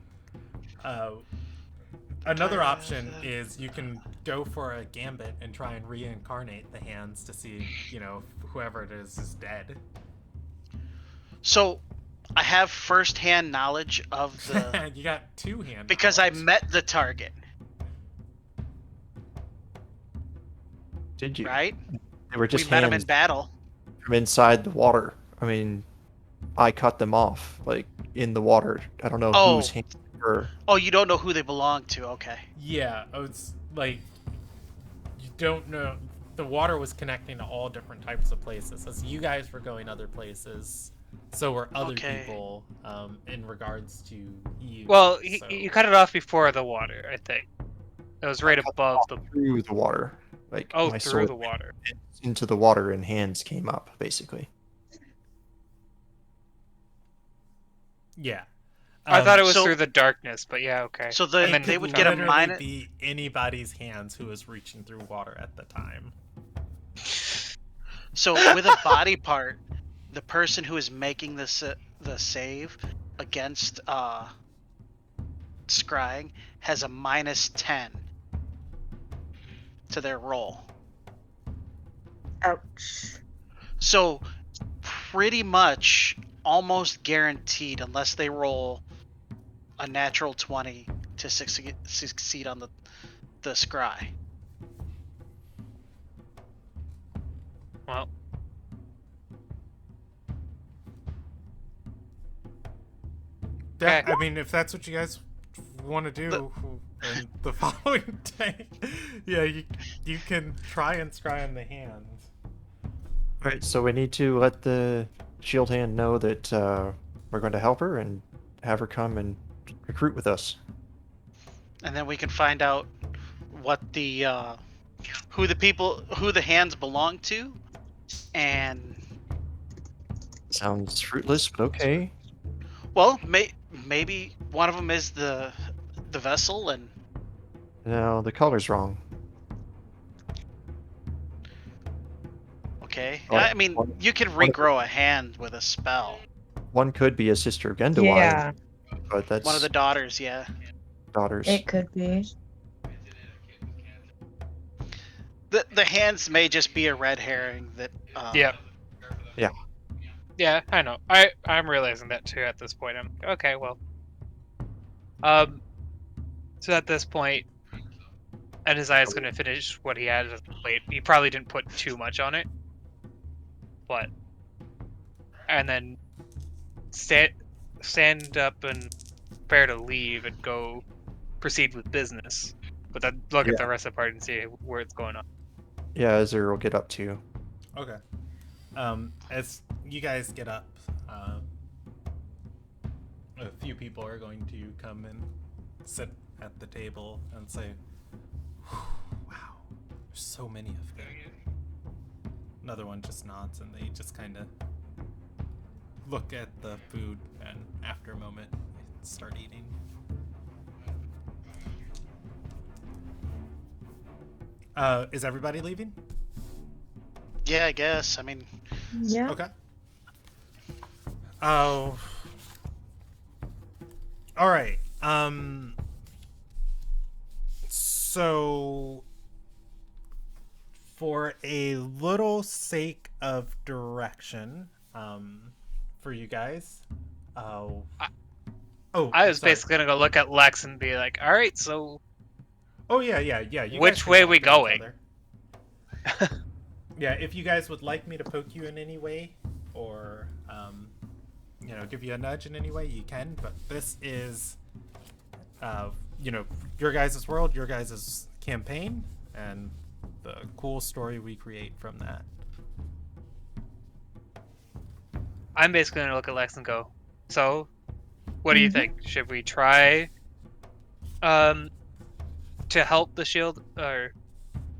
Another option is you can go for a gambit and try and reincarnate the hands to see, whoever it is dead. So I have first-hand knowledge of the You got two hands. because I met the target, Did you? right? They were just we met him in hands battle. from inside the water. I mean, I cut them off, like, in the water. I don't know Oh. whose hands were. Oh, you don't know who they belong to. Okay. Yeah, it's like you don't know. The water was connecting to all different types of places. As you guys were going other places, so were other Okay. people. In regards to you. Well, so. you cut it off before the water, I think. It was right above the. Through the water. Like, Oh, my through sword the water. went into the water and hands came up, basically. Yeah. I thought it was so- through the darkness, but yeah, okay. So And then they Could would get a literally minus. be anybody's hands who was reaching through water at the time. So with a body part, the person who is making the save against scrying has a -10 to their roll. Ouch. So pretty much almost guaranteed, unless they roll a natural 20 to succeed on the scry. Well, Yeah, Okay. I mean, if that's what you guys want to do, and the following day, yeah, you can try and scry on the hands. Alright, so we need to let the shield hand know that we're going to help her and have her come and recruit with us. And then we can find out what the who the hands belong to, and Sounds fruitless, but okay. well, maybe one of them is the vessel, and No, the color's wrong. okay. One- I mean, one- you can one of regrow a hand with a spell. One could be a sister of Gendawai, Yeah, but that's One of the daughters, yeah. daughters. it could be. The hands may just be a red herring that. yeah. Yeah. Yeah, I know. I'm realizing that too at this point. I'm okay. Well, so at this point, and his eye's gonna finish what he had as a plate. He probably didn't put too much on it, but and then stand up and prepare to leave and go proceed with business. But then look at Yeah. the rest of the party and see where it's going on. Yeah, Azure will get up too. Okay. As you guys get up, a few people are going to come and sit at the table and say, "Wow, there's so many of them." Another one just nods and they just kind of look at the food and after a moment start eating. Is everybody leaving? Yeah, I guess. I mean, Yeah. Okay. Oh. All right. So for a little sake of direction, for you guys, oh, I was sorry. basically gonna go look at Lex and be like, "All right, so Oh yeah. You guys Which can way talk we to each going?" other. Yeah, if you guys would like me to poke you in any way, or give you a nudge in any way, you can. But this is, your guys' world, your guys' campaign, and the cool story we create from that. I'm basically gonna look at Lex and go, "So, what do you think? Should we try, to help the shield or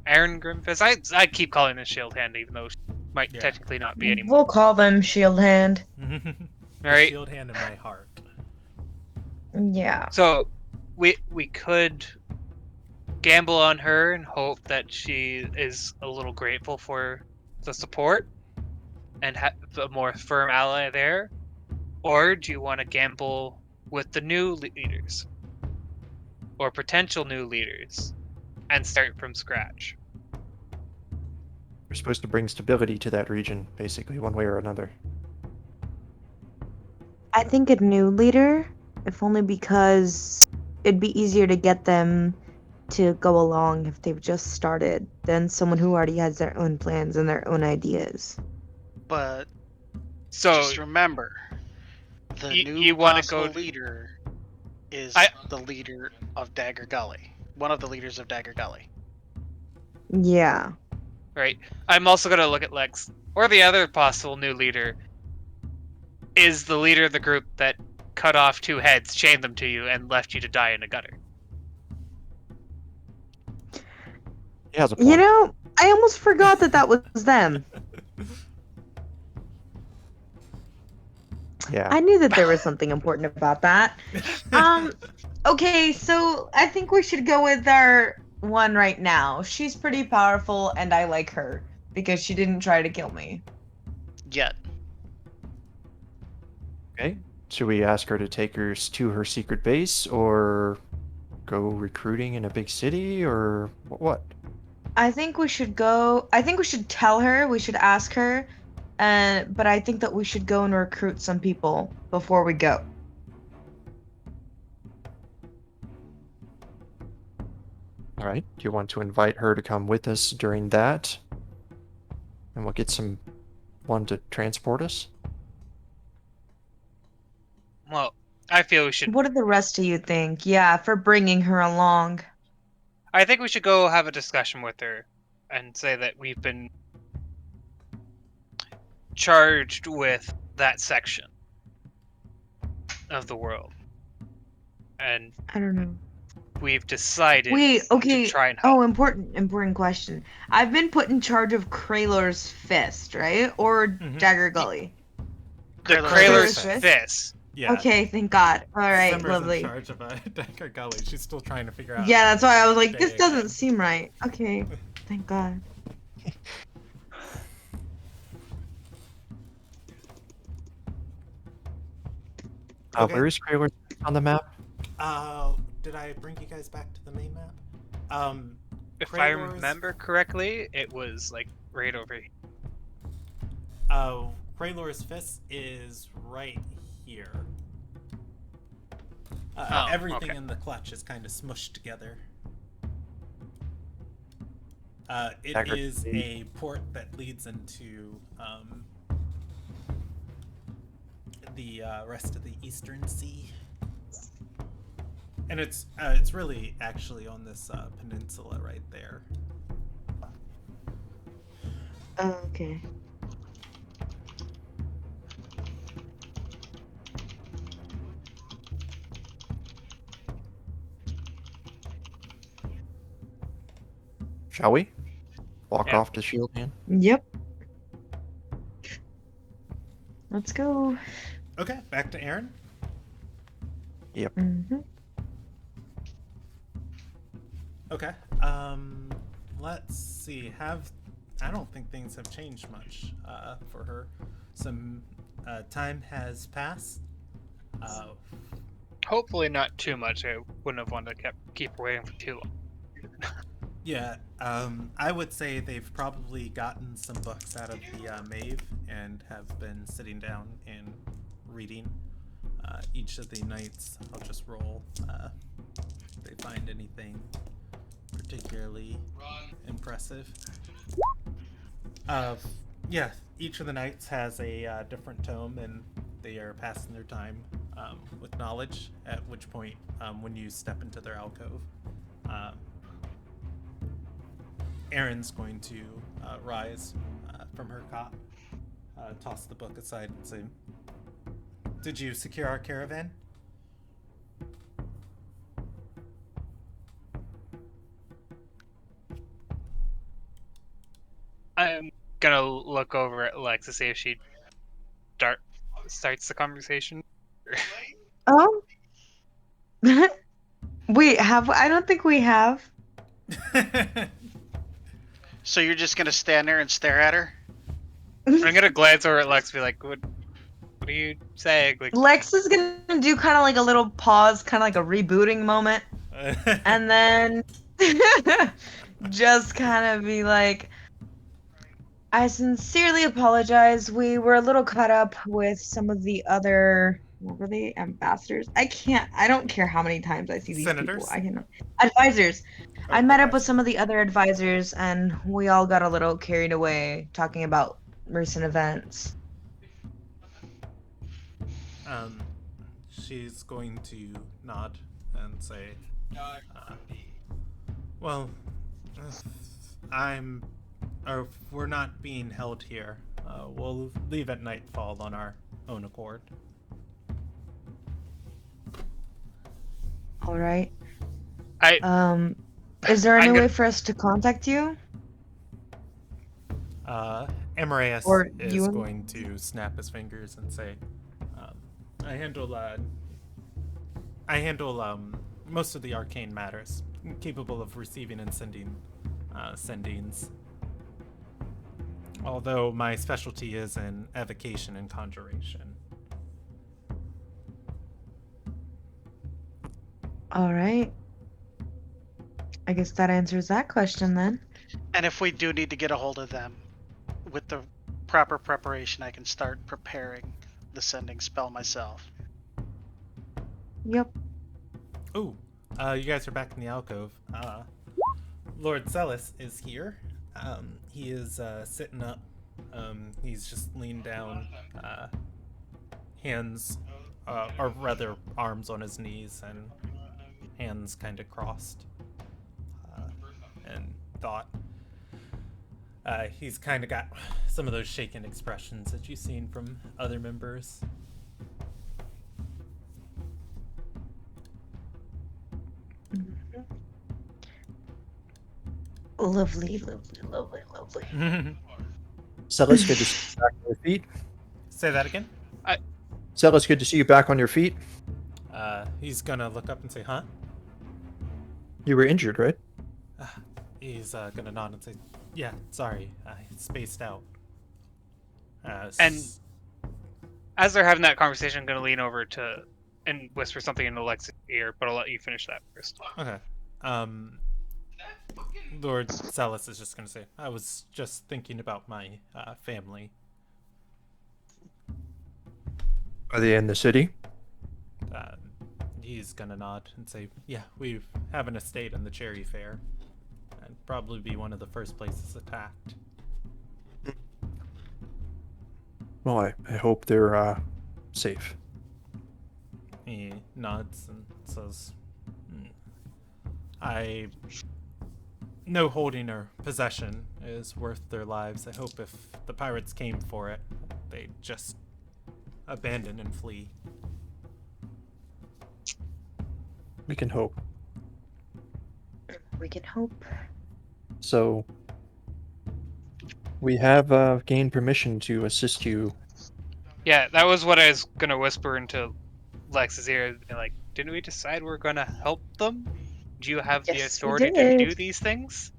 Aaron Grimfist? I keep calling this shield hand, even though she might Yeah. technically not be anymore. We'll call them Shield Hand. The Right? shield hand in my heart. Yeah. So, we could gamble on her and hope that she is a little grateful for the support and have a more firm ally there, or do you want to gamble with the new leaders or potential new leaders and start from scratch? We're supposed to bring stability to that region, basically, one way or another. I think a new leader, if only because it'd be easier to get them to go along if they've just started than someone who already has their own plans and their own ideas. but So just remember, the new you want to possible go leader is I- the leader of Dagger Gully. One of the leaders of Dagger Gully. Yeah. right. I'm also gonna look at Lex, or the other possible new leader is the leader of the group that cut off 2 heads, chained them to you, and left you to die in a gutter. He has a You point. know, I almost forgot that was them. Yeah. I knew that there was something important about that. Okay, so I think we should go with our one right now. She's pretty powerful, and I like her because she didn't try to kill me. Yet. Okay. Should we ask her to take us to her secret base, or go recruiting in a big city, or what? I think we should go. I think we should tell her. We should ask her. But I think that we should go and recruit some people before we go. All right. Do you want to invite her to come with us during that? And we'll get one to transport us? Well, I feel we should. What do the rest of you think? Yeah, for bringing her along. I think we should go have a discussion with her, and say that we've been charged with that section of the world, and I don't know. we've decided Wait, okay. to try and help. Oh, important question. I've been put in charge of Kraylor's Fist, right? Or Dagger Gully. The Kraylor's Kraylor's Fist? Fist. Yeah. Okay, thank God. All right, Summer's lovely. in charge of Dagger Gully. She's still trying to figure out. Yeah, that's why I was like, this Dang. doesn't seem right. Okay, thank God. Okay. Where is Kraylor on the map? Did I bring you guys back to the main map? If I Kraylor's- remember correctly, it was like right over here. Kraylor's Fist is right here. Oh, Everything okay. in the clutch is kind of smushed together. It Dagger is Gully. a port that leads into the rest of the Eastern Sea, and it's really actually on this peninsula right there. Okay. Shall we? Walk Yeah. off to Shield Hand? Yep. Let's go. Okay, back to Aaron. Mm-hmm. Okay. Let's see. I don't think things have changed much for her. Some time has passed. Hopefully not too much. I wouldn't have wanted to keep waiting for too long. Yeah. I would say they've probably gotten some books out of the Mave and have been sitting down and reading. Each of the nights, I'll just roll. If they find anything particularly impressive. Yeah, each of the knights has a different tome, and they are passing their time with knowledge. At which point, when you step into their alcove, Erin's going to rise from her cot, toss the book aside, and say, "Did you secure our caravan?" I'm gonna look over at Lex to see if she starts the conversation. Oh. Wait, I don't think we have. So you're just gonna stand there and stare at her? I'm gonna glance over at Lex and be like, what are you saying? Like, Lex is gonna do kind of like a little pause, kind of like a rebooting moment, and then just kind of be like, I sincerely apologize. We were a little caught up with some of the other, what were they, ambassadors? I don't care how many times I see these Senators? people. I cannot. Advisors. I met up with some of the other advisors, and we all got a little carried away talking about recent events. Um, she's going to nod and say, well, we're not being held here. We'll leave at nightfall on our own accord. All right. I Is there any I'm way gonna- for us to contact you? Emiraeus Or is you- going to snap his fingers and say, I handle most of the arcane matters, capable of receiving and sending sendings. Although my specialty is in evocation and conjuration. All right. I guess that answers that question then. And if we do need to get a hold of them, with the proper preparation, I can start preparing the sending spell myself. Yep. Ooh, you guys are back in the alcove. Lord Celis is here. He is sitting up. He's just leaned down, hands, or rather arms on his knees and hands kind of crossed, and thought. He's kind of got some of those shaken expressions that you've seen from other members. Lovely. Celis, good to see you back on your feet. Say that again. Celis, good to see you back on your feet. He's gonna look up and say, huh? You were injured, right? He's gonna nod and say, yeah, sorry, I spaced out. And as they're having that conversation, I'm gonna lean over to and whisper something in Alexa's ear, but I'll let you finish that first. Okay. Lord Celis is just gonna say, I was just thinking about my family. Are they in the city? He's gonna nod and say, yeah, we have an estate in the Cherry Fair. And probably be one of the first places attacked. Well, I hope they're safe. He nods and says, I know holding or possession is worth their lives. I hope if the pirates came for it, they'd just abandon and flee. We can hope. We can hope. So, we have gained permission to assist you. Yeah, that was what I was gonna whisper into Lex's ear. Like, didn't we decide we're gonna help them? Do you have the Yes, we authority to do did. these things?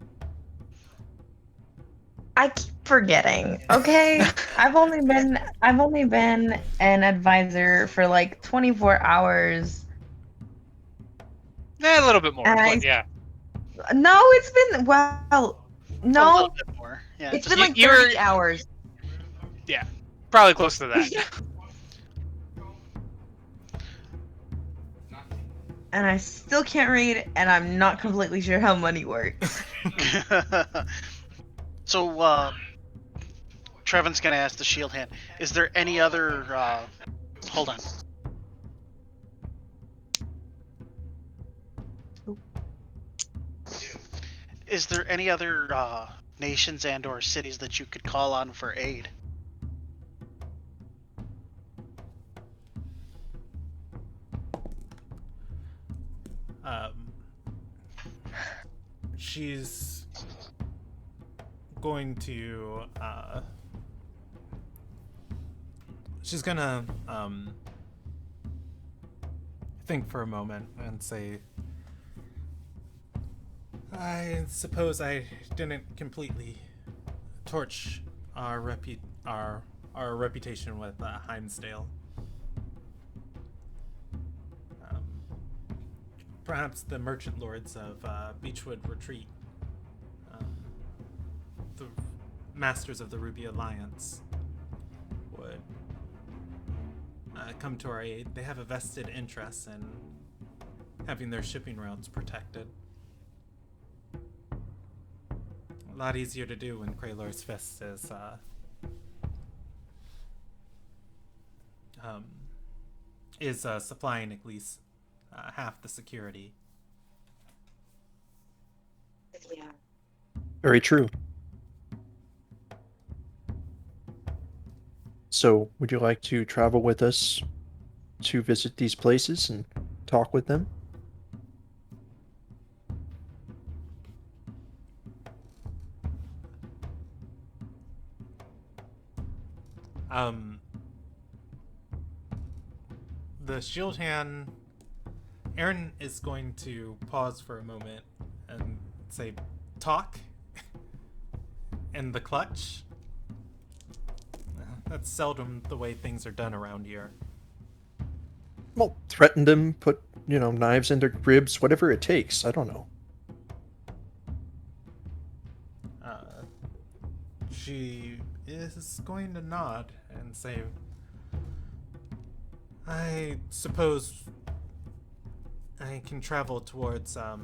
I keep forgetting. Okay, I've only been an advisor for like 24 hours. A little bit more, And but yeah. No, it's been A no, little bit more. Yeah, it's just been like you 30 were- hours. Yeah, probably close to that. And I still can't read, and I'm not completely sure how money works. So, Trevin's gonna ask the shield hand, is there any other, hold on. Is there any other, nations and or cities that you could call on for aid? She's going to she's gonna think for a moment and say, I suppose I didn't completely torch our reputation with Heinsdale. Perhaps the merchant lords of Beechwood Retreat, the masters of the Ruby Alliance, would come to our aid. They have a vested interest in having their shipping routes protected. A lot easier to do when Kraylor's Fist is is supplying at least half the security. Yeah. Very true. So, would you like to travel with us to visit these places and talk with them? The shield hand. Aaron is going to pause for a moment and say, "Talk." And the clutch. That's seldom the way things are done around here. Well, threaten them, put, knives in their ribs, whatever it takes. I don't know. She is going to nod and say, "I suppose I can travel towards, I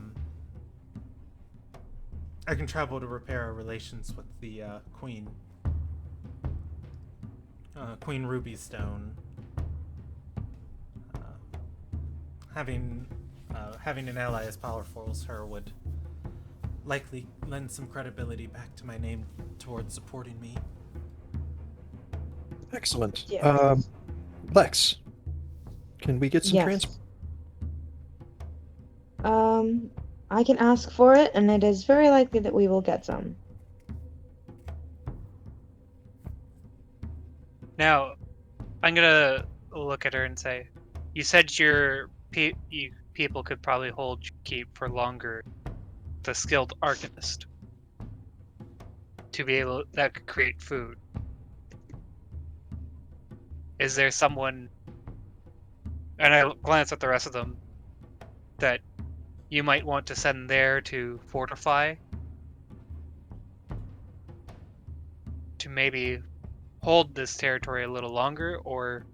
can travel to repair our relations with the, Queen. Queen Rubystone. Having an ally as powerful as her would likely lend some credibility back to my name towards supporting me." Excellent. Yeah. Lex, can we get some Yes. transport? I can ask for it, and it is very likely that we will get some. Now, I'm gonna look at her and say, "You said your people could probably hold your keep for longer. The skilled arcanist to be able that could create food. Is there someone?" And I glance at the rest of them that you might want to send there to fortify, to maybe hold this territory a little longer, or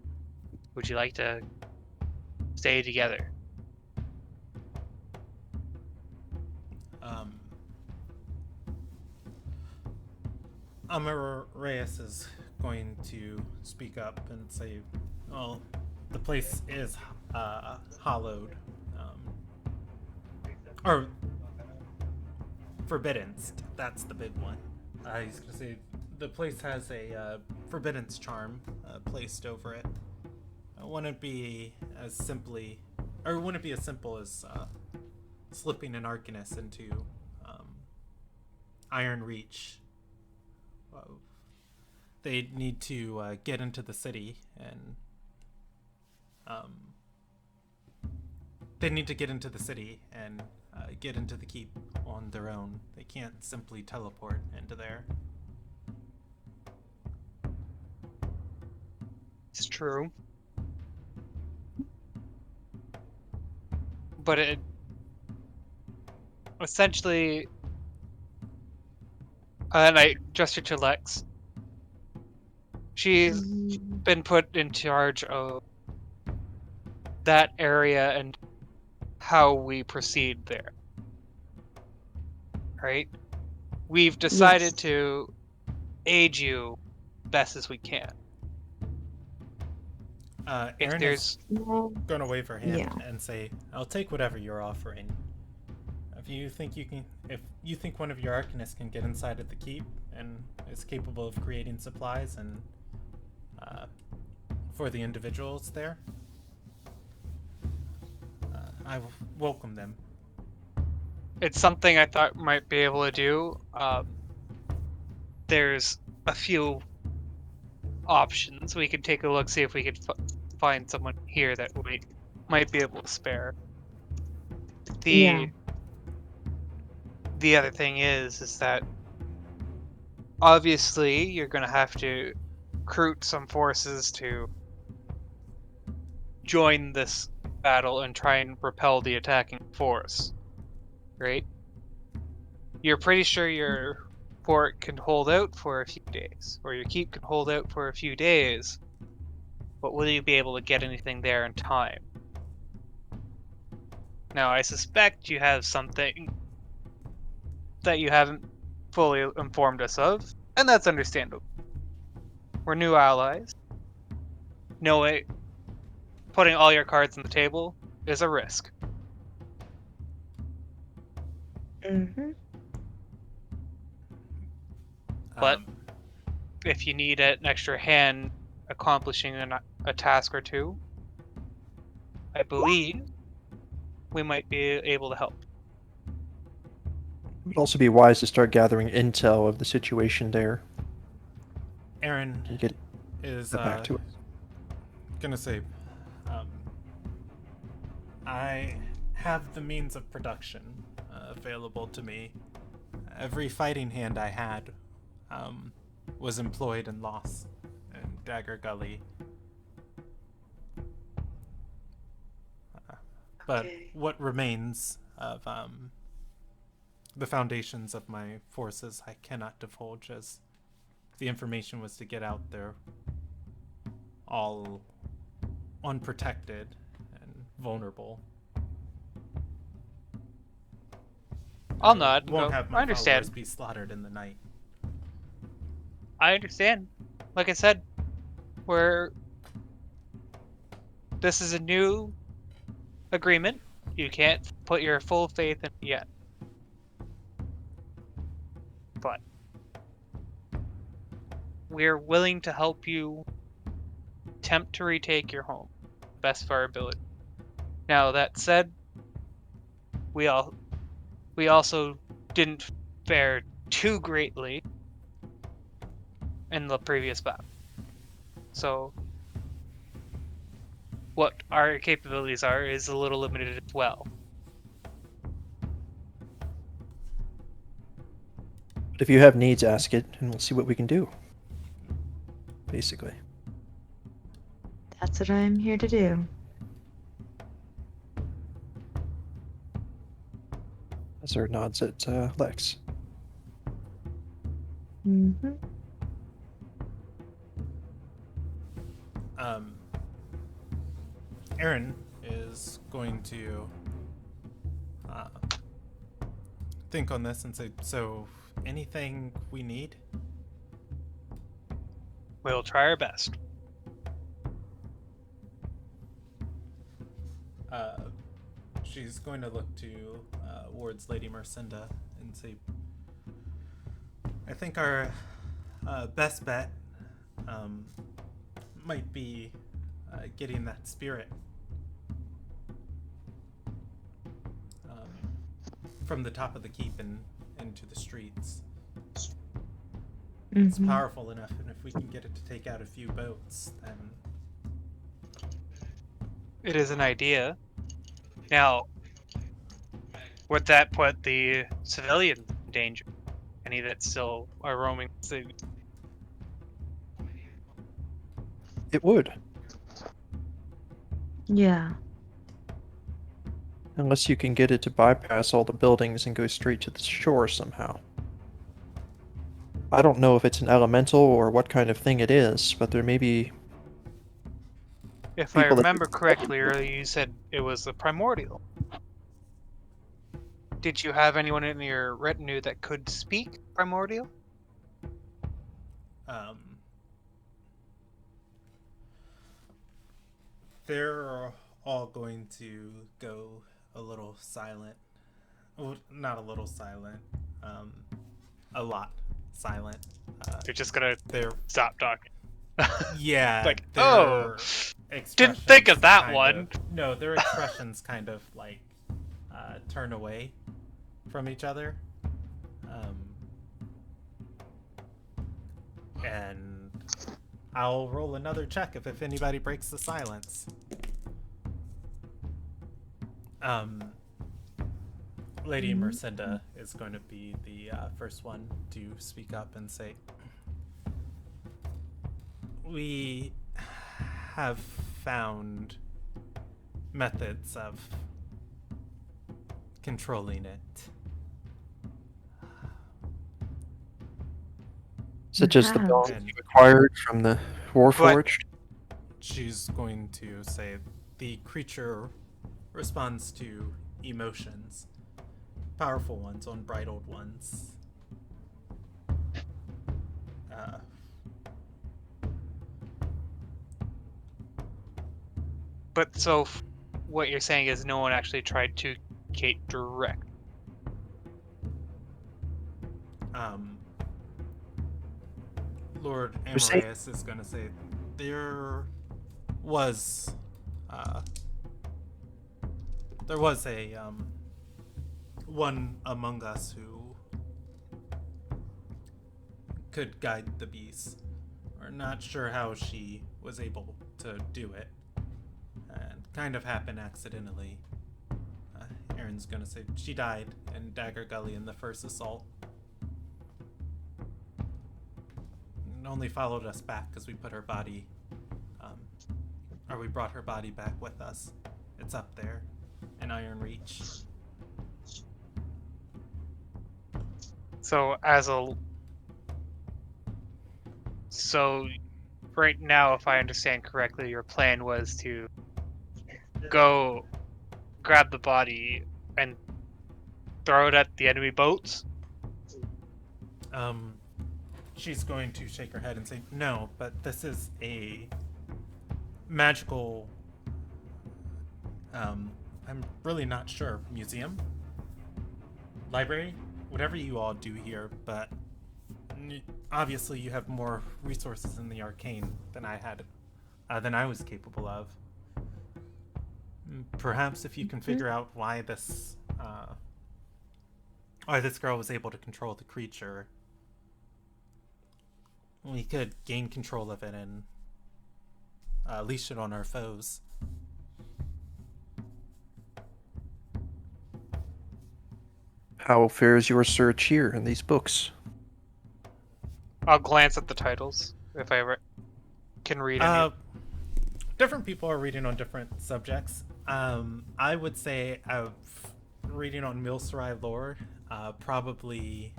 would you like to stay together? Amara Reyes is going to speak up and say, "Well, the place is hollowed, or forbiddance. That's the big one." I was gonna say the place has a forbiddance charm placed over it. It wouldn't be as simple as slipping an Arcanist into Iron Reach. They need to get into the city and get into the keep on their own. They can't simply teleport into there. It's true. But it essentially, and I gestured to Lex. She's been put in charge of that area and how we proceed there. Right? We've decided to aid you best as we can. Aaron is No. going to wave her hand Yeah. and say, "I'll take whatever you're offering. If you think one of your Arcanists can get inside of the keep and is capable of creating supplies and for the individuals there, I welcome them." It's something I thought might be able to do. There's a few options. We could take a look, see if we could find someone here that might be able to spare. The other thing is that obviously you're going to have to recruit some forces to join this battle and try and repel the attacking force, right? You're pretty sure your fort can hold out for a few days, or your keep can hold out for a few days, but will you be able to get anything there in time? Now, I suspect you have something that you haven't fully informed us of, and that's understandable. We're new allies. putting all your cards on the table is a risk. Mm-hmm. But Um, if you need an extra hand accomplishing a task or two, I believe we might be able to help. It would also be wise to start gathering intel of the situation there Aaron and get is that back to us. gonna say, um, I have the means of production available to me. Every fighting hand I had was employed and lost in Dagger Gully. But Okay. what remains of the foundations of my forces I cannot divulge, as the information was to get out there all unprotected and vulnerable. I'll I nod and won't go, have I my understand. followers be slaughtered in the night. I understand. Like I said, this is a new agreement. You can't put your full faith in it yet. But we're willing to help you attempt to retake your home, best of our ability. Now that said, we also didn't fare too greatly in the previous battle. So what our capabilities are is a little limited as well. But if you have needs, ask it, and we'll see what we can do. Basically. That's what I'm here to do. Azur nods at Lex. Mm-hmm. Aaron is going to think on this and say, so anything we need? We'll try our best. She's going to look towards Lady Mercinda and say, I think our best bet might be getting that spirit from the top of the keep and into the streets. It's Mm-hmm. powerful enough, and if we can get it to take out a few boats, then It is an idea. Now, would that put the civilians in danger? Any that still are roaming the city? It would. Yeah. Unless you can get it to bypass all the buildings and go straight to the shore somehow. I don't know if it's an elemental or what kind of thing it is, but there may be If I people that remember correctly, earlier you said it was the primordial. Did you have anyone in your retinue that could speak primordial? they're all going to go a little silent. Well, not a little silent. A lot silent. They're just gonna They're stop talking. yeah. Like, their oh, didn't think of expressions that kind one. of- no, their expressions kind of like turn away from each other. And I'll roll another check if anybody breaks the silence. Lady Mercinda is going to be the first one to speak up and say, we have found methods of controlling it. Is it just the Wow. bones you acquired from the Warforged? She's going to say the creature responds to emotions, powerful ones, unbridled ones. But so, what you're saying is no one actually tried to communicate direct. Lord You're saying- Amareus is going to say there was a one among us who could guide the beast. We're not sure how she was able to do it, and kind of happened accidentally. Aaron's gonna say she died in Dagger Gully in the first assault. And only followed us back because we put her body, or we brought her body back with us. It's up there in Iron Reach. So so right now, if I understand correctly, your plan was to go grab the body and throw it at the enemy boats. She's going to shake her head and say, no, but this is a magical, I'm really not sure, museum? Library? Whatever you all do here, but obviously you have more resources in the arcane than I was capable of. Perhaps if you can figure out why this girl was able to control the creature, we could gain control of it and leash it on our foes. How fares your search here in these books? I'll glance at the titles if I ever can read any. Different people are reading on different subjects. I would say reading on Milsarai lore, probably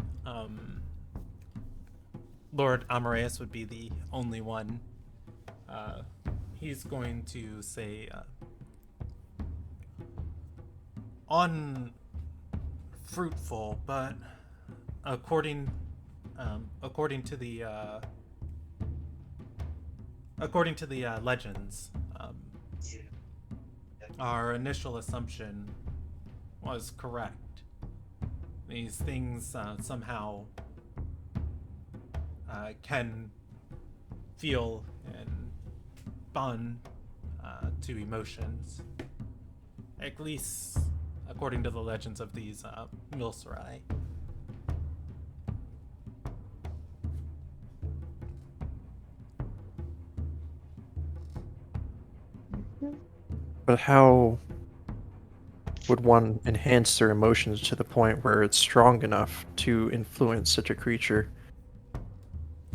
Lord Amareus would be the only one. He's going to say unfruitful, but according to the legends, our initial assumption was correct. These things somehow can feel and bond to emotions, at least according to the legends of these Milsarai. But how would one enhance their emotions to the point where it's strong enough to influence such a creature?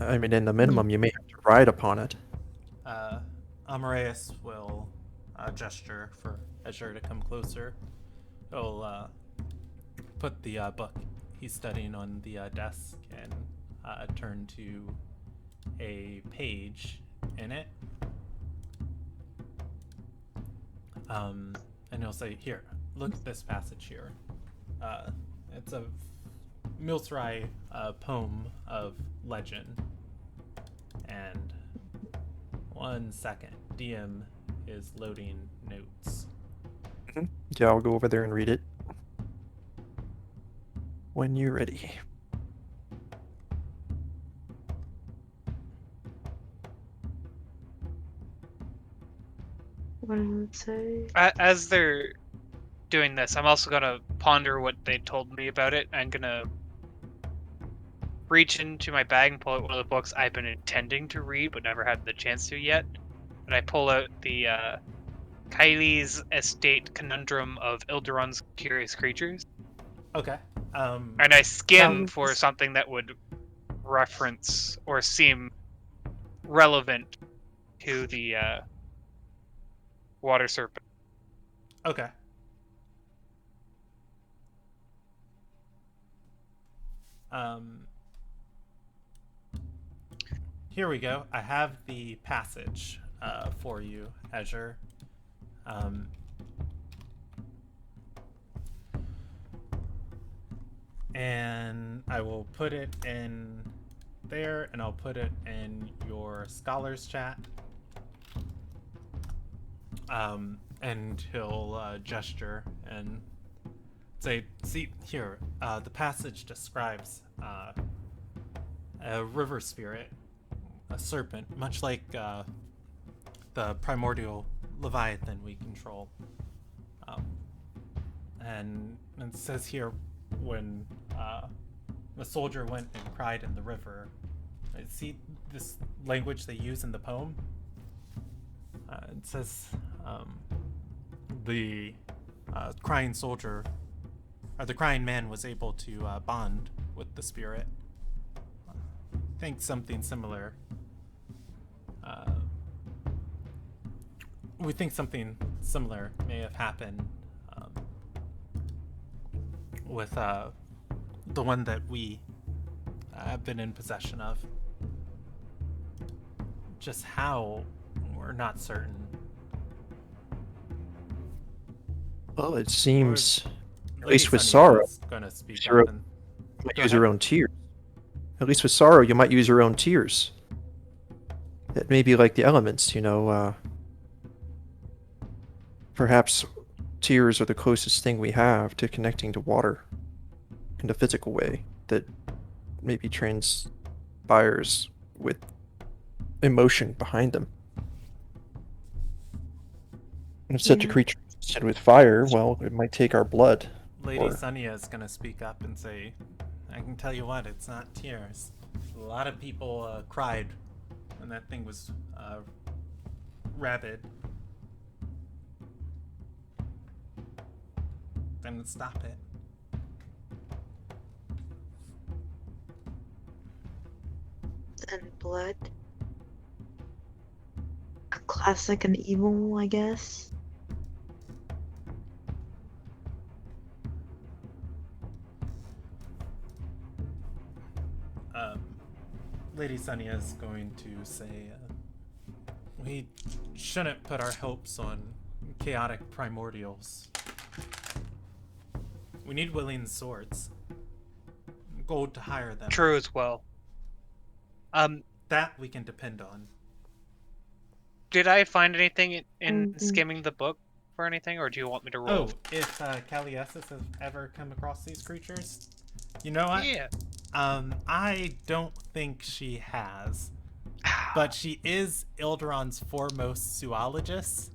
I mean, in the minimum, you may have to ride upon it. Amareus will gesture for Azure to come closer. He'll put the book he's studying on the desk and turn to a page in it. And he'll say, here, look at this passage here. It's a Milsarai poem of legend. And 1 second, DM is loading notes. Yeah, I'll go over there and read it. When you're ready. What I would say. As they're doing this, I'm also gonna ponder what they told me about it. I'm gonna reach into my bag and pull out one of the books I've been intending to read but never had the chance to yet. And I pull out the Kylie's Estate Conundrum of Ilderon's Curious Creatures. Okay. And I skim Sounds- for something that would reference or seem relevant to the water serpent. Okay. Here we go. I have the passage for you, Azure. And I will put it in there, and I'll put it in your scholars chat. And he'll gesture and say, "See here, the passage describes a river spirit, a serpent, much like the primordial leviathan we control. And it says here, when the soldier went and cried in the river, see this language they use in the poem? It says the crying soldier, or the crying man, was able to bond with the spirit. I think something similar. We think something similar may have happened with the one that we have been in possession of. Just how, we're not certain. Well, it seems, at Lady least with Sunny sorrow, is gonna speak Zero- up and you might Go use ahead. your own tears. At least with sorrow, you might use your own tears. It may be like the elements, perhaps tears are the closest thing we have to connecting to water in a physical way that maybe transpires with emotion behind them. If such a Yeah. creature existed with fire, well, it might take our blood. Lady Or- Sunya is gonna speak up and say, "I can tell you what, it's not tears. A lot of people cried when that thing was rabid. Then stop it." And blood. A classic and evil, I guess. Lady Sunya is going to say, "We shouldn't put our hopes on chaotic primordials. We need willing swords. Gold to hire them. True as well. That we can depend on." Did I find anything in Mhm. skimming the book for anything, or do you want me to roll? Oh, if Caliesis has ever come across these creatures? You know what? Yeah. I don't think she has. But she is Ilderon's foremost zoologist.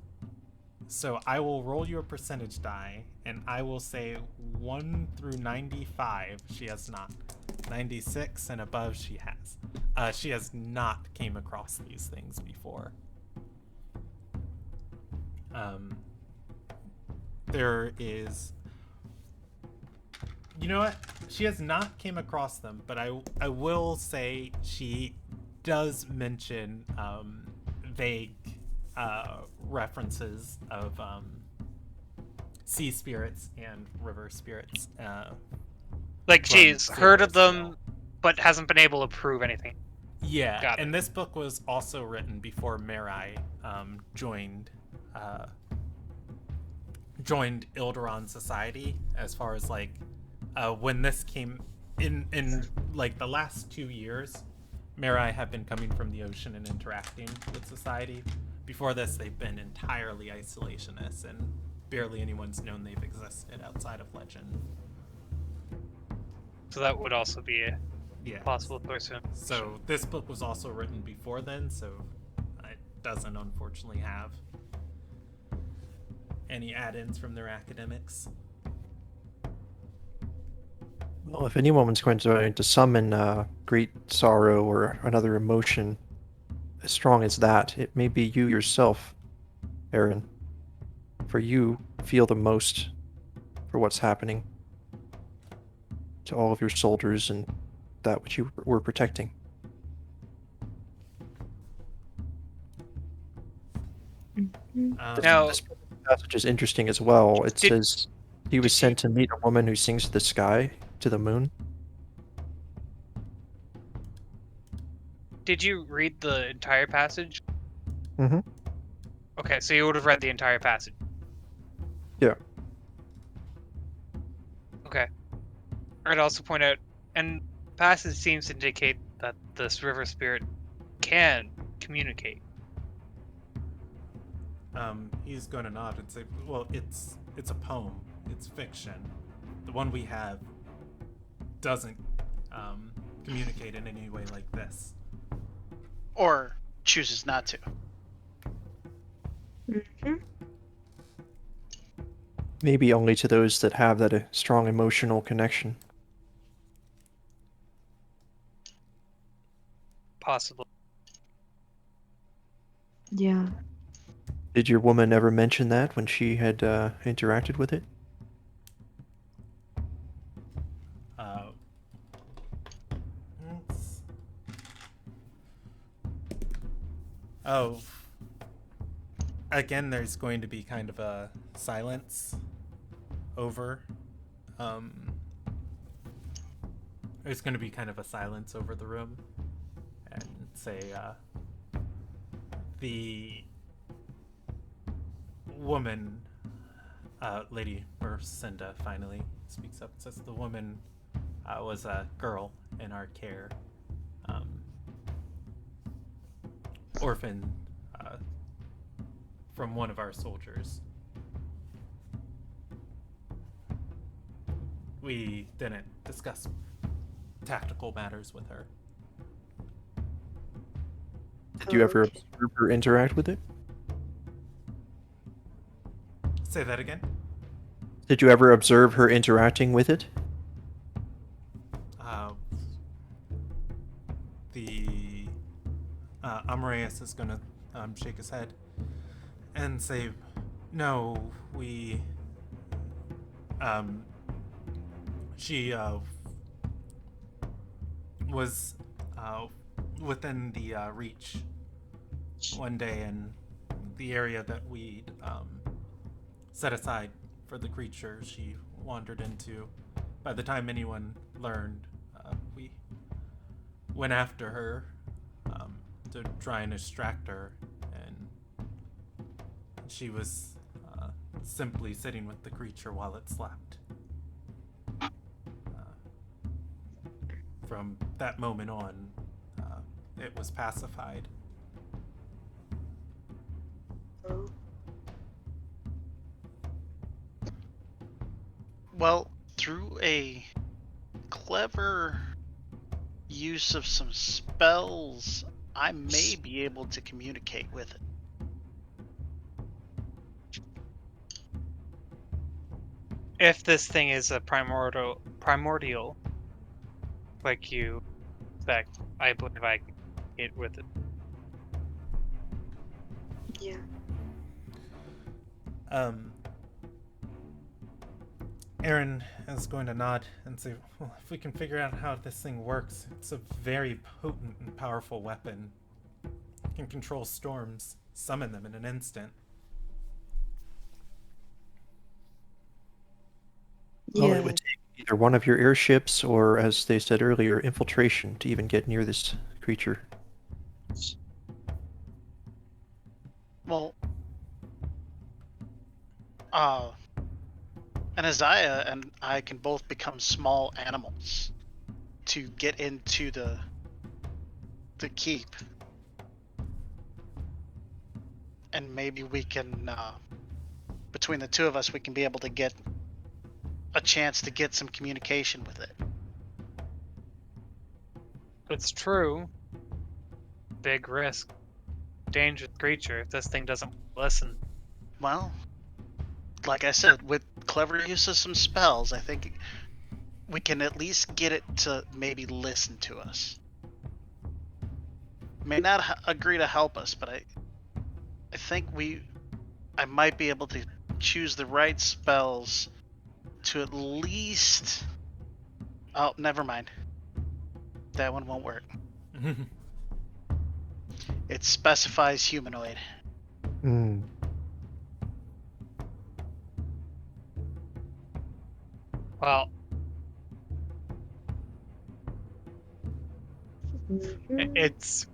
So I will roll you a percentage die, and I will say 1 through 95 she has not. 96 and above she has. She has not came across these things before. There is... You know what? She has not came across them, but I will say she does mention vague references of sea spirits and river spirits. Like From she's heard of Zero as them, well. but hasn't been able to prove anything. Yeah, Got and it. this book was also written before Marai joined Ilderon Society. As far as like when this came in like the last 2 years, Marai have been coming from the ocean and interacting with society. Before this, they've been entirely isolationists, and barely anyone's known they've existed outside of legend. So that would also be a Yeah. possible person. So this book was also written before then, so it doesn't unfortunately have any add-ins from their academics. Well, if anyone's going to summon great sorrow or another emotion as strong as that, it may be you yourself, Aaron. For you feel the most for what's happening to all of your soldiers and that which you were protecting. Now- This passage is interesting as well. It Did- says he was did sent to meet a woman who sings to the sky, to the moon. Did you read the entire passage? Mm-hmm. Okay, so you would have read the entire passage. Yeah. Okay. I'd also point out, and passage seems to indicate that this river spirit can communicate. He's going to nod and say, well, it's a poem. It's fiction. The one we have doesn't communicate in any way like this. Or chooses not to. Mhm. Maybe only to those that have that strong emotional connection. Possible. Yeah. Did your woman ever mention that when she had interacted with it? Let's- Oh. Again, there's going to be kind of a silence over. There's going to be kind of a silence over the room. And say, the woman, Lady Mercinda finally speaks up and says the woman was a girl in our care. Orphan from one of our soldiers. We didn't discuss tactical matters with her. Did you ever observe her interact with it? Say that again? Did you ever observe her interacting with it? The Amareus is gonna shake his head and say, "No, we. She was within the reach one day in the area that we'd set aside for the creature she wandered into. By the time anyone learned, we went after her to try and distract her, and she was simply sitting with the creature while it slept. From that moment on, it was pacified. Well, through a clever use of some spells, I may be able to communicate with it. If this thing is a primordial, like you expect, I believe I can get with it. Yeah. Aaron is going to nod and say, well, if we can figure out how this thing works, it's a very potent and powerful weapon. It can control storms, summon them in an instant. Well, Yeah. it would take either one of your airships or, as they said earlier, infiltration to even get near this creature. Well, and Isaiah and I can both become small animals to get into the keep. And maybe we can, between the two of us, we can be able to get a chance to get some communication with it. It's true. Big risk. Dangerous creature if this thing doesn't listen. Well, like I said, with clever use of some spells, I think we can at least get it to maybe listen to us. May not agree to help us, but I think I might be able to choose the right spells to at least. Oh, never mind. That one won't work. It specifies humanoid. Hmm. Well, Mhm. it's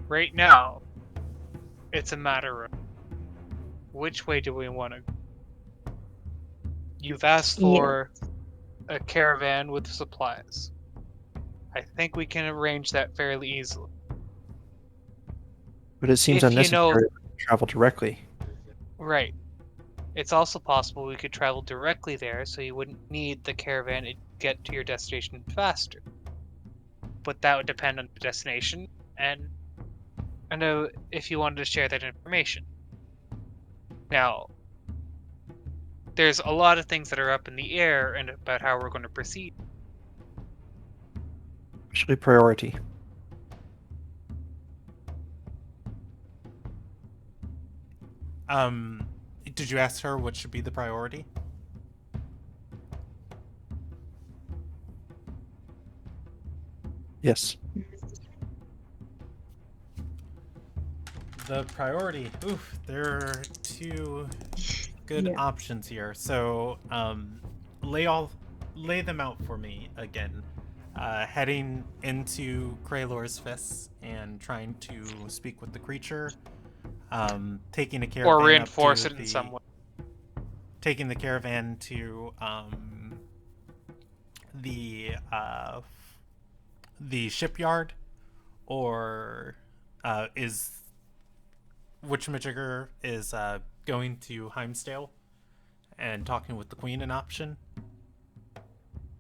right now. It's a matter of which way do we want to. You've asked for a caravan with supplies. I think we can arrange that fairly easily. But it seems If you know- unnecessary to travel directly. Right. It's also possible we could travel directly there, so you wouldn't need the caravan to get to your destination faster. But that would depend on the destination, and I know if you wanted to share that information. Now, there's a lot of things that are up in the air and about how we're going to proceed. Actually, priority. Did you ask her what should be the priority? Yes. The priority. Oof, there are two good Yeah. options here. So, lay them out for me again. Heading into Kraylor's fists and trying to speak with the creature. Taking a caravan Or up reinforce to it in some way. taking the caravan to the shipyard, or is Witchmajigger is going to Heimsdale and talking with the Queen an option?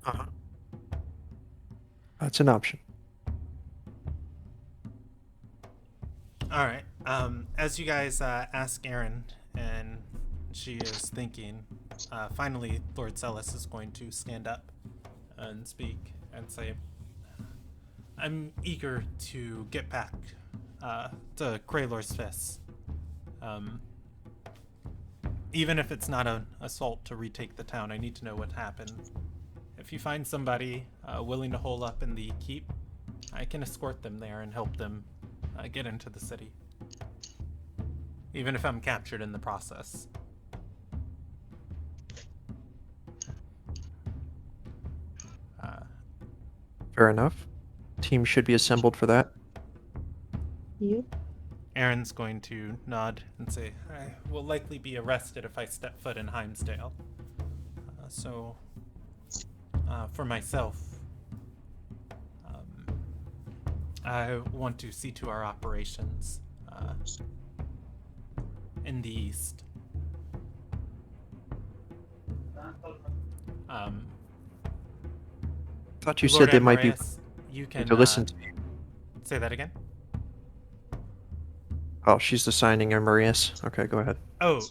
Uh-huh. That's an option. All right. As you guys ask Erin, and she is thinking, finally, Lord Celis is going to stand up and speak and say, "I'm eager to get back to Kraylor's fists. Even if it's not an assault to retake the town, I need to know what happened. If you find somebody willing to hole up in the keep, I can escort them there and help them get into the city. Even if I'm captured in the process." Fair enough. Team should be assembled for that. You? Aaron's going to nod and say, "I will likely be arrested if I step foot in Heimsdale. So, for myself, I want to see to our operations in the east. Thought you Lord said they might be Amarius, you can to listen to you. say that again." Oh, she's assigning Amarius. Okay, go ahead. Oh,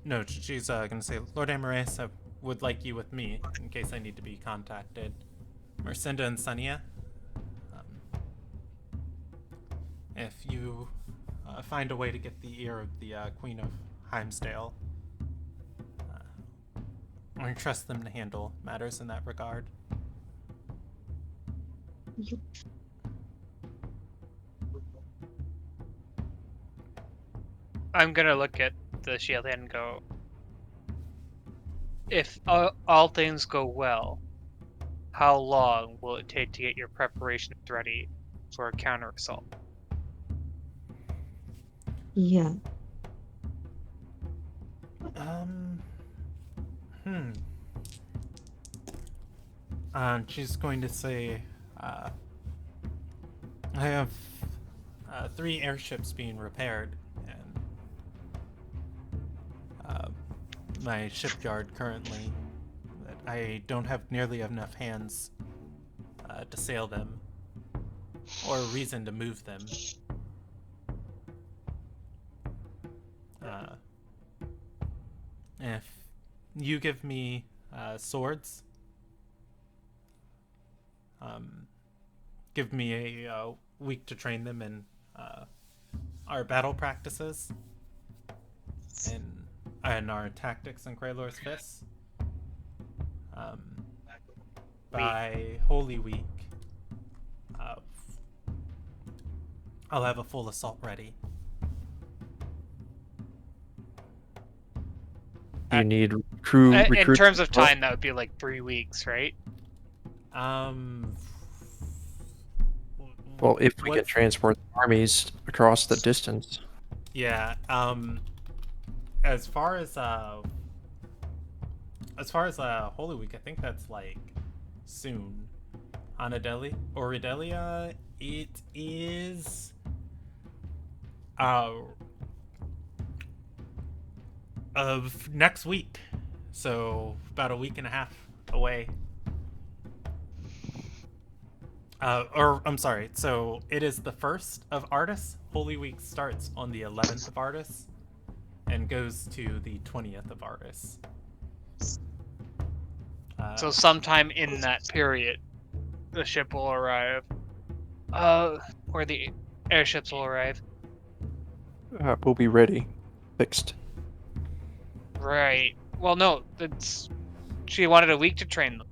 no, she's going to say, "Lord Amarius, I would like you with me in case I need to be contacted. Mercinda and Sonia, if you find a way to get the ear of the Queen of Heimsdale, I trust them to handle matters in that regard." You. I'm gonna look at the shield and go, if all things go well, how long will it take to get your preparations ready for a counter assault? Yeah. She's going to say, "I have 3 airships being repaired, and my shipyard currently, that I don't have nearly enough hands to sail them, or a reason to move them. If you give me swords, give me a week to train them in our battle practices and our tactics in Kraylor's Fists, by Holy Week, I'll have a full assault ready." You need crew In recruits. terms of time, that would be like 3 weeks, right? Well, if we can what's- transport armies across the distance. Yeah. As far as Holy Week, I think that's like soon. Oridelia, it is of next week. So about a week and a half away. Or I'm sorry. So it is the 1st of Artis. Holy Week starts on the 11th of Artis and goes to the 20th of Artis. So sometime in that period, the ship will arrive. Or the airships will arrive. We'll be ready. Fixed. Right. Well, no, she wanted a week to train them,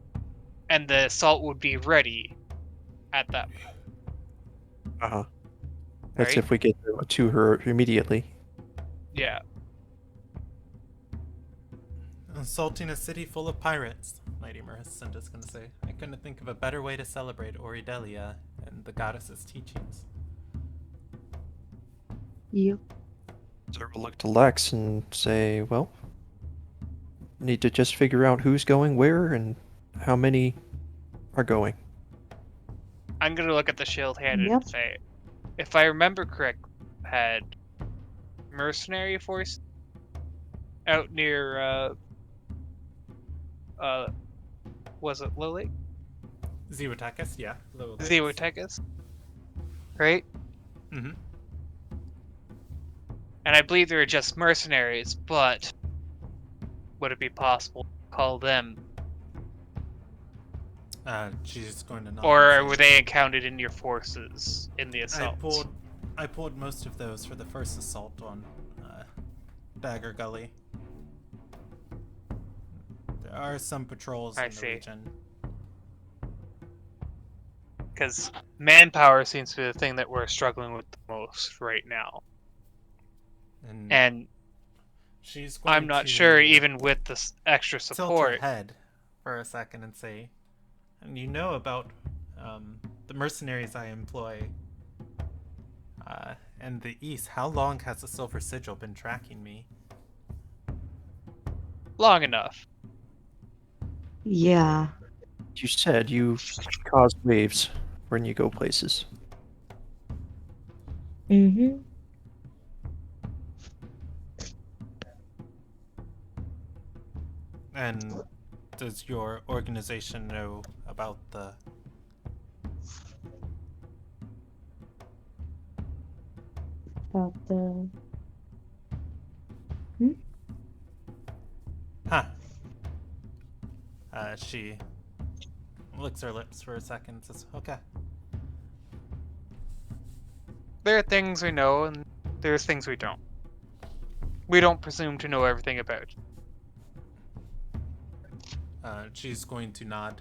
and the assault would be ready at that point. Uh-huh. That's Right? if we get to her immediately. Yeah. Assaulting a city full of pirates, Mighty Maricinda's gonna say. I couldn't think of a better way to celebrate Oridelia and the goddess's teachings. You. So we'll look to Lex and say, well, need to just figure out who's going where and how many are going. I'm gonna look at the shield hand Yep. and say, if I remember correct, had mercenary force out near was it Lily? Zewatakis, yeah. Zewatekis? Right? Mm-hmm. And I believe they were just mercenaries, but would it be possible to call them? She's going to Or were they counted in your forces in the assault? I pulled most of those for the first assault on Dagger Gully. There are some patrols in the region. Because manpower seems to be the thing that we're struggling with the most right now. And she's going I'm not to sure, even with this extra tilt support. her head for a second and say, and you know about the mercenaries I employ in the east. How long has the Silver Sigil been tracking me? Long enough. Yeah. You said you cause waves when you go places. Mm-hmm. And does your organization know about the... About the... Huh. She licks her lips for a second and says, okay. There are things we know, and there's things we don't. We don't presume to know everything about. She's going to nod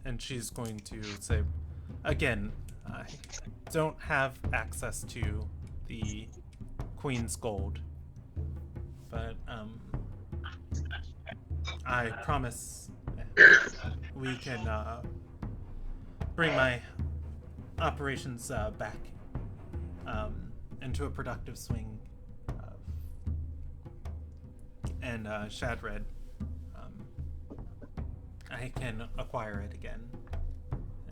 and she's going to say, again, I don't have access to the Queen's gold, but I promise we can bring my operations back into a productive swing. And Shadred, I can acquire it again.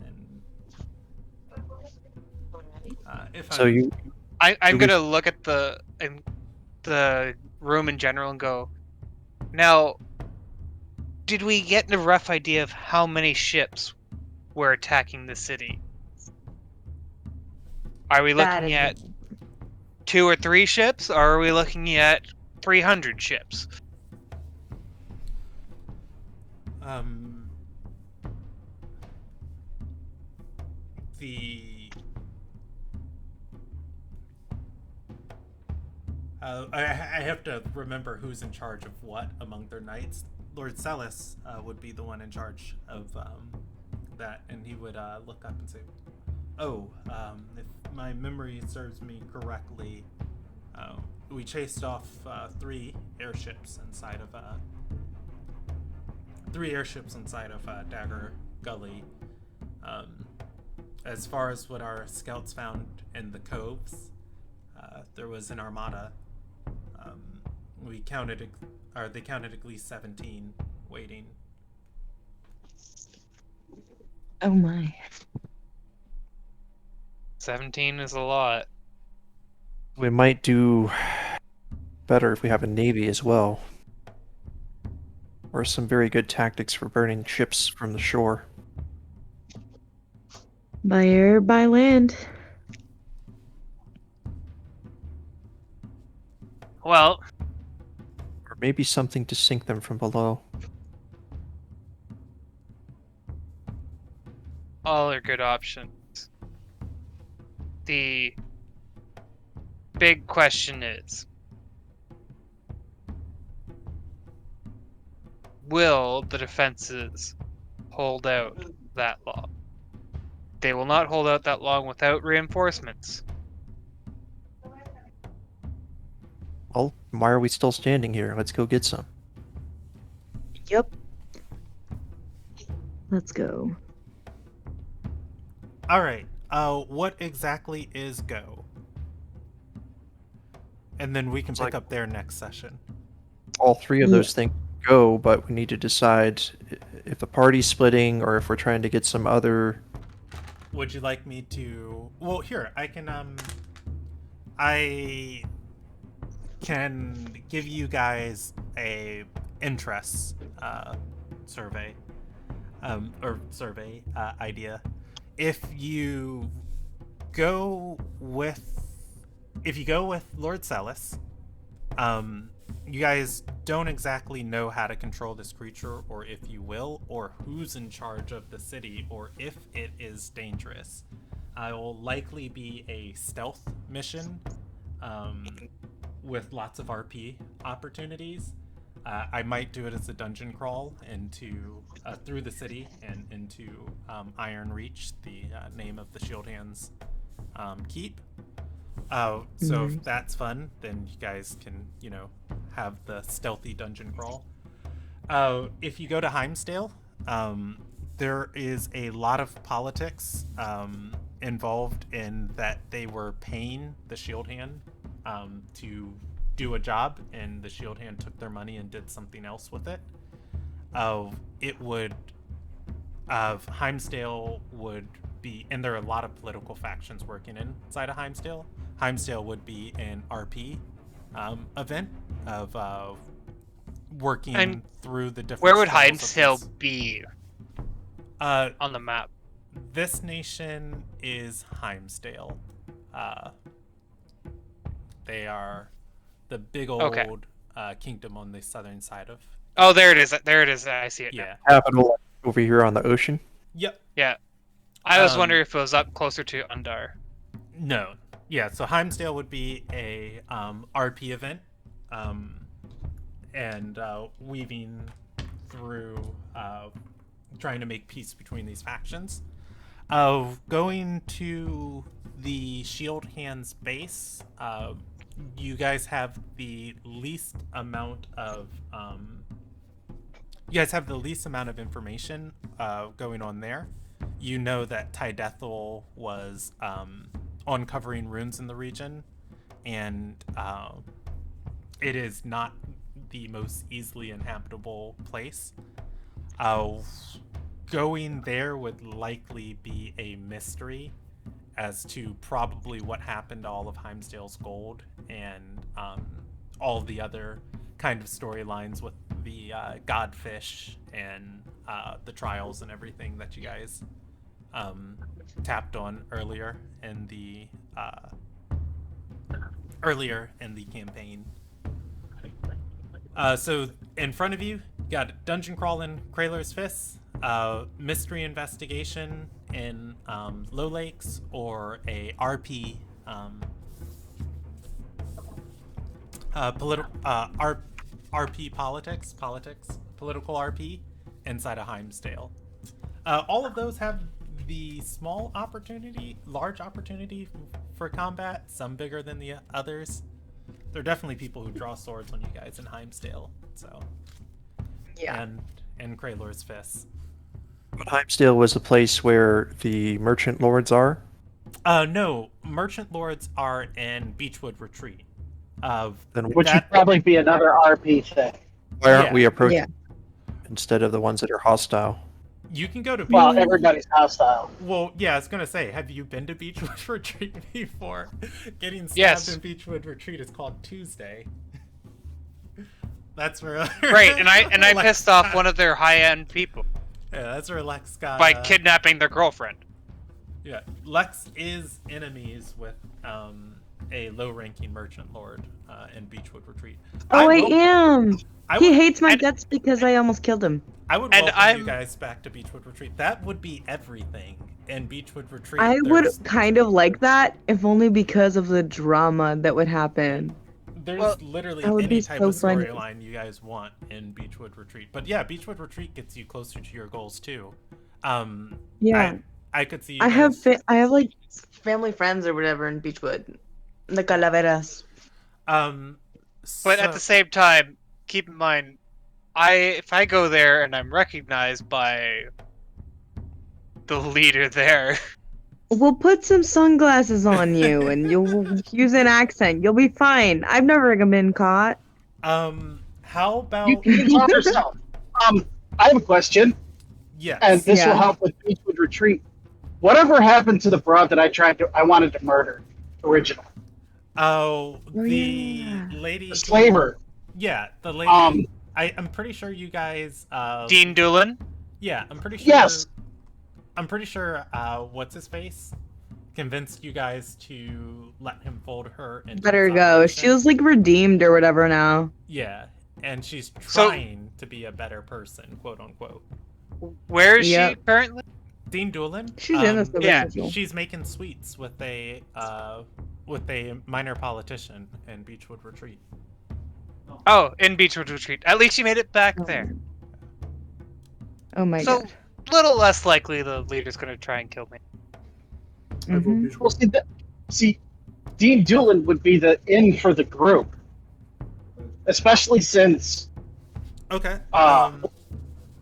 And if So I'm gonna look at the room in general and go, now, did we get a rough idea of how many ships were attacking the city? Are we looking at 2 or 3 ships, or are we looking at 300 ships? I have to remember who's in charge of what among their knights. Lord Celis would be the one in charge of that, and he would look up and say, if my memory serves me correctly, we chased off 3 airships inside of Dagger Gully. As far as what our scouts found in the coves, there was an armada. They counted at least 17 waiting. Oh my. 17 is a lot. we might do better if we have a navy as well. Or some very good tactics for burning ships from the shore. By air, by land. Well, Or maybe something to sink them from below. all are good options. The big question is, will the defenses hold out that long? They will not hold out that long without reinforcements. Well, why are we still standing here? Let's go get some. Yep. Let's go. All right. What exactly is go? And then we can pick up there next session. All three of Yeah. those things go, but we need to decide if the party's splitting or if we're trying to get some other. Would you like me to? Well, here I can. I can give you guys a interests survey, idea. If you go with Lord Celis, you guys don't exactly know how to control this creature, or if you will, or who's in charge of the city, or if it is dangerous. It will likely be a stealth mission with lots of RP opportunities. I might do it as a dungeon crawl into through the city and into Iron Reach, the name of the Shield Hands keep. So if that's fun, then you guys can, have the stealthy dungeon crawl. If you go to Heimsdale, there is a lot of politics involved in that they were paying the Shield Hand to do a job, and the Shield Hand took their money and did something else with it. Heimsdale would be, and there are a lot of political factions working inside of Heimsdale. Heimsdale would be an RP event of working through the different. Where would struggles Heimsdale be of on the map? this nation is Heimsdale. They are the big old kingdom on the southern side of. Oh, there it is. There it is. I see it now. Yeah. Capital over here on the ocean. Yep. Yeah. I was wondering if it was up closer to Undar. No. Yeah, so Heimsdale would be a RP event, and weaving through trying to make peace between these factions. Going to the Shield Hands base, you guys have the least amount of information going on there. You know that Tydethel was uncovering runes in the region, and it is not the most easily inhabitable place. Going there would likely be a mystery as to probably what happened to all of Heimsdale's gold and all the other kind of storylines with the godfish and the trials and everything that you guys tapped on earlier in the campaign. So in front of you got dungeon crawl in Kraler's Fists, mystery investigation in Low Lakes, or a RP RP political RP inside of Heimsdale. All of those have the large opportunity for combat, some bigger than the others. There are definitely people who draw swords on you guys in Heimsdale, so. Yeah. And Kraler's Fists. But Heimsdale was a place where the merchant lords are? No, merchant lords are in Beechwood Retreat. Which would probably be another RP thing. Why aren't we approaching instead of the ones that are hostile? You can go to Well, everybody's hostile. Well, yeah, I was gonna say, have you been to Beechwood Retreat before? Getting stabbed in Beechwood Retreat is called Tuesday. That's where Right, and I pissed off one of their high-end people. Yeah, that's where Lex got by kidnapping their girlfriend. Yeah, Lex is enemies with a low-ranking merchant lord in Beechwood Retreat. Oh, I am. He hates my and- guts because I almost killed him. I would And welcome you guys back to Beechwood Retreat. That would be everything in Beechwood Retreat. I would kind of like that, if only because of the drama that would happen. There's literally that would any be type so of funny. storyline you guys want in Beechwood Retreat. But yeah, Beechwood Retreat gets you closer to your goals too. Yeah. I could see. I have like family friends or whatever in Beechwood, the Calaveras. But at the same time, keep in mind, if I go there and I'm recognized by the leader there, We'll put some sunglasses on you, and you'll use an accent. You'll be fine. I've never been caught. How about You can calm yourself. I have a question. Yes. And this will help with Beechwood Retreat. Whatever happened to the broad that I wanted to murder originally? Oh, the lady. The slaver. Yeah, the lady. I'm pretty sure you guys. Dean Doolin. Yeah, I'm pretty sure. Yes. I'm pretty sure. What's his face? Convinced you guys to let him fold her into. Better go. She was like redeemed or whatever now. Yeah, and she's trying to be a better person, quote unquote. Where is she currently? Dean Doolin. She's in this. Yeah, she's making sweets with a minor politician in Beechwood Retreat. Oh, in Beechwood Retreat. At least she made it back there. Oh my so, god. little less likely the leader's gonna try and kill me. Well, see, Dean Doolin would be the in for the group, especially since. Okay.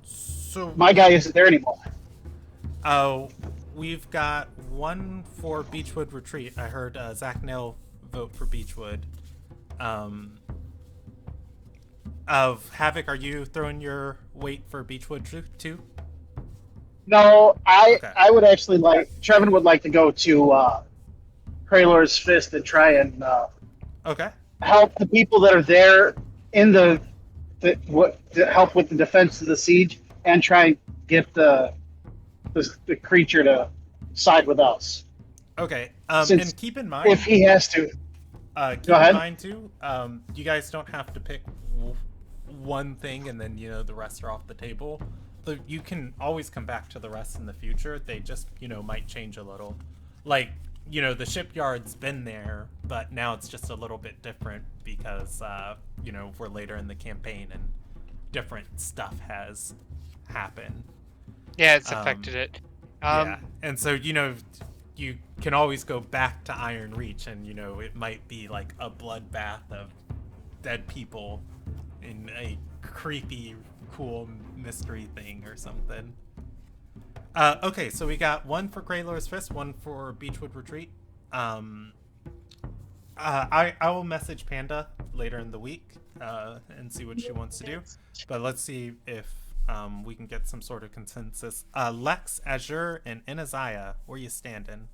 So my guy isn't there anymore. Oh, we've got one for Beechwood Retreat. I heard Zach Nail vote for Beechwood. Of Havoc, are you throwing your weight for Beechwood too? No, I would actually like. Trevin would like to go to Kraylor's Fist and try and help the people that are there in to help with the defense of the siege and try and get the creature to side with us. Okay. Since and keep in mind if he has to. Keep Go ahead. in mind too. You guys don't have to pick one thing and then the rest are off the table. You can always come back to the rest in the future. They just might change a little. Like the shipyard's been there, but now it's just a little bit different because we're later in the campaign and different stuff has happened. Yeah, it's affected it. Yeah, and so you can always go back to Iron Reach, and it might be like a bloodbath of dead people in a creepy, cool mystery thing or something. Okay, so we got one for Kraylor's Fist, one for Beechwood Retreat. I will message Panda later in the week and see what she wants to do, but let's see if we can get some sort of consensus. Lex, Azure, and Inaziah, where you standing?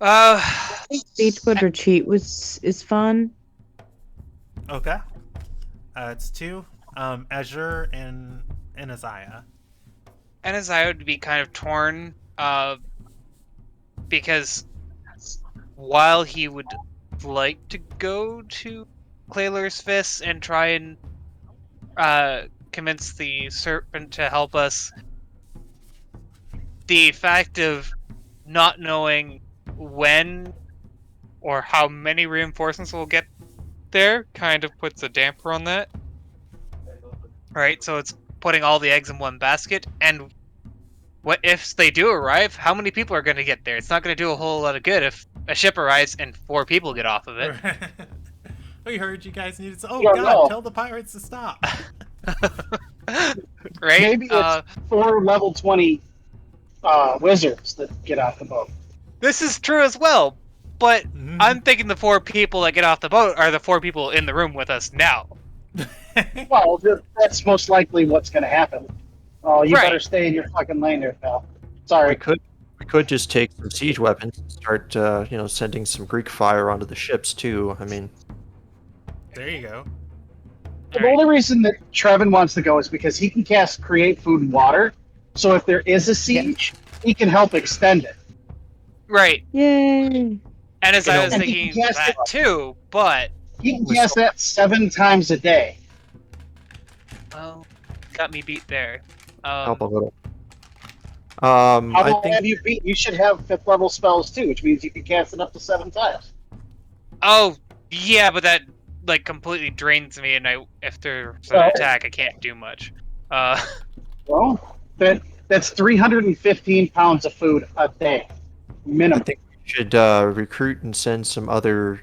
I think Beechwood Retreat is fun. Okay. It's two. Azure and Inaziah. Inaziah would be kind of torn, because while he would like to go to Kraylor's Fist and try and convince the serpent to help us, the fact of not knowing when or how many reinforcements we'll get there kind of puts a damper on that. Right, so it's putting all the eggs in one basket, and what if they do arrive? How many people are going to get there? It's not going to do a whole lot of good if a ship arrives and 4 people get off of it. We heard you guys needed to. Tell the pirates to stop. Right? Maybe it's 4 level 20 wizards that get off the boat. This is true as well, but I'm thinking the 4 people that get off the boat are the 4 people in the room with us now. Well, that's most likely what's going to happen. Oh, you better stay in your fucking lane there, pal. Sorry. We could just take some siege weapons and start, sending some Greek fire onto the ships too. I mean, there you go. The only reason that Trevin wants to go is because he can cast Create Food and Water. So if there is a siege, he can help extend it. Right. Yay! And as I was and he thinking can cast that too, but He can cast that 7 times a day. oh, got me beat there. Help a little. How I long think have you beat? You should have 5th level spells too, which means you can cast it up to 7 times. Oh, yeah, but that like completely drains me, and if there's an attack, I can't do much. Well, that's 315 pounds of food a day, minimum. I think we should recruit and send some other.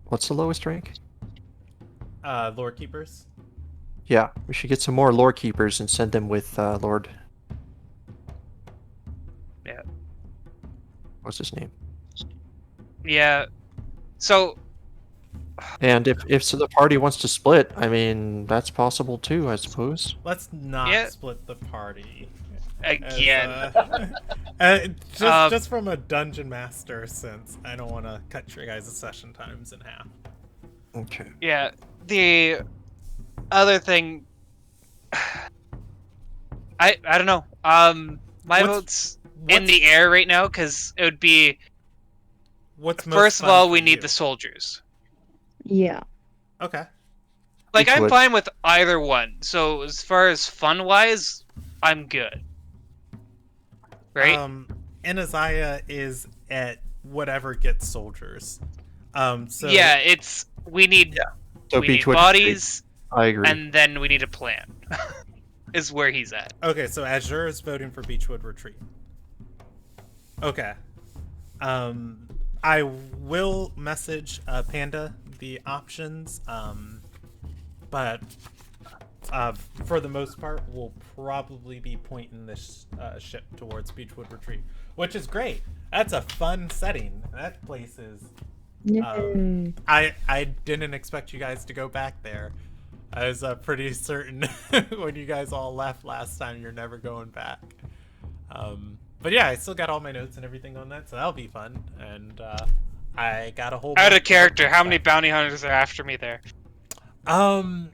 What's the lowest rank? Lore keepers. Yeah, we should get some more lore keepers and send them with Lord. Yeah. What's his name? Yeah. So. And if so the party wants to split, I mean that's possible too, I suppose. Let's not split the party. Again. Just from a dungeon master sense, I don't want to cut your guys' session times in half. Okay. Yeah. The other thing, I don't know. My vote's in the air right now because it would be. First of all, we need the soldiers. Yeah. Okay. Like I'm fine with either one. So as far as fun wise, I'm good. Right. And Isaiah is at whatever gets soldiers. So yeah, we need. So we need Beechwood bodies. I agree. And then we need a plan. Is where he's at. Okay, so Azure is voting for Beechwood Retreat. Okay. I will message Panda the options, but for the most part, we'll probably be pointing this ship towards Beechwood Retreat, which is great. That's a fun setting. That place is. I didn't expect you guys to go back there. I was pretty certain when you guys all left last time you're never going back. But yeah, I still got all my notes and everything on that, so that'll be fun. And I got a whole. Out of character, how many bounty hunters are after me there?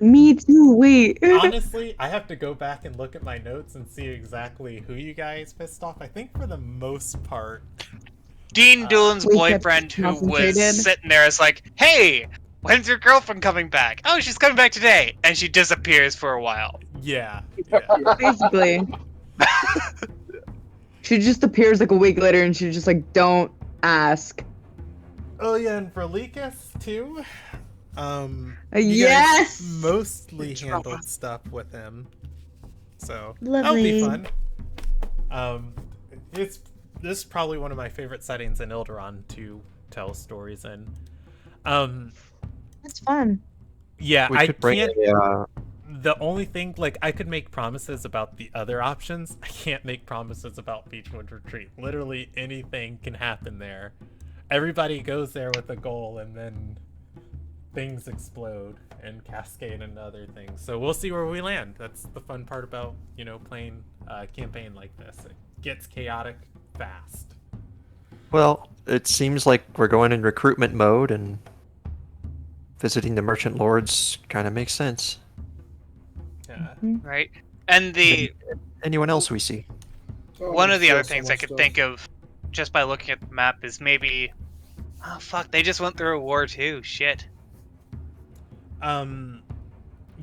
Me too. Wait. Honestly, I have to go back and look at my notes and see exactly who you guys pissed off. I think for the most part, Dean Doolin's boyfriend, who was sitting there, is like, "Hey, when's your girlfriend coming back? Oh, she's coming back today," and she disappears for a while. Yeah. Basically. She just appears like a week later, and she's just like, "Don't ask." Oh yeah, and for Lekas too. Yes. Guys mostly handled stuff with him, so Lovely. that'll be fun. This is probably one of my favorite settings in Ilderon to tell stories in. It's fun. Yeah, we I could bring can't. a, The only thing, like, I could make promises about the other options. I can't make promises about Beechwood Retreat. Literally anything can happen there. Everybody goes there with a goal, and then things explode and cascade into other things. So we'll see where we land. That's the fun part about, playing a campaign like this. It gets chaotic fast. Well, it seems like we're going in recruitment mode, and visiting the merchant lords kind of makes sense. Yeah. Right. And anyone else we see. One of the other things I could think of just by looking at the map is maybe, oh fuck, they just went through a war too. Shit.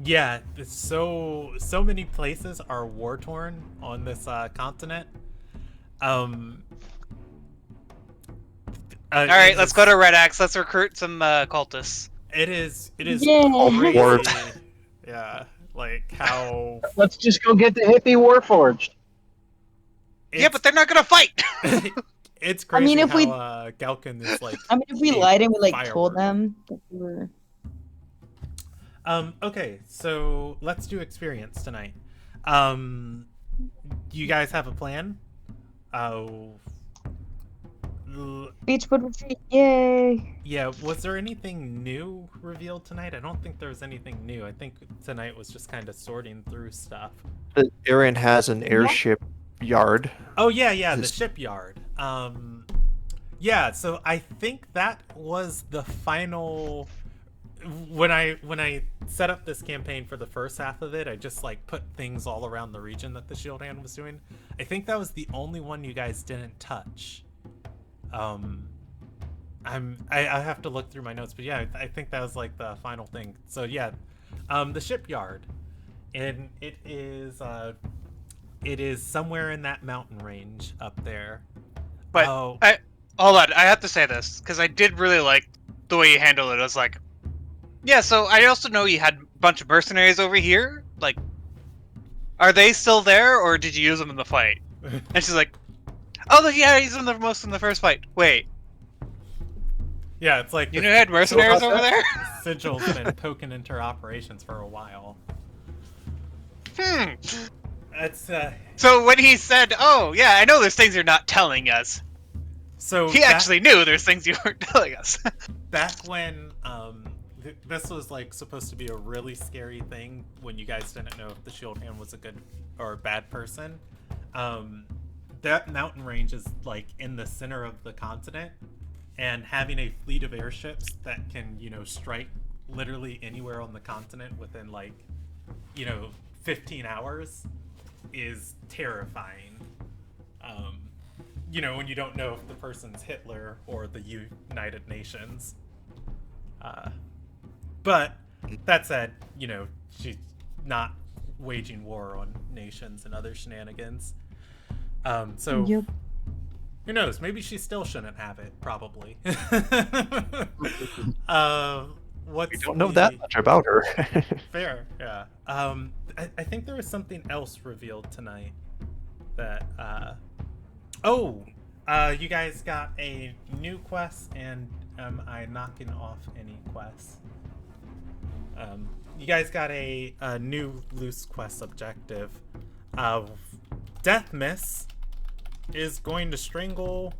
Yeah, so many places are war torn on this continent. All right, let's go to Red Axe. Let's recruit some cultists. It is Yeah. crazy. Yeah, like how. Let's just go get the hippie Warforged. Yeah, but they're not gonna fight. It's crazy. if we- Galkin is like. I mean, if we lied and we told firework. them that we were. Okay, so let's do experience tonight. You guys have a plan? Beechwood Retreat, yay! Yeah, was there anything new revealed tonight? I don't think there was anything new. I think tonight was just kind of sorting through stuff. Aaron has an airship yard. Oh yeah, the shipyard. Yeah, so I think that was the final when I set up this campaign for the first half of it, I just like put things all around the region that the Shield Hand was doing. I think that was the only one you guys didn't touch. I have to look through my notes, but yeah, I think that was like the final thing. So yeah, the shipyard, and it is somewhere in that mountain range up there. But hold on, I have to say this because I did really like the way you handled it. I was like, yeah. So I also know you had a bunch of mercenaries over here. Like, are they still there, or did you use them in the fight? And she's like, oh, yeah, I used them the most in the first fight. Wait. Yeah, it's like you know, had mercenaries over there. Sigil's been poking into her operations for a while. That's So when he said, "Oh, yeah, I know there's things you're not telling us," so he actually knew there's things you weren't telling us. Back when this was like supposed to be a really scary thing when you guys didn't know if the Shield Hand was a good or a bad person. That mountain range is like in the center of the continent, and having a fleet of airships that can, you know, strike literally anywhere on the continent within like, you know, 15 hours is terrifying. You know, when you don't know if the person's Hitler or the United Nations. But that said, you know, she's not waging war on nations and other shenanigans. So Yep. who knows? Maybe she still shouldn't have it. Probably. We don't know that much about her. Fair, yeah. I think there was something else revealed tonight that you guys got a new quest, and am I knocking off any quests? You guys got a new loose quest objective. Death Miss is going to strangle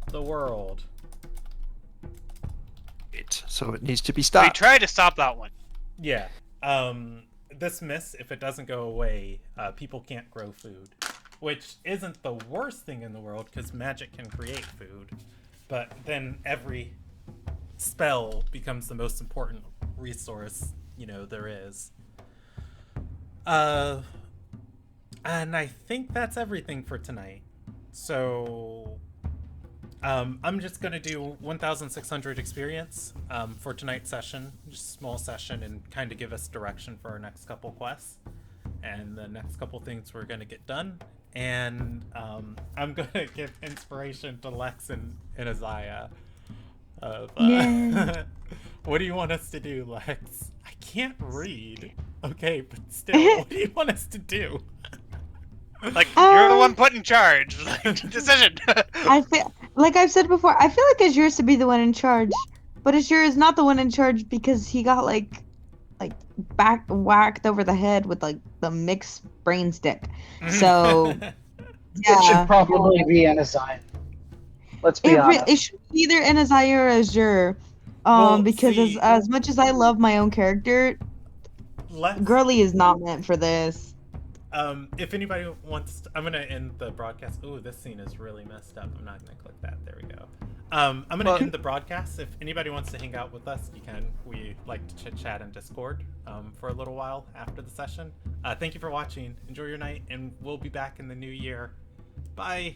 the world. So it needs to be We stopped. tried to stop that one. Yeah. This miss, if it doesn't go away, people can't grow food. Which isn't the worst thing in the world, because magic can create food. But then every spell becomes the most important resource, you know, there is. And I think that's everything for tonight. So I'm just gonna do 1,600 experience for tonight's session, just a small session, and kind of give us direction for our next couple quests and the next couple things we're gonna get done. And I'm gonna give inspiration to Lex and Isaiah. What do you want us to do, Lex? I can't read. Okay, but still, what do you want us to do? Like, you're the one put in charge. Like, decision. I feel like I've said before. I feel like Azure should be the one in charge, but Azure is not the one in charge because he got like back whacked over the head with like the mixed brain stick. So It should probably be an Azure. Let's be honest. It should be either an Azure or Azure. Because see, as much as I love my own character, Lex, Girly is not meant for this. if anybody wants to, I'm gonna end the broadcast. Oh, this scene is really messed up. I'm not gonna click that. There we go. I'm gonna end the broadcast. If anybody wants to hang out with us, you can. We like to chit chat in Discord for a little while after the session. Thank you for watching. Enjoy your night, and we'll be back in the new year. Bye.